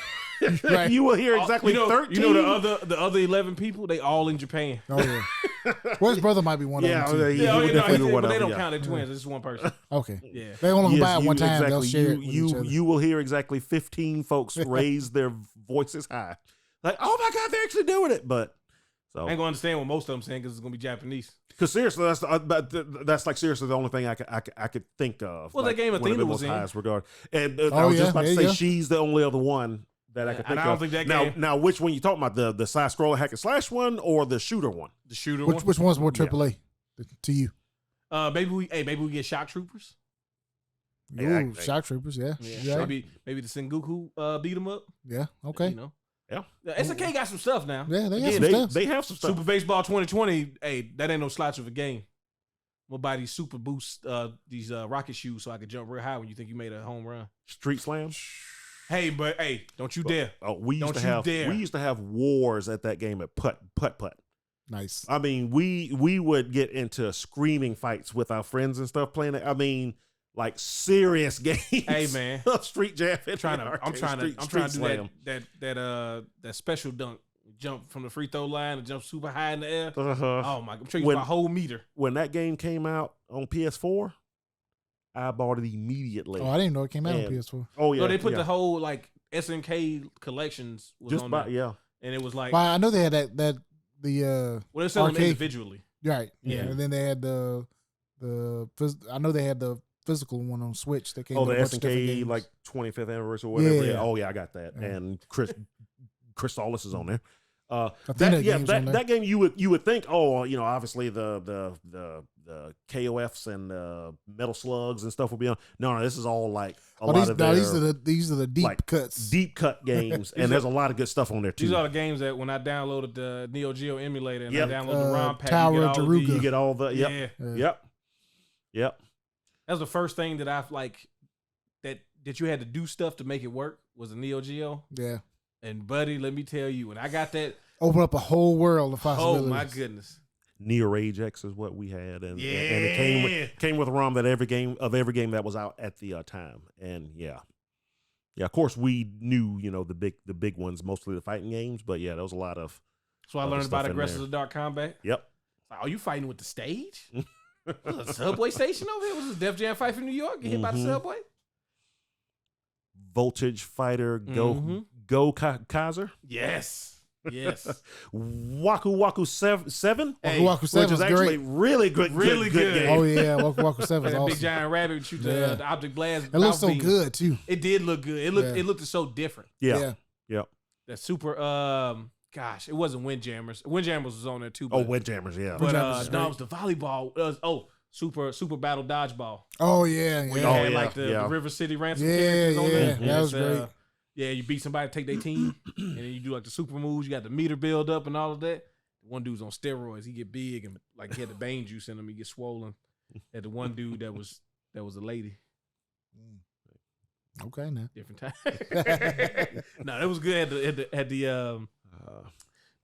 S2: Right.
S4: You will hear exactly 13.
S3: You know the other 11 people, they all in Japan.
S2: Oh yeah. Well, his brother might be one of them too.
S3: But they don't count as twins. It's just one person.
S2: Okay.
S3: Yeah.
S2: They only buy it one time.
S4: Exactly.
S2: They'll share it with each other.
S4: You will hear exactly 15 folks raise their voices high, like, "Oh my God, they're actually doing it!" But
S3: I ain't gonna understand what most of them saying because it's gonna be Japanese.
S4: Because seriously, that's like seriously the only thing I could think of.
S3: Well, that game Athena was in.
S4: Highest regard, and I was just about to say
S2: go.
S4: She's the only other one that I could think
S3: I
S4: of.
S3: don't think that game.
S4: Now, which one you talking about? The side scroller hack and slash one or the shooter one?
S3: The shooter one.
S2: Which one's more AAA to you?
S3: Maybe we get Shock Troopers.
S2: Ooh, Shock Troopers, yeah.
S3: Maybe the Sengoku beat them up.
S2: Yeah, okay.
S4: Yeah.
S3: SNK got some stuff now.
S2: Yeah, they got some stuff.
S4: They have some stuff.
S3: Super Baseball 2020, that ain't no slouch of a game. I'm gonna buy these Super Boost, these rocket shoes so I can jump real high when you think you made a home run.
S4: Street Slam.
S3: Hey, but don't you dare.
S4: Oh, we used to have wars at that game at putt.
S2: Nice.
S4: I mean, we would get into screaming fights with our friends and stuff playing it. I mean, like serious games.
S3: Hey man,
S4: Street Jam.
S3: I'm trying to do that special dunk, jump from the free throw line and jump super high in the air. Oh my! I'm sure you my whole meter.
S4: When that game came out on PS4, I bought it immediately.
S2: Oh, I didn't know it came out on PS4.
S4: Oh yeah,
S3: no, they put the whole like SNK collections was
S4: just
S3: on
S4: by,
S3: there. And it was like,
S2: well, I know they had the
S3: well, they're selling them individually,
S2: right?
S3: Yeah,
S2: and then they had I know they had the physical one on Switch that came.
S4: Oh, the SNK like 25th anniversary or whatever.
S2: Yeah.
S4: Oh yeah, I got that. Yeah. And Crystalis is on there.
S2: That
S4: game you would think, obviously the KOFs and Metal Slugs and stuff will be on. No, this is all like these are the deep cuts, deep cut games, and there's a lot of good stuff on there too.
S3: These are the games that when I downloaded the Neo Geo emulator and I downloaded the ROM pack,
S2: Tower of Taruga.
S4: You get all the Yep.
S3: That was the first thing that I like that you had to do stuff to make it work was the Neo Geo.
S2: Yeah.
S3: And buddy, let me tell you, when I got that,
S2: open up a whole world of possibilities.
S3: Oh my goodness.
S4: Neo Rage X is what we had, and it came with a ROM that every game that was out at the time, and yeah. Of course we knew the big ones, mostly the fighting games, but yeah, there was a lot of.
S3: So I learned about Aggressive Dark Combat.
S4: Yep.
S3: Are you fighting with the stage? Was a subway station over here? Was this Def Jam fight from New York? Get hit by the subway?
S4: Voltage Fighter Go Kaiser.
S3: Yes.
S4: Waku Waku 7.
S2: Hey, Waku 7
S4: which is actually
S2: great.
S4: Really good game.
S2: Oh yeah, Waku Waku 7 is
S3: that
S2: awesome.
S3: Big giant rabbit shoot the object blast.
S2: It looks so good too.
S3: It did look good. It looked so different.
S4: Yeah.
S3: That super gosh, it wasn't Windjammers. Windjammers was on there too.
S4: But, Windjammers, yeah.
S3: But no, it was the volleyball. Super Battle Dodgeball.
S2: Oh yeah.
S3: Where you had like the River City Ransom characters on there.
S2: That was great.
S3: You beat somebody, take their team, and then you do like the super moves. You got the meter build up and all of that. One dude's on steroids. He get big and like he had the Bane juice in him. He get swollen. Had the one dude that was a lady.
S2: Okay, now
S3: different time. No, it was good. Had the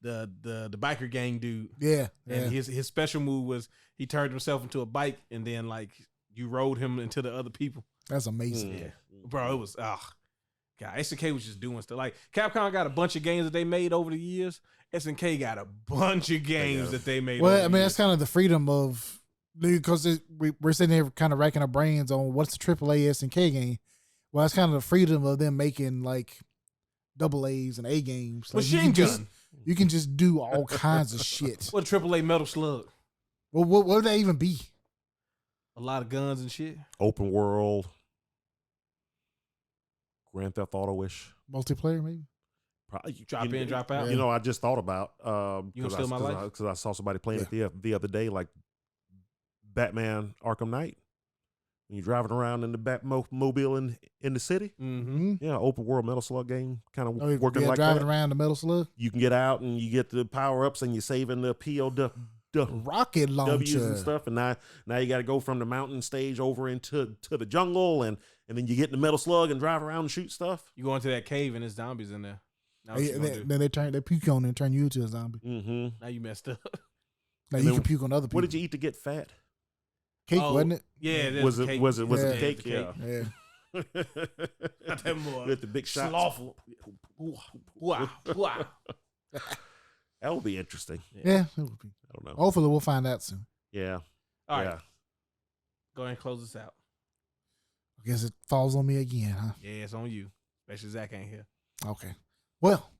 S3: The biker gang dude.
S2: Yeah.
S3: And his special move was he turned himself into a bike and then like you rode him into the other people.
S2: That's amazing.
S3: Yeah. Bro, it was God, SNK was just doing stuff. Like Capcom got a bunch of games that they made over the years. SNK got a bunch of games that they made.
S2: Well, I mean, that's kind of the freedom of, because we're sitting here kind of racking our brains on what's the AAA SNK game. Well, that's kind of the freedom of them making like AA's and A games. Like,
S3: Machine Gun.
S2: You can just do all kinds of shit.
S3: What a AAA Metal Slug?
S2: Well, what would that even be?
S3: A lot of guns and shit.
S4: Open world. Grand Theft Auto-ish.
S2: Multiplayer, maybe?
S3: Probably, drop in, drop out.
S4: You know, I just thought about
S3: you gonna steal my life?
S4: Because I saw somebody playing it the other day, like Batman Arkham Knight. When you're driving around in the Batmobile in the city.
S3: Mm-hmm.
S4: Yeah, open world Metal Slug game, kind of working like
S2: driving
S4: that.
S2: around the Metal Slug.
S4: You can get out and you get the power-ups and you're saving the
S2: rocket launcher
S4: and stuff. And now you got to go from the mountain stage over into the jungle and then you get in the Metal Slug and drive around and shoot stuff.
S3: You go into that cave and there's zombies in there.
S2: Then they puke on and turn you into a zombie.
S4: Mm-hmm.
S3: Now you messed up.
S2: Now you can puke on other people.
S4: What did you eat to get fat?
S2: Cake, wasn't it?
S3: Yeah,
S4: was it cake?
S2: Yeah.
S3: Not that more.
S4: With the big shots.
S3: Slothful. Wow.
S4: That would be interesting.
S2: Yeah, it would be.
S4: I don't know.
S2: Hopefully we'll find out soon.
S4: Yeah.
S3: All right. Go ahead and close this out.
S2: I guess it falls on me again, huh?
S3: Yeah, it's on you. Especially Zach ain't here.
S2: Okay. Well,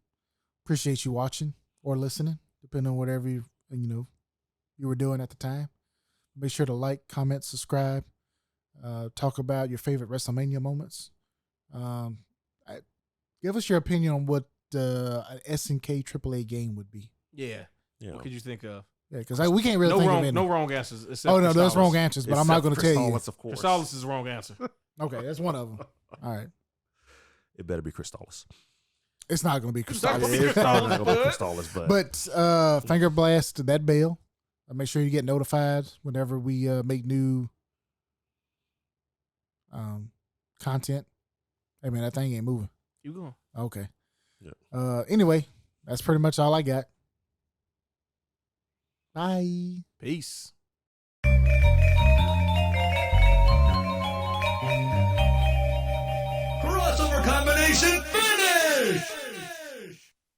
S2: appreciate you watching or listening, depending on whatever you were doing at the time. Make sure to like, comment, subscribe. Talk about your favorite WrestleMania moments. Give us your opinion on what an SNK AAA game would be.
S3: Yeah. What could you think of?
S2: Yeah, because we can't really think of any.
S3: No wrong answers.
S2: Oh, no, that's wrong answers, but I'm not going to tell you.
S4: Of course.
S3: Crystallis is the wrong answer.
S2: Okay, that's one of them. All right.
S4: It better be Crystallis.
S2: It's not going to be Crystallis.
S4: It's probably not going to be Crystallis,
S2: but finger blast to that bell. Make sure you get notified whenever we make new content. Hey, man, that thing ain't moving.
S3: You going?
S2: Okay.
S4: Yeah.
S2: Anyway, that's pretty much all I got. Bye.
S3: Peace.
S1: Crossover combination.